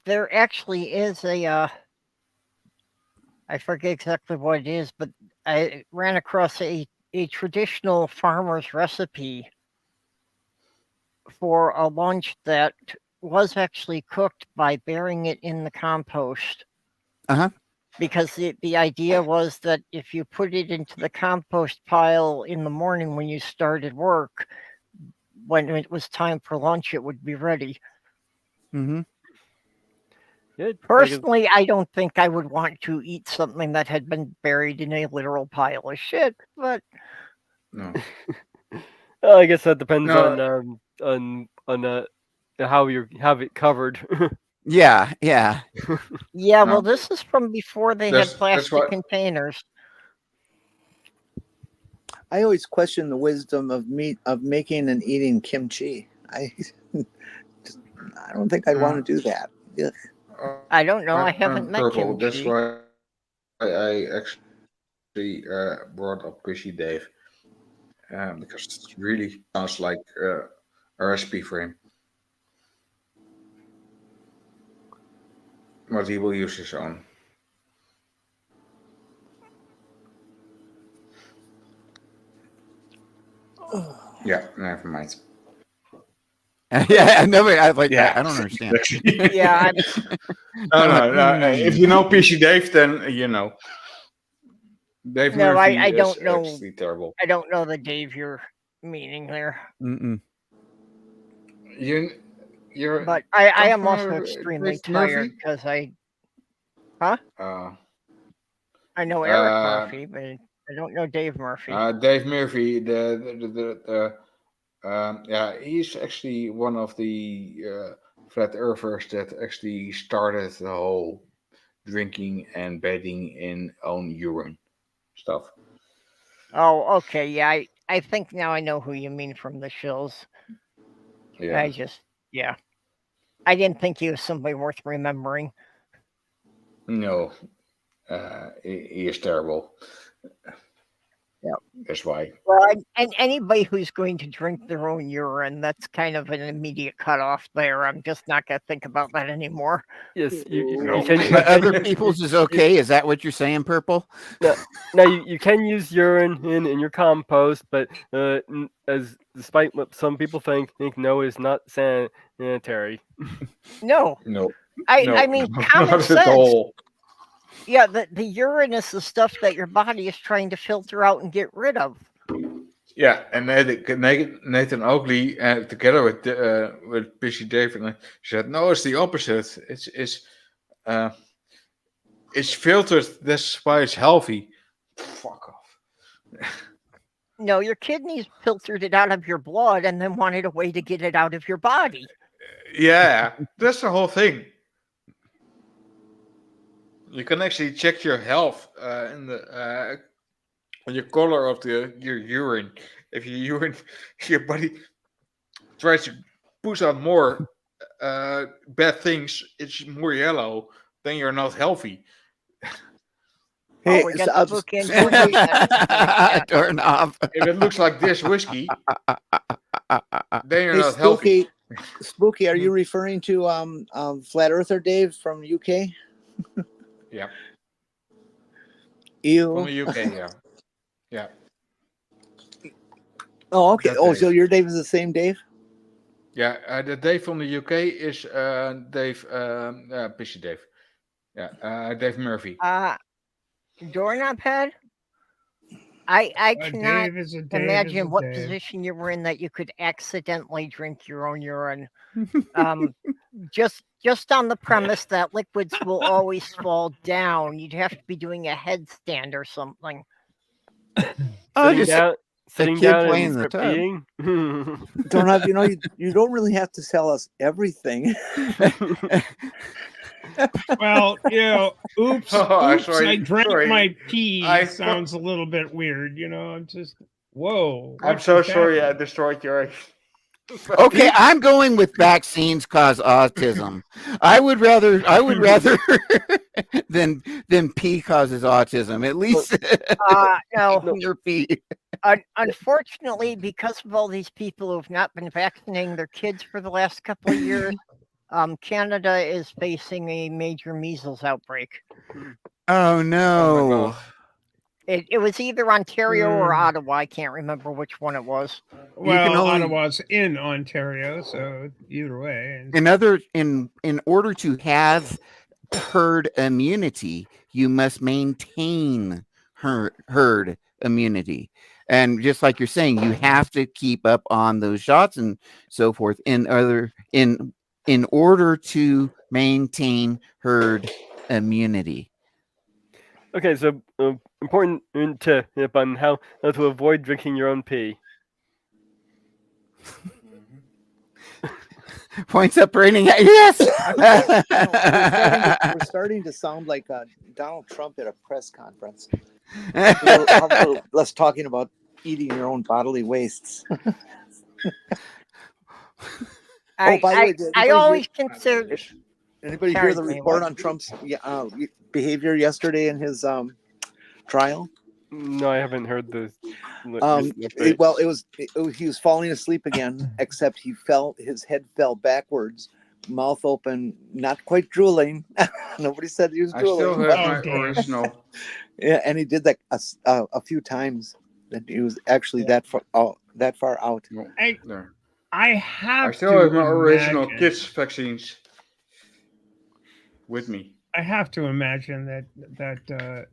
[SPEAKER 1] there actually is a I forget exactly what it is, but I ran across a traditional farmer's recipe for a lunch that was actually cooked by burying it in the compost. Because the idea was that if you put it into the compost pile in the morning when you started work, when it was time for lunch, it would be ready.
[SPEAKER 9] Mm-hmm.
[SPEAKER 1] Personally, I don't think I would want to eat something that had been buried in a literal pile of shit, but
[SPEAKER 8] no.
[SPEAKER 2] Well, I guess that depends on how you have it covered.
[SPEAKER 9] Yeah.
[SPEAKER 1] Yeah, well, this is from before they had plastic containers.
[SPEAKER 3] I always question the wisdom of making and eating kimchi. I don't think I'd want to do that. Ugh.
[SPEAKER 1] I don't know. I haven't met
[SPEAKER 8] Purple.
[SPEAKER 1] kimchi.
[SPEAKER 8] That's why I actually brought up Fishy Dave, because it really sounds like a recipe for him. But he will use his own. Yeah, never mind.
[SPEAKER 9] Yeah, I never. I don't understand.
[SPEAKER 1] Yeah.
[SPEAKER 8] No. If you know Fishy Dave, then you know. Dave
[SPEAKER 1] No,
[SPEAKER 8] Murphy
[SPEAKER 1] I don't
[SPEAKER 8] is
[SPEAKER 1] know.
[SPEAKER 8] actually terrible.
[SPEAKER 1] I don't know the Dave you're meaning there.
[SPEAKER 9] Mm-mm.
[SPEAKER 8] You're.
[SPEAKER 1] But I am also extremely tired because Huh? I know Eric Murphy, but I don't know Dave Murphy.
[SPEAKER 8] Dave Murphy, he's actually one of the flat earthers that actually started the whole drinking and bathing in own urine stuff.
[SPEAKER 1] Oh, okay. Yeah, I think now I know who you mean from the shills.
[SPEAKER 8] Yeah.
[SPEAKER 1] Yeah. I didn't think he was somebody worth remembering.
[SPEAKER 8] No, he is terrible.
[SPEAKER 1] Yeah.
[SPEAKER 8] That's why.
[SPEAKER 1] Well, and anybody who's going to drink their own urine, that's kind of an immediate cutoff there. I'm just not going to think about that anymore.
[SPEAKER 2] Yes,
[SPEAKER 8] No.
[SPEAKER 2] you can.
[SPEAKER 9] But other people's is okay. Is that what you're saying, Purple?
[SPEAKER 2] Now you can use urine in your compost, but as despite what some people think no is not sanitary.
[SPEAKER 1] No,
[SPEAKER 8] No.
[SPEAKER 1] I mean common
[SPEAKER 8] not
[SPEAKER 1] sense.
[SPEAKER 8] at all.
[SPEAKER 1] Yeah, the urine is the stuff that your body is trying to filter out and get rid of.
[SPEAKER 8] Yeah, and Nathan Oakley, together with Pissy Dave, and said, "No, it's the opposite. It's filtered. That's why it's healthy." Fuck off.
[SPEAKER 1] No, your kidneys filtered it out of your blood and then wanted a way to get it out of your body.
[SPEAKER 8] Yeah, that's the whole thing. You can actually check your health in the your color of your urine. If your body tries to push out more bad things, it's more yellow. Then you're not healthy.
[SPEAKER 3] Hey,
[SPEAKER 1] we got the book in. Yeah.
[SPEAKER 9] Turn off.
[SPEAKER 8] If it looks like this whiskey, then you're
[SPEAKER 3] Hey,
[SPEAKER 8] not healthy.
[SPEAKER 3] Spooky, are you referring to Flat Earther Dave from UK?
[SPEAKER 8] Yeah.
[SPEAKER 3] Ew.
[SPEAKER 8] From the UK, yeah. Yeah.
[SPEAKER 3] Oh, okay.
[SPEAKER 8] That
[SPEAKER 3] Oh,
[SPEAKER 8] Dave.
[SPEAKER 3] so your Dave is the same Dave?
[SPEAKER 8] Yeah, the Dave from the UK is Dave, Pissy Dave. Yeah, Dave Murphy.
[SPEAKER 1] Doorknob head? I cannot
[SPEAKER 5] Dave is a Dave
[SPEAKER 1] imagine
[SPEAKER 5] is a
[SPEAKER 1] what
[SPEAKER 5] Dave.
[SPEAKER 1] position you were in that you could accidentally drink your own urine. Just on the premise that liquids will always fall down, you'd have to be doing a headstand or something.
[SPEAKER 9] Oh,
[SPEAKER 2] Sitting
[SPEAKER 9] just
[SPEAKER 2] down, sitting
[SPEAKER 9] kid
[SPEAKER 2] down
[SPEAKER 9] playing
[SPEAKER 2] and
[SPEAKER 9] in the
[SPEAKER 2] start
[SPEAKER 9] tub.
[SPEAKER 2] peeing.
[SPEAKER 3] Doorknob, you don't really have to tell us everything.
[SPEAKER 5] Well, oops,
[SPEAKER 8] Oh,
[SPEAKER 5] oops,
[SPEAKER 8] sorry,
[SPEAKER 5] I drank
[SPEAKER 8] sorry.
[SPEAKER 5] my pee.
[SPEAKER 8] I
[SPEAKER 5] Sounds a little bit weird, I'm just, whoa.
[SPEAKER 8] I'm
[SPEAKER 5] what
[SPEAKER 8] so
[SPEAKER 5] just
[SPEAKER 8] sorry I
[SPEAKER 5] happened?
[SPEAKER 8] destroyed your...
[SPEAKER 9] Okay, I'm going with vaccines cause autism. I would rather than pee causes autism. At least
[SPEAKER 1] No.
[SPEAKER 9] your pee.
[SPEAKER 1] Unfortunately, because of all these people who have not been vaccinating their kids for the last couple of years, Canada is facing a major measles outbreak.
[SPEAKER 9] Oh no.
[SPEAKER 1] It was either Ontario or Ottawa. I can't remember which one it was.
[SPEAKER 5] Well,
[SPEAKER 9] only-
[SPEAKER 5] Ottawa's in Ontario, so either way.
[SPEAKER 9] In order to have herd immunity, you must maintain herd immunity. And just like you're saying, you have to keep up on those shots and so forth in order to maintain herd immunity.
[SPEAKER 2] Okay, so important tip on how to avoid drinking your own pee.
[SPEAKER 9] Points up, raining. Yes.
[SPEAKER 3] We're starting to sound like Donald Trump at a press conference. Less talking about eating your own bodily wastes.
[SPEAKER 1] I always consider.
[SPEAKER 3] Anybody
[SPEAKER 1] Sorry,
[SPEAKER 3] hear the
[SPEAKER 1] Dave,
[SPEAKER 3] report
[SPEAKER 1] what?
[SPEAKER 3] on Trump's behavior yesterday in his trial?
[SPEAKER 2] No, I haven't heard this.
[SPEAKER 3] He was falling asleep again, except his head fell backwards, mouth open, not quite drooling. Nobody said he was
[SPEAKER 8] I still
[SPEAKER 3] drooling.
[SPEAKER 8] have my original.
[SPEAKER 3] Yeah, and he did that a few times. That he was actually that far out.
[SPEAKER 8] There.
[SPEAKER 5] I have
[SPEAKER 8] I still have my
[SPEAKER 5] to
[SPEAKER 8] original
[SPEAKER 5] imagine-
[SPEAKER 8] kids vaccines with me.
[SPEAKER 5] I have to imagine that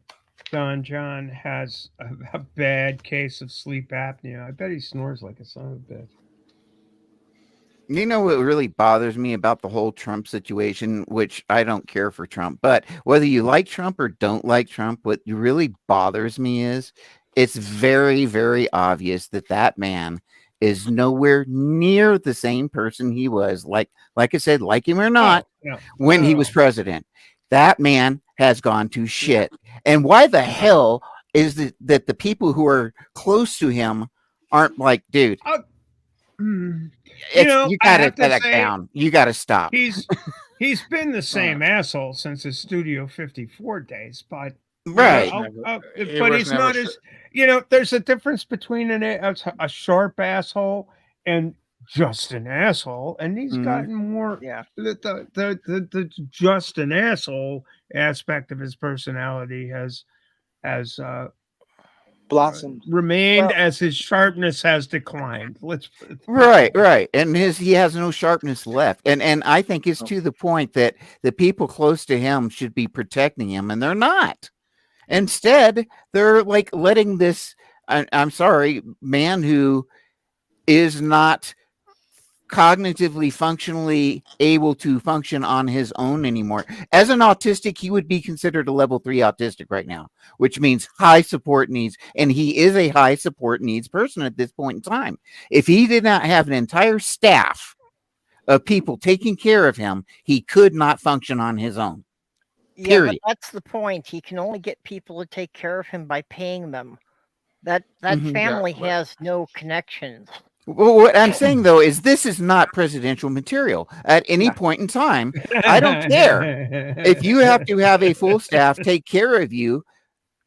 [SPEAKER 5] Don John has a bad case of sleep apnea. I bet he snores like a son of a bitch.
[SPEAKER 9] You know what really bothers me about the whole Trump situation, which I don't care for Trump, but whether you like Trump or don't like Trump, what really bothers me is it's very, very obvious that man is nowhere near the same person he was, like I said, like him or not, when he was president. that man has gone to shit. And why the hell is it that the people who are close to him aren't like, dude,
[SPEAKER 5] You
[SPEAKER 9] you
[SPEAKER 5] I
[SPEAKER 9] gotta
[SPEAKER 5] have to
[SPEAKER 9] set that
[SPEAKER 5] say,
[SPEAKER 9] down. You gotta stop.
[SPEAKER 5] he's been the same asshole since his Studio 54 days, but
[SPEAKER 9] Right.
[SPEAKER 5] but he's not as there's a difference between a sharp asshole and just an asshole, and he's gotten more the just an asshole aspect of his personality has
[SPEAKER 3] blossomed,
[SPEAKER 5] remained as his sharpness has declined. Let's
[SPEAKER 9] right, and he has no sharpness left, and I think it's to the point that the people close to him should be protecting him, and they're not. Instead, they're like letting this, I'm sorry, man who is not cognitively functionally able to function on his own anymore. As an autistic, he would be considered a level 3 autistic right now, which means high support needs, and he is a high support needs person at this point in time. If he did not have an entire staff of people taking care of him, he could not function on his own.
[SPEAKER 1] Yeah, but that's the point. He can only get people to take care of him by paying them. That family has no connections.
[SPEAKER 9] Well, what I'm saying, though, is this is not presidential material at any point in time. I don't care. If you have to have a full staff take care of you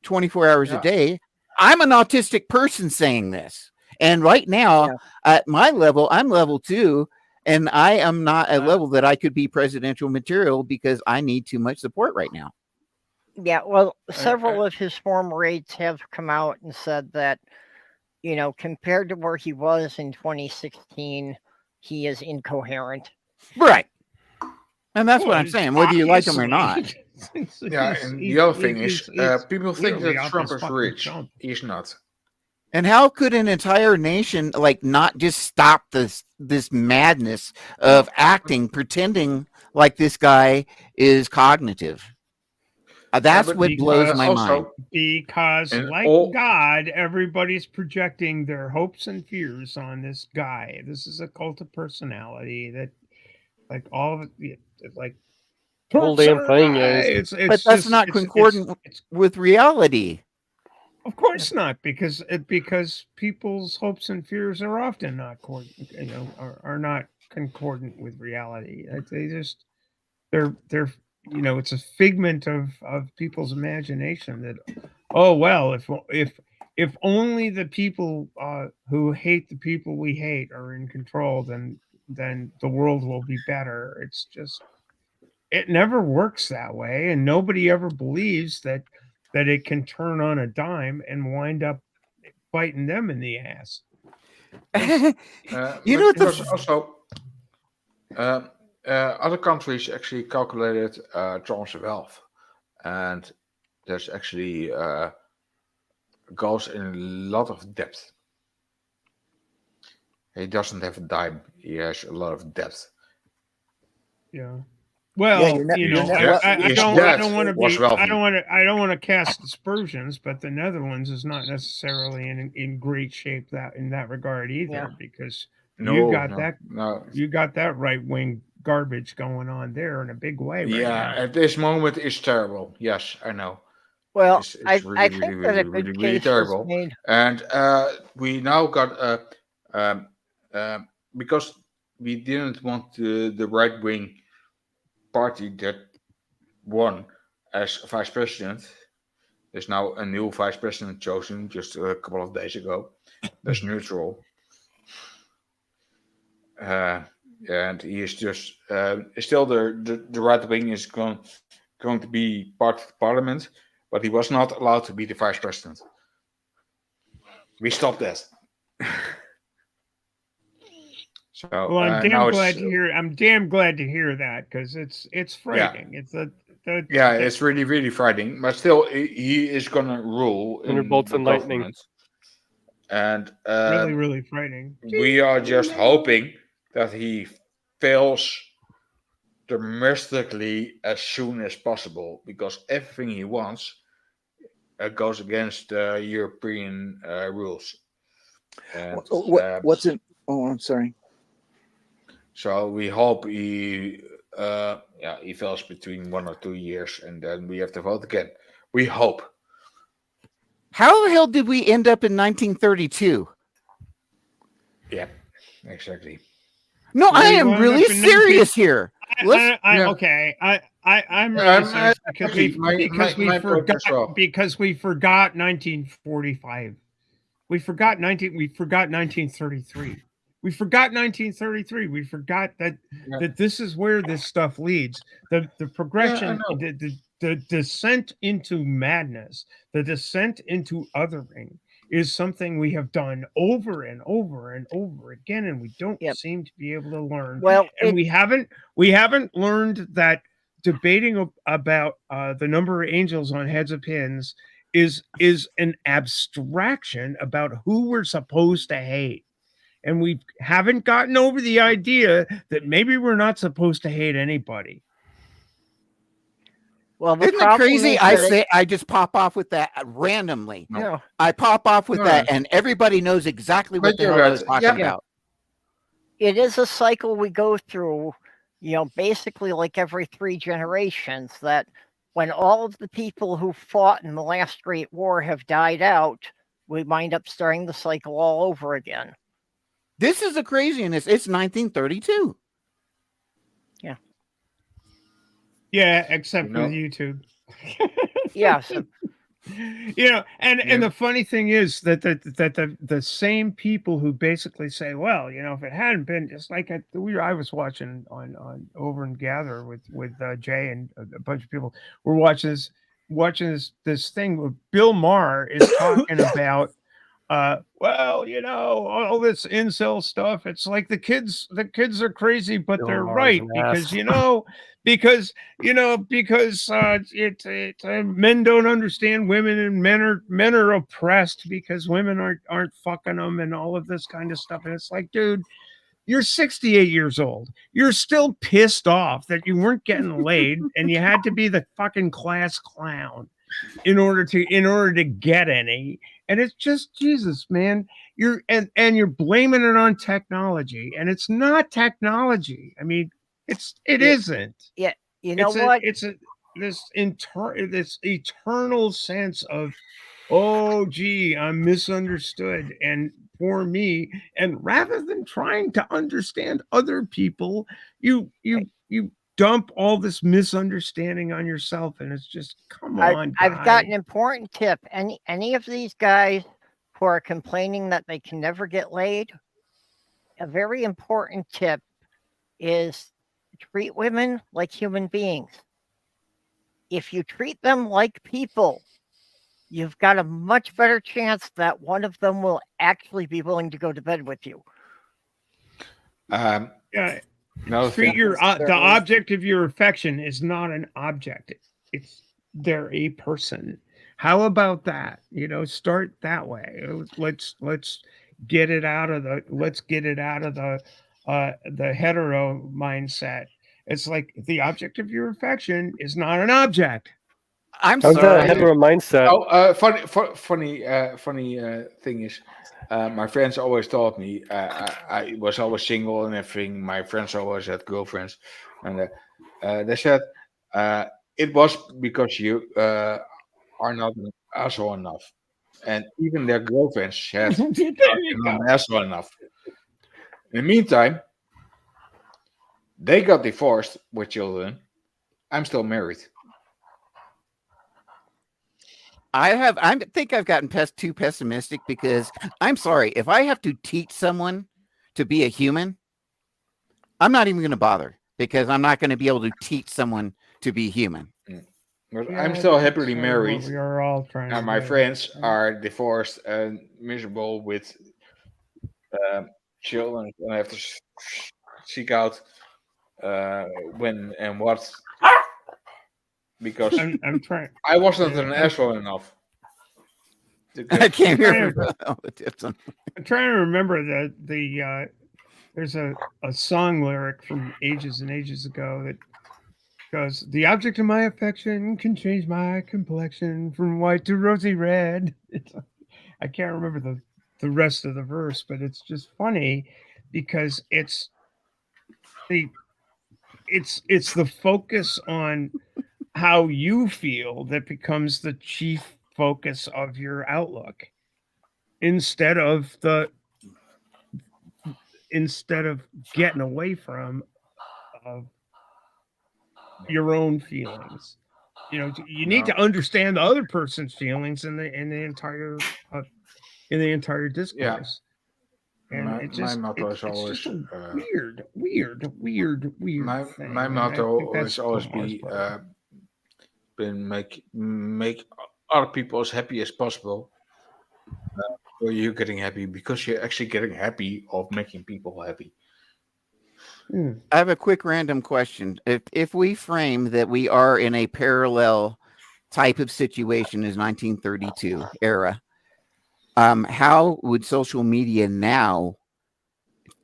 [SPEAKER 9] 24 hours a day, I'm an autistic person saying this. And right now, at my level, I'm level 2, and I am not at a level that I could be presidential material because I need too much support right now.
[SPEAKER 1] Yeah, well, several of his former aides have come out and said that, compared to where he was in 2016, he is incoherent.
[SPEAKER 9] Right. And that's what I'm saying, whether you like him or not.
[SPEAKER 8] Yeah, and the other thing is, people think that Trump is rich. He's not.
[SPEAKER 9] And how could an entire nation not just stop this madness of acting, pretending like this guy is cognitive? That's what blows my mind.
[SPEAKER 5] Because, God, everybody's projecting their hopes and fears on this guy. This is a cult of personality that, all of it,
[SPEAKER 2] whole damn thing is.
[SPEAKER 9] But that's not concordant with reality.
[SPEAKER 5] Of course not, because people's hopes and fears are often not are not concordant with reality. They're it's a figment of people's imagination that if only the people who hate the people we hate are in control, then the world will be better. It's just, it never works that way, and nobody ever believes that it can turn on a dime and wind up biting them in the ass.
[SPEAKER 8] Other countries actually calculated Trump's wealth, and there's actually goes in a lot of debt. He doesn't have a dime; he has a lot of debt.
[SPEAKER 5] Yeah. Well, I don't want to cast aspersions, but the Netherlands is not necessarily in great shape in that regard either, because you got that right wing garbage going on there in a big way. Right now.
[SPEAKER 8] At this moment it's terrible. Yes, I know.
[SPEAKER 1] Well,
[SPEAKER 8] it's
[SPEAKER 1] really, I think that a good case
[SPEAKER 8] terrible.
[SPEAKER 1] Was made.
[SPEAKER 8] And we now got because we didn't want the right wing party that won as vice president. There's now a new vice president chosen just a couple of days ago. That's neutral. And he is just still the right wing is going to be part of the parliament, but he was not allowed to be the vice president. We stopped that. So,
[SPEAKER 5] well, I'm damn glad to hear that, because it's frightening.
[SPEAKER 8] Yeah. It's really, really frightening. But still, he is gonna rule in
[SPEAKER 2] bolts and lightning.
[SPEAKER 8] And
[SPEAKER 5] really, really frightening.
[SPEAKER 8] We are just hoping that he fails domestically as soon as possible, because everything he wants goes against European rules. And,
[SPEAKER 3] what's in? Oh, I'm sorry.
[SPEAKER 8] So we hope he evals between 1 or 2 years, and then we have to vote again. We hope.
[SPEAKER 9] How the hell did we end up in 1932?
[SPEAKER 8] Yeah, exactly.
[SPEAKER 9] No, I
[SPEAKER 5] We
[SPEAKER 9] am
[SPEAKER 5] wound
[SPEAKER 9] really
[SPEAKER 5] up in
[SPEAKER 9] serious here.
[SPEAKER 5] I'm
[SPEAKER 8] Yeah,
[SPEAKER 5] really serious because we forgot 1945. We forgot 1933. We forgot 1933. We forgot that this is where this stuff leads. The progression, the descent into madness, the descent into othering is something we have done over and over and over again, and we don't seem to be able to learn.
[SPEAKER 1] Well,
[SPEAKER 5] and we haven't learned that debating about the number of angels on heads of pins is an abstraction about who we're supposed to hate. And we haven't gotten over the idea that maybe we're not supposed to hate anybody.
[SPEAKER 1] Well,
[SPEAKER 9] isn't it crazy? I just pop off with that randomly.
[SPEAKER 1] No.
[SPEAKER 9] I pop off with that, and everybody knows exactly what the hell I was talking about.
[SPEAKER 1] It is a cycle we go through, basically like every 3 generations, that when all of the people who fought in the last Great War have died out, we wind up starting the cycle all over again.
[SPEAKER 9] This is the craziness. It's 1932.
[SPEAKER 1] Yeah.
[SPEAKER 5] Yeah, except with YouTube.
[SPEAKER 1] Yeah. So,
[SPEAKER 5] and the funny thing is that the same people who basically say, well, if it hadn't been just like I was watching on Over and Gather with Jay and a bunch of people, we're watching this thing where Bill Maher is talking about all this incel stuff. It's like the kids are crazy, but they're right because men don't understand women, and men are oppressed because women aren't fucking them and all of this kind of stuff. And it's like, dude, you're 68 years old. You're still pissed off that you weren't getting laid and you had to be the fucking class clown in order to get any. And it's just, Jesus, man, you're blaming it on technology, and it's not technology. I mean, it isn't.
[SPEAKER 1] Yeah. You know what?
[SPEAKER 5] It's this eternal sense of, oh, gee, I'm misunderstood, and poor me. And rather than trying to understand other people, you dump all this misunderstanding on yourself, and it's just, come on, guys.
[SPEAKER 1] I've got an important tip. Any of these guys who are complaining that they can never get laid, a very important tip is treat women like human beings. If you treat them like people, you've got a much better chance that one of them will actually be willing to go to bed with you.
[SPEAKER 8] No,
[SPEAKER 5] treat the object of your affection is not an object. They're a person. How about that? Start that way. Let's get it out of the hetero mindset. It's like the object of your affection is not an object.
[SPEAKER 2] I'm sorry. That hetero mindset.
[SPEAKER 8] Funny thing is, my friends always taught me. I was always single and everything. My friends always had girlfriends, and they said it was because you are not an asshole enough, and even their girlfriends said you're not an asshole enough. In the meantime, they got divorced with children. I'm still married.
[SPEAKER 9] I think I've gotten too pessimistic, because I'm sorry, if I have to teach someone to be a human, I'm not even going to bother, because I'm not going to be able to teach someone to be human.
[SPEAKER 8] I'm still happily married.
[SPEAKER 5] We are all trying.
[SPEAKER 8] And my friends are divorced and miserable with children, and I have to seek out when and what. Because
[SPEAKER 5] I'm trying.
[SPEAKER 8] I wasn't an asshole enough.
[SPEAKER 9] I can't remember.
[SPEAKER 5] I'm trying to remember that there's a song lyric from ages and ages ago that goes, "The object of my affection can change my complexion from white to rosy red." I can't remember the rest of the verse, but it's just funny because it's it's the focus on how you feel that becomes the chief focus of your outlook, instead of getting away from your own feelings. You need to understand the other person's feelings in the entire discourse. And
[SPEAKER 8] my motto is
[SPEAKER 5] it's
[SPEAKER 8] always
[SPEAKER 5] just a weird thing.
[SPEAKER 8] my
[SPEAKER 5] And I think
[SPEAKER 8] motto
[SPEAKER 5] that's
[SPEAKER 8] has always been make other people as happy as possible. So you're getting happy because you're actually getting happy of making people happy.
[SPEAKER 9] I have a quick random question. If we frame that we are in a parallel type of situation as 1932 era, how would social media now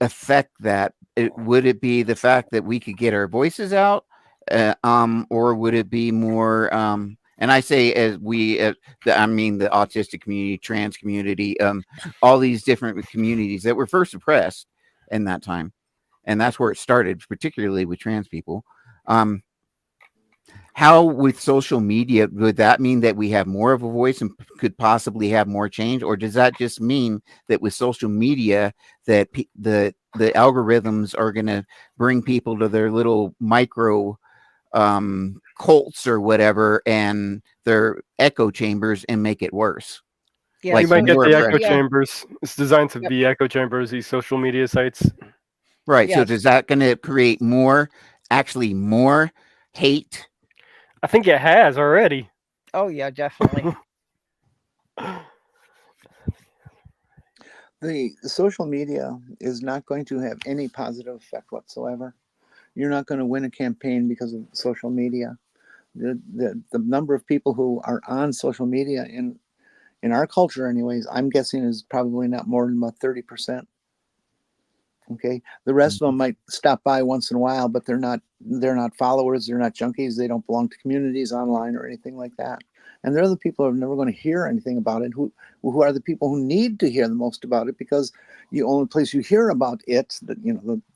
[SPEAKER 9] affect that? Would it be the fact that we could get our voices out, or would it be more? And I say as we, I mean the autistic community, trans community, all these different communities that were first oppressed in that time. And that's where it started, particularly with trans people. How with social media, would that mean that we have more of a voice and could possibly have more change? Or does that just mean that with social media that the algorithms are going to bring people to their little micro cults or whatever and their echo chambers and make it worse?
[SPEAKER 1] Yeah,
[SPEAKER 2] You might get
[SPEAKER 9] more
[SPEAKER 2] the echo
[SPEAKER 9] oppression.
[SPEAKER 2] chambers. It's designed to
[SPEAKER 1] Yep.
[SPEAKER 2] be echo chambers, these social media sites.
[SPEAKER 9] Right. So
[SPEAKER 1] Yes.
[SPEAKER 9] does that going to create more hate?
[SPEAKER 2] I think it has already.
[SPEAKER 1] Oh yeah, definitely.
[SPEAKER 3] The social media is not going to have any positive effect whatsoever. You're not going to win a campaign because of social media. The number of people who are on social media in our culture, anyways, I'm guessing is probably not more than about 30%. Okay, the rest of them might stop by once in a while, but they're not followers, they're not junkies, they don't belong to communities online or anything like that. And they're the people who are never going to hear anything about it, who are the people who need to hear the most about it, because the only place you hear about it, the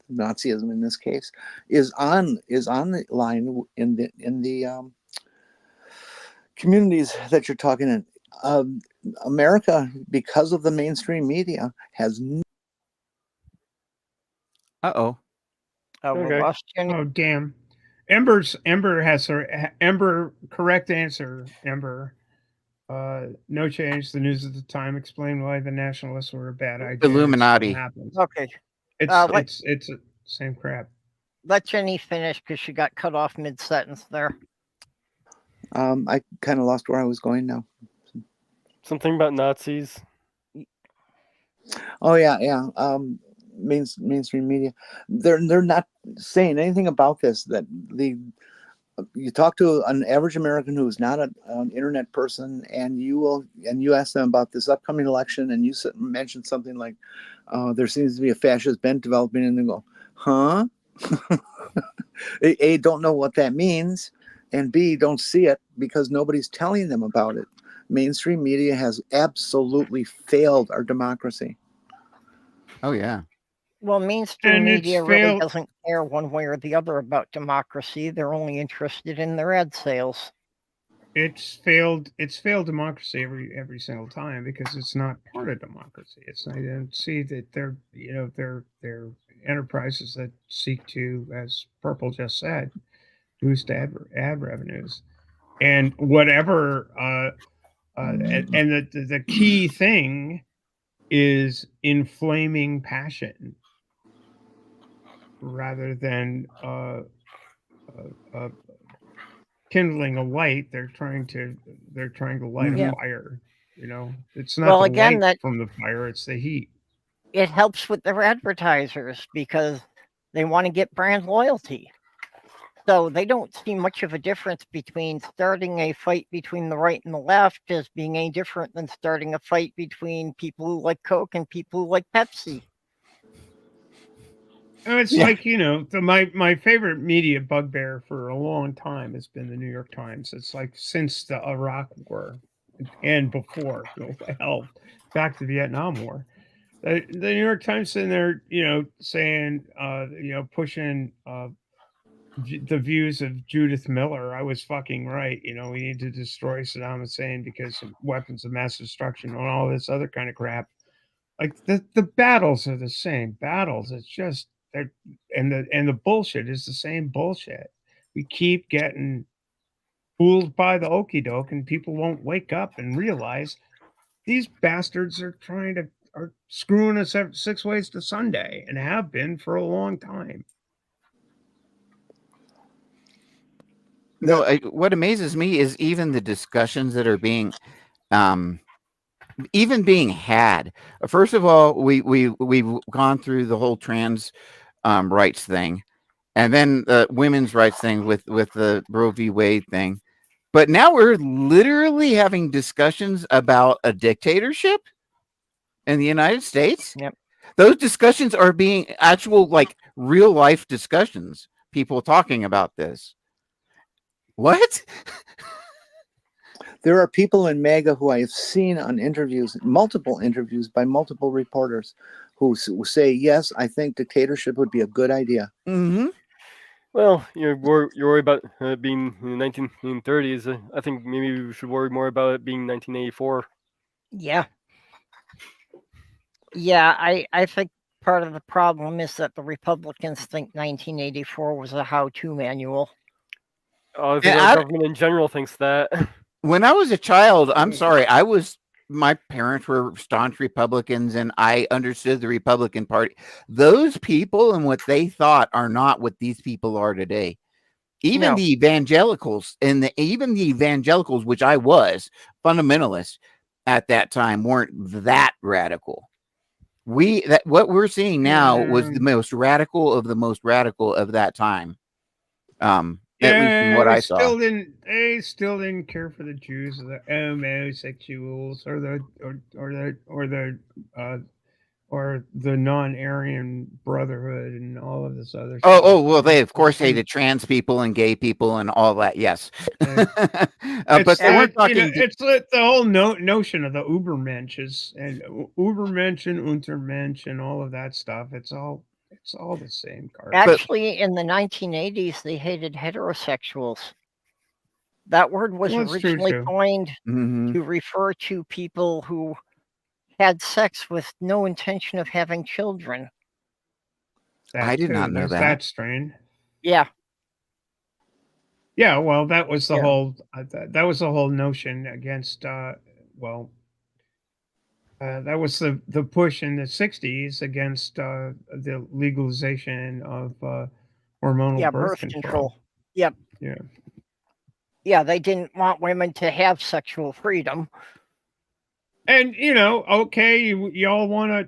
[SPEAKER 3] Nazism in this case, is on the line in the communities that you're talking in. America, because of the mainstream media, has
[SPEAKER 1] Oh, we
[SPEAKER 2] Okay.
[SPEAKER 1] lost Jenny.
[SPEAKER 5] Oh damn! Ember has her correct answer. Ember, no change. The news at the time explained why the nationalists were a bad idea.
[SPEAKER 9] Illuminati.
[SPEAKER 5] It still happens.
[SPEAKER 1] Okay,
[SPEAKER 5] It's same crap.
[SPEAKER 1] let Jenny finish because she got cut off mid-sentence there.
[SPEAKER 3] I kind of lost where I was going now.
[SPEAKER 2] Something about Nazis.
[SPEAKER 3] Oh yeah. Mainstream media, they're not saying anything about this. That you talk to an average American who's not an internet person, and you ask them about this upcoming election, and you mention something like, there seems to be a fascist bent developing, and they go, huh? A, don't know what that means, and B, don't see it because nobody's telling them about it. Mainstream media has absolutely failed our democracy.
[SPEAKER 9] Oh yeah.
[SPEAKER 1] Well, mainstream
[SPEAKER 5] And it's
[SPEAKER 1] media really
[SPEAKER 5] failed.
[SPEAKER 1] doesn't care one way or the other about democracy. They're only interested in their ad sales.
[SPEAKER 5] It's failed democracy every single time because it's not part of democracy. It's not. I don't see that they're enterprises that seek to, as Purple just said, boost ad revenues, and whatever. And the key thing is inflaming passion rather than kindling a light. They're trying to light a fire. It's not the light from the fire, it's the heat.
[SPEAKER 1] It helps with their advertisers because they want to get brand loyalty. So they don't see much of a difference between starting a fight between the right and the left as being any different than starting a fight between people who like Coke and people who like Pepsi.
[SPEAKER 5] And it's like, my favorite media bugbear for a long time has been the New York Times. It's like since the Iraq War and before, hell, back to the Vietnam War. The New York Times in there, saying, pushing the views of Judith Miller. I was fucking right. You know, we need to destroy Saddam Hussein because of weapons of mass destruction and all this other kind of crap. Like the battles are the same battles. It's just and the bullshit is the same bullshit. We keep getting fooled by the okie doke, and people won't wake up and realize these bastards are screwing us 6 ways to Sunday and have been for a long time.
[SPEAKER 9] No, what amazes me is even the discussions that are being even being had. First of all, we've gone through the whole trans rights thing, and then the women's rights thing with the Roe v. Wade thing. But now we're literally having discussions about a dictatorship in the United States.
[SPEAKER 1] Yep.
[SPEAKER 9] Those discussions are being actual, like, real life discussions. People talking about this. What?
[SPEAKER 3] There are people in MAGA who I have seen on interviews, multiple interviews by multiple reporters, who say, yes, I think dictatorship would be a good idea.
[SPEAKER 9] Mm-hmm.
[SPEAKER 2] Well, you're worried about being in the 1930s. I think maybe we should worry more about it being 1984.
[SPEAKER 1] Yeah. Yeah, I think part of the problem is that the Republicans think 1984 was a how-to manual.
[SPEAKER 2] I think our government in general thinks that.
[SPEAKER 9] When I was a child, I'm sorry, my parents were staunch Republicans, and I understood the Republican Party. Those people and what they thought are not what these people are today. Even
[SPEAKER 1] No.
[SPEAKER 9] the evangelicals which I was fundamentalist at that time, weren't that radical. What we're seeing now was the most radical of that time. At least from what I saw.
[SPEAKER 5] They still didn't care for the Jews or the homosexuals or the non-Aryan Brotherhood and all of this other stuff.
[SPEAKER 9] Well, they of course hated trans people and gay people and all that. Yes, but they weren't talking.
[SPEAKER 5] It's like the whole notion of the Ubermensch and Ubermensch and Untermensch and all of that stuff. It's all the same garbage.
[SPEAKER 1] Actually, in the 1980s, they hated heterosexuals. That word was originally coined to refer to people who had sex with no intention of having children.
[SPEAKER 9] I did not know that.
[SPEAKER 5] That strain.
[SPEAKER 1] Yeah.
[SPEAKER 5] Yeah, well, that was the whole notion against that was the push in the 60s against the legalization of hormonal birth control.
[SPEAKER 1] Yep.
[SPEAKER 5] Yeah.
[SPEAKER 1] Yeah, they didn't want women to have sexual freedom.
[SPEAKER 5] And okay, y'all wanna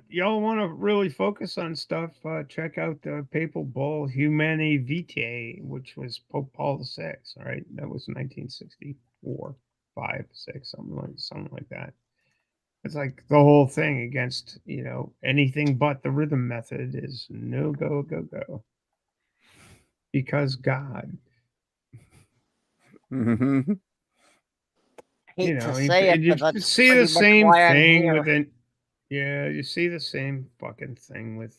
[SPEAKER 5] really focus on stuff. Check out the Papal Bull Humanae Vitae, which was Pope Paul VI. All right, that was 1964, 5, 6, something like that. It's like the whole thing against anything but the rhythm method is no go, because God.
[SPEAKER 1] Mm-hmm.
[SPEAKER 5] You see the same thing within. Yeah, you see the same fucking thing with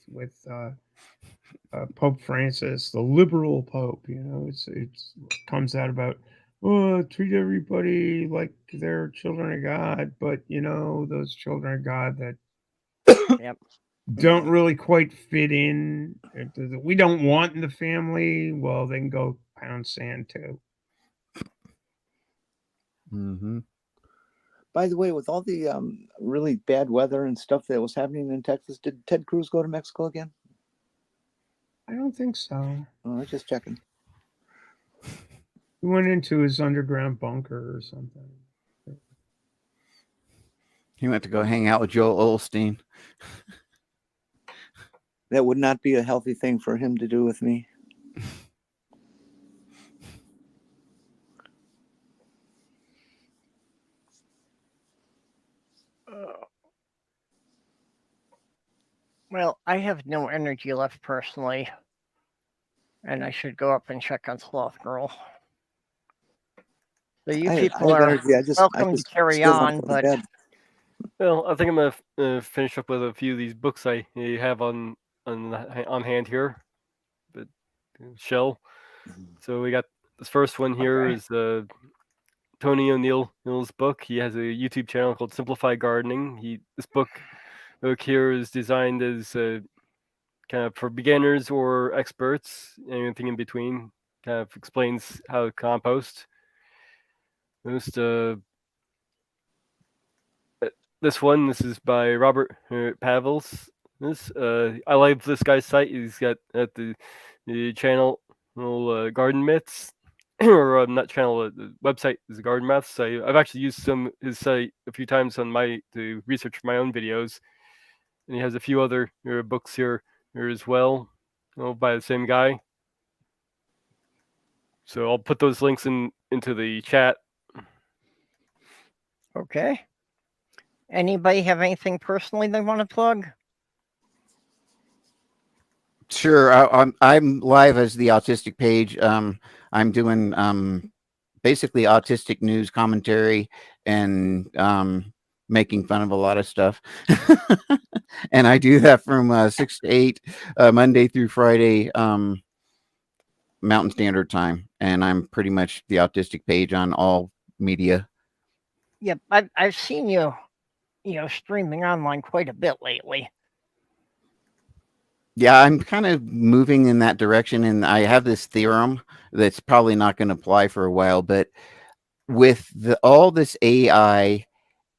[SPEAKER 5] Pope Francis, the liberal Pope. It comes out about treat everybody like they're children of God, but those children of God that don't really quite fit in. We don't want in the family. Well, they can go pound sand too.
[SPEAKER 9] Mm-hmm.
[SPEAKER 3] By the way, with all the really bad weather and stuff that was happening in Texas, did Ted Cruz go to Mexico again?
[SPEAKER 5] I don't think so.
[SPEAKER 3] Oh, I was just checking.
[SPEAKER 5] He went into his underground bunker or something.
[SPEAKER 9] He went to go hang out with Joel Osteen.
[SPEAKER 3] That would not be a healthy thing for him to do with me.
[SPEAKER 1] Well, I have no energy left personally, and I should go up and check on Sloth Girl. So you people are welcome to carry on, but
[SPEAKER 2] well, I think I'm gonna finish up with a few of these books I have on hand here. But Shell. So we got this first one here
[SPEAKER 1] Okay.
[SPEAKER 2] is Tony O'Neill's book. He has a YouTube channel called Simplify Gardening. This book here is designed as kind of for beginners or experts, anything in between. Kind of explains how to compost. This is by Robert Pavels. I like this guy's site. He's got at the channel Garden Myths, or not channel. The website is Garden Myths. I've actually used his site a few times to research for my own videos, and he has a few other books here as well, by the same guy. So I'll put those links into the chat.
[SPEAKER 1] Okay. Anybody have anything personally they want to plug?
[SPEAKER 9] Sure. I'm live as the autistic page. I'm doing basically autistic news commentary and making fun of a lot of stuff. And I do that from 6 to 8 Monday through Friday Mountain Standard Time. And I'm pretty much the autistic page on all media.
[SPEAKER 1] Yep, I've seen you streaming online quite a bit lately.
[SPEAKER 9] Yeah, I'm kind of moving in that direction, and I have this theorem that's probably not going to apply for a while, but with all this AI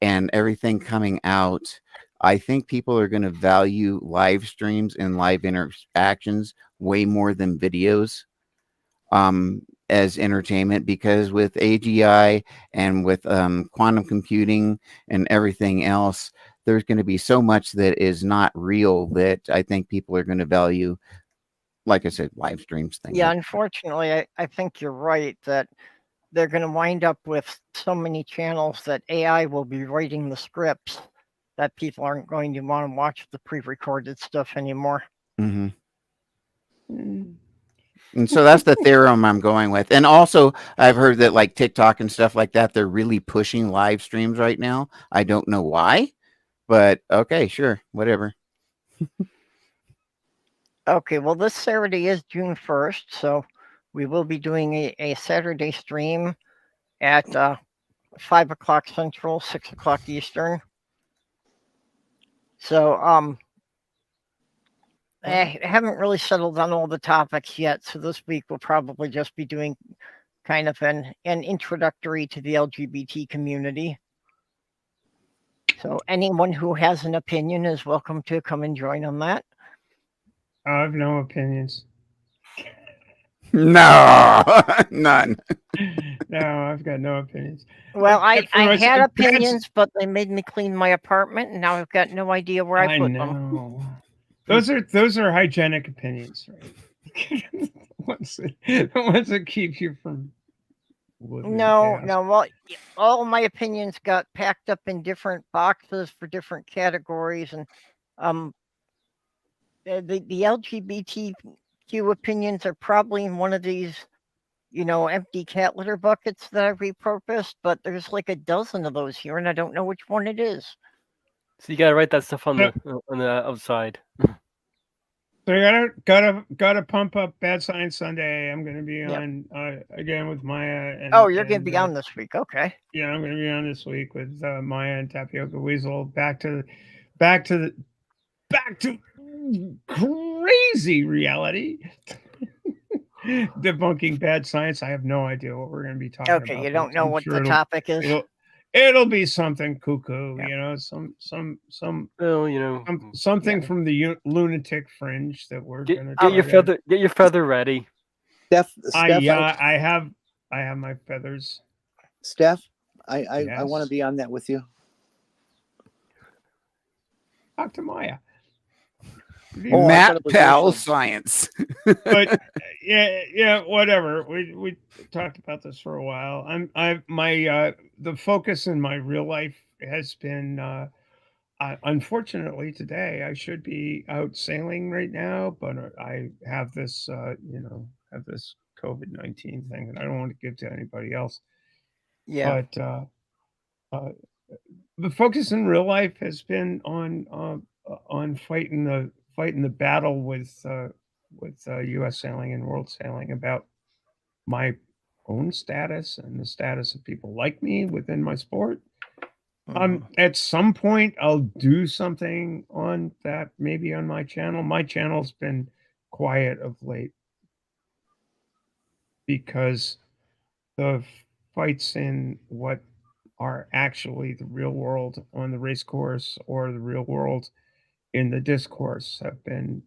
[SPEAKER 9] and everything coming out, I think people are going to value live streams and live interactions way more than videos as entertainment, because with AGI and with quantum computing and everything else, there's going to be so much that is not real that I think people are going to value, like I said, live streams. Things.
[SPEAKER 1] Yeah, unfortunately, I think you're right that they're going to wind up with so many channels that AI will be writing the scripts that people aren't going to want to watch the pre-recorded stuff anymore.
[SPEAKER 9] Mm-hmm. And so that's the theorem I'm going with. And also, I've heard that like TikTok and stuff like that, they're really pushing live streams right now. I don't know why, but okay, sure, whatever.
[SPEAKER 1] Okay, well, this Saturday is June 1st, so we will be doing a Saturday stream at 5 o'clock Central, 6 o'clock Eastern. So I haven't really settled on all the topics yet, so this week we'll probably just be doing kind of an introductory to the LGBT community. So anyone who has an opinion is welcome to come and join on that.
[SPEAKER 5] I have no opinions.
[SPEAKER 9] No, none.
[SPEAKER 5] No, I've got no opinions.
[SPEAKER 1] Well, I had opinions, but they made me clean my apartment, and now I've got no idea where I put them.
[SPEAKER 5] Those are hygienic opinions, right? the ones that keep you from.
[SPEAKER 1] No. Well, all my opinions got packed up in different boxes for different categories, and the LGBTQ opinions are probably in one of these, empty cat litter buckets that I repurposed. But there's like a dozen of those here, and I don't know which one it is.
[SPEAKER 2] So you gotta write that stuff on the outside.
[SPEAKER 5] So you gotta pump up Bad Science Sunday. I'm gonna be on again with Maya.
[SPEAKER 1] You're gonna be on this week, okay?
[SPEAKER 5] Yeah, I'm gonna be on this week with Maya and Tapioca Weasel. Back to crazy reality. Debunking bad science. I have no idea what we're gonna be talking about.
[SPEAKER 1] Okay, you don't know what the topic is.
[SPEAKER 5] It'll be something cuckoo, something from the lunatic fringe that we're gonna
[SPEAKER 2] get your feather ready.
[SPEAKER 3] Steph,
[SPEAKER 5] I have my feathers.
[SPEAKER 3] Steph, I want to be on that with you.
[SPEAKER 5] Talk to Maya.
[SPEAKER 9] Matt Pal Science.
[SPEAKER 5] But yeah, whatever. We talked about this for a while. The focus in my real life has been unfortunately today I should be out sailing right now, but I have this this COVID-19 thing that I don't want to give to anybody else.
[SPEAKER 1] Yeah.
[SPEAKER 5] But the focus in real life has been on fighting the battle with U.S. sailing and world sailing about my own status and the status of people like me within my sport. At some point, I'll do something on that, maybe on my channel. My channel's been quiet of late because the fights in what are actually the real world on the race course or the real world in the discourse have been,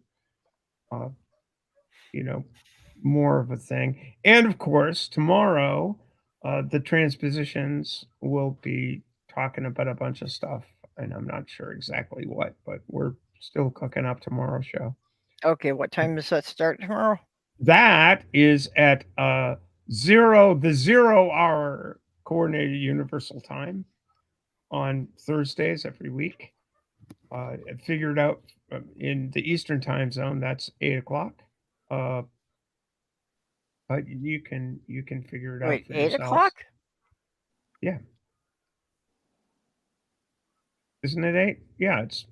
[SPEAKER 5] more of a thing. And of course, tomorrow, the transpositions will be talking about a bunch of stuff, and I'm not sure exactly what, but we're still cooking up tomorrow's show.
[SPEAKER 1] Okay, what time does that start tomorrow?
[SPEAKER 5] That is at the 0 hour coordinated universal time on Thursdays every week. I figured out in the Eastern time zone, that's 8 o'clock. But you can figure it out
[SPEAKER 1] Wait,
[SPEAKER 5] for
[SPEAKER 1] 8
[SPEAKER 5] yourselves.
[SPEAKER 1] o'clock?
[SPEAKER 5] Yeah. Isn't it 8? Yeah, it's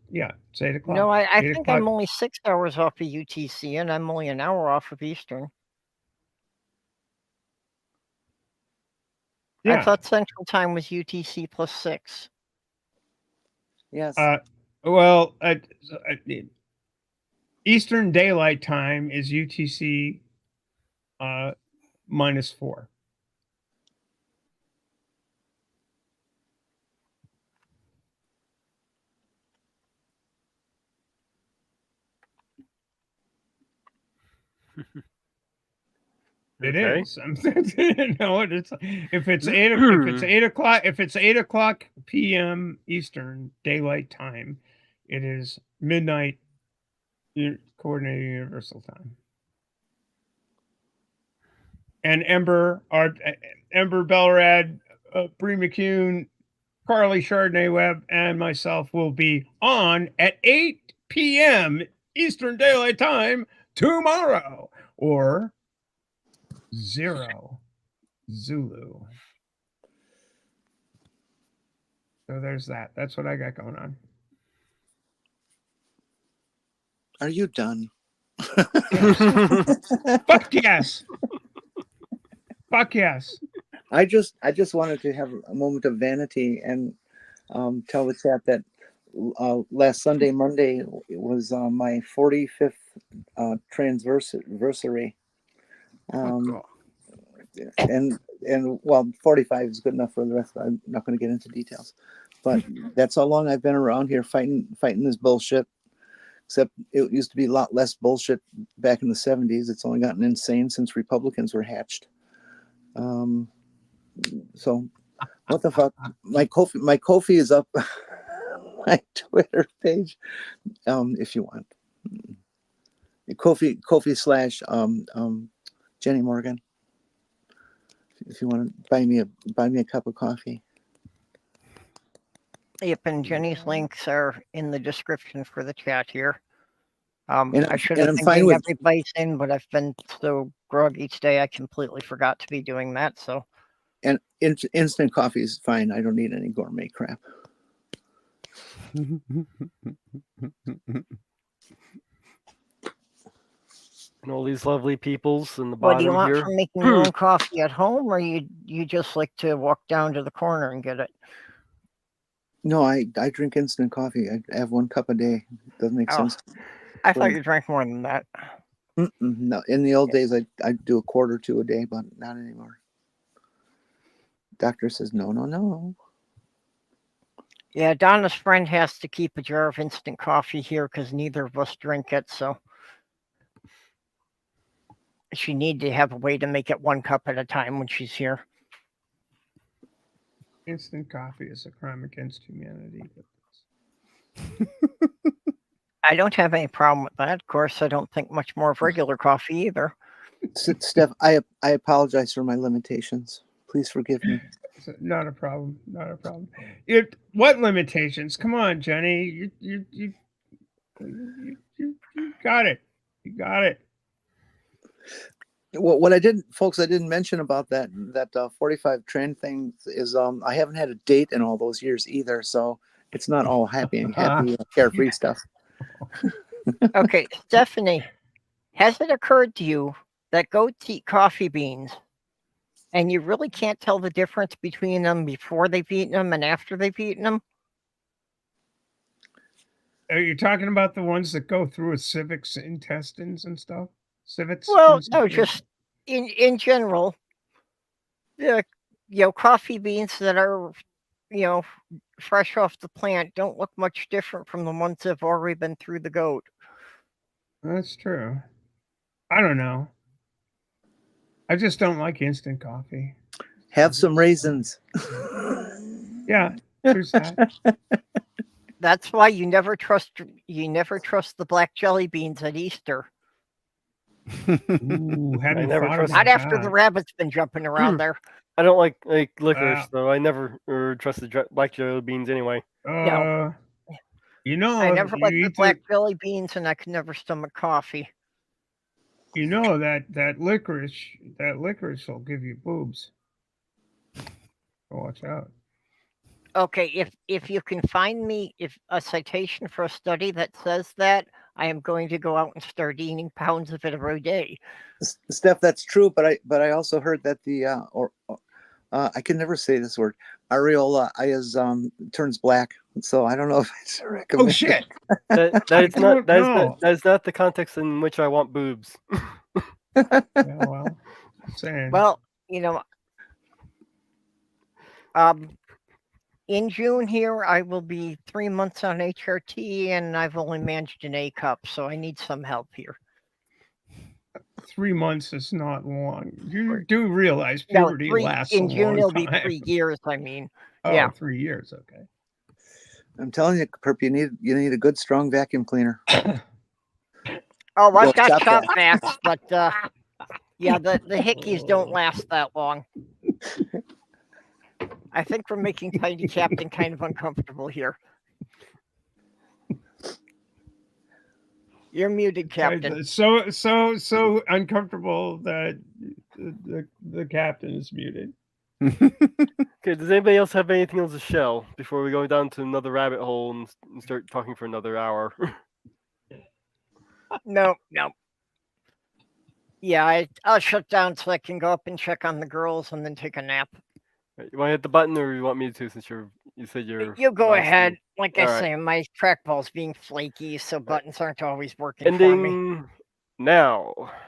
[SPEAKER 5] 8 o'clock.
[SPEAKER 1] No, I
[SPEAKER 5] 8
[SPEAKER 1] think
[SPEAKER 5] o'clock.
[SPEAKER 1] I'm only 6 hours off of UTC, and I'm only an hour off of Eastern.
[SPEAKER 5] Yeah.
[SPEAKER 1] I thought Central Time was UTC plus 6.
[SPEAKER 3] Yes.
[SPEAKER 5] Well, Eastern Daylight Time is UTC minus 4. It
[SPEAKER 2] Okay.
[SPEAKER 5] is. No, if it's 8 o'clock p.m. Eastern Daylight Time, it is midnight coordinated universal time. And Ember Belrad, Bree McCune, Carly Chardonnay Webb, and myself will be on at 8 p.m. Eastern Daylight Time tomorrow, or 0 Zulu. So there's that. That's what I got going on.
[SPEAKER 3] Are you done?
[SPEAKER 5] Fuck yes. Fuck yes.
[SPEAKER 3] I just wanted to have a moment of vanity and tell the chat that last Sunday, Monday, it was my 45th transversary. And well, 45 is good enough for the rest. I'm not going to get into details, but that's how long I've been around here fighting this bullshit. Except it used to be a lot less bullshit back in the 70s. It's only gotten insane since Republicans were hatched. So what the fuck? My Ko-fi is up. My Twitter page, if you want. Ko-fi / Jenny Morgan. If you want to buy me a cup of coffee.
[SPEAKER 1] Yep, and Jenny's links are in the description for the chat here.
[SPEAKER 3] And
[SPEAKER 1] I should have
[SPEAKER 3] I'm
[SPEAKER 1] been
[SPEAKER 3] fine
[SPEAKER 1] getting
[SPEAKER 3] with-
[SPEAKER 1] everybody's in, but I've been so groggy today, I completely forgot to be doing that. So,
[SPEAKER 3] And instant coffee is fine. I don't need any gourmet crap.
[SPEAKER 2] And all these lovely peoples in the
[SPEAKER 1] what do you
[SPEAKER 2] bottom
[SPEAKER 1] want
[SPEAKER 2] here.
[SPEAKER 1] from making your own coffee at home, or you just like to walk down to the corner and get it?
[SPEAKER 3] No, I drink instant coffee. I have 1 cup a day. Doesn't make sense.
[SPEAKER 1] I thought you drank more than that.
[SPEAKER 3] No, in the old days, I do a quart or 2 a day, but not anymore. Doctor says no.
[SPEAKER 1] Yeah, Donna's friend has to keep a jar of instant coffee here because neither of us drink it, so she need to have a way to make it 1 cup at a time when she's here.
[SPEAKER 5] Instant coffee is a crime against humanity.
[SPEAKER 1] I don't have any problem with that. Of course, I don't think much more of regular coffee either.
[SPEAKER 3] Steph, I apologize for my limitations. Please forgive me.
[SPEAKER 5] Not a problem. Not a problem. What limitations? Come on, Jenny. You got it. You got it.
[SPEAKER 3] Well, what I didn't mention about that 45 trend thing is I haven't had a date in all those years either, so it's not all happy carefree stuff.
[SPEAKER 1] Okay, Stephanie, has it occurred to you that goat eat coffee beans And you really can't tell the difference between them before they've eaten them and after they've eaten them.
[SPEAKER 5] Are you talking about the ones that go through a civic's intestines and stuff? Civets?
[SPEAKER 1] Well, no, just in general, the coffee beans that are fresh off the plant don't look much different from the ones that have already been through the goat.
[SPEAKER 5] That's true. I don't know. I just don't like instant coffee.
[SPEAKER 3] Have some raisins.
[SPEAKER 5] Yeah, there's that.
[SPEAKER 1] That's why you never trust the black jelly beans at Easter.
[SPEAKER 5] Ooh, hadn't
[SPEAKER 2] never
[SPEAKER 5] thought
[SPEAKER 2] trust-
[SPEAKER 5] about
[SPEAKER 1] Not after the
[SPEAKER 5] that.
[SPEAKER 1] rabbit's been jumping around there.
[SPEAKER 2] I don't like licorice,
[SPEAKER 5] Wow.
[SPEAKER 2] so I never trust the black jelly beans anyway.
[SPEAKER 5] You know,
[SPEAKER 1] I never
[SPEAKER 5] you
[SPEAKER 1] liked the
[SPEAKER 5] eat
[SPEAKER 1] black jelly beans, and I could never stomach coffee.
[SPEAKER 5] you know that licorice will give you boobs. So watch out.
[SPEAKER 1] Okay, if you can find me a citation for a study that says that, I am going to go out and start eating pounds of it every day.
[SPEAKER 3] Steph, that's true, but I also heard that the I can never say this word, areola is turns black. So I don't know if I recommend.
[SPEAKER 5] Oh shit!
[SPEAKER 2] That is not that is not the context in which I want boobs.
[SPEAKER 5] Yeah, well, I'm saying.
[SPEAKER 1] Well, in June here, I will be 3 months on HRT, and I've only managed an A cup, so I need some help here.
[SPEAKER 5] 3 months is not long. You do realize
[SPEAKER 1] No,
[SPEAKER 5] puberty lasts
[SPEAKER 1] in
[SPEAKER 5] a
[SPEAKER 1] June
[SPEAKER 5] long
[SPEAKER 1] it'll be
[SPEAKER 5] time.
[SPEAKER 1] 3 years. I mean,
[SPEAKER 5] Oh,
[SPEAKER 1] yeah.
[SPEAKER 5] 3 years. Okay.
[SPEAKER 3] I'm telling you, Perp, you need a good strong vacuum cleaner.
[SPEAKER 1] Oh,
[SPEAKER 3] Well,
[SPEAKER 1] I've got
[SPEAKER 3] stop
[SPEAKER 1] shop
[SPEAKER 3] that.
[SPEAKER 1] vacs, but yeah, the hickeys don't last that long. I think we're making Tiny Captain kind of uncomfortable here. You're muted, Captain.
[SPEAKER 5] So uncomfortable that the captain is muted.
[SPEAKER 2] Okay, does anybody else have anything else to shell before we go down to another rabbit hole and start talking for another hour?
[SPEAKER 1] No. Yeah, I'll shut down so I can go up and check on the girls and then take a nap.
[SPEAKER 2] Right, you want to hit the button, or you want me to? Since you said you're.
[SPEAKER 1] You go
[SPEAKER 2] last
[SPEAKER 1] ahead.
[SPEAKER 2] one?
[SPEAKER 1] Like I
[SPEAKER 2] All right.
[SPEAKER 1] say, my trackball's being flaky, so buttons aren't always working for me.
[SPEAKER 2] Ending now.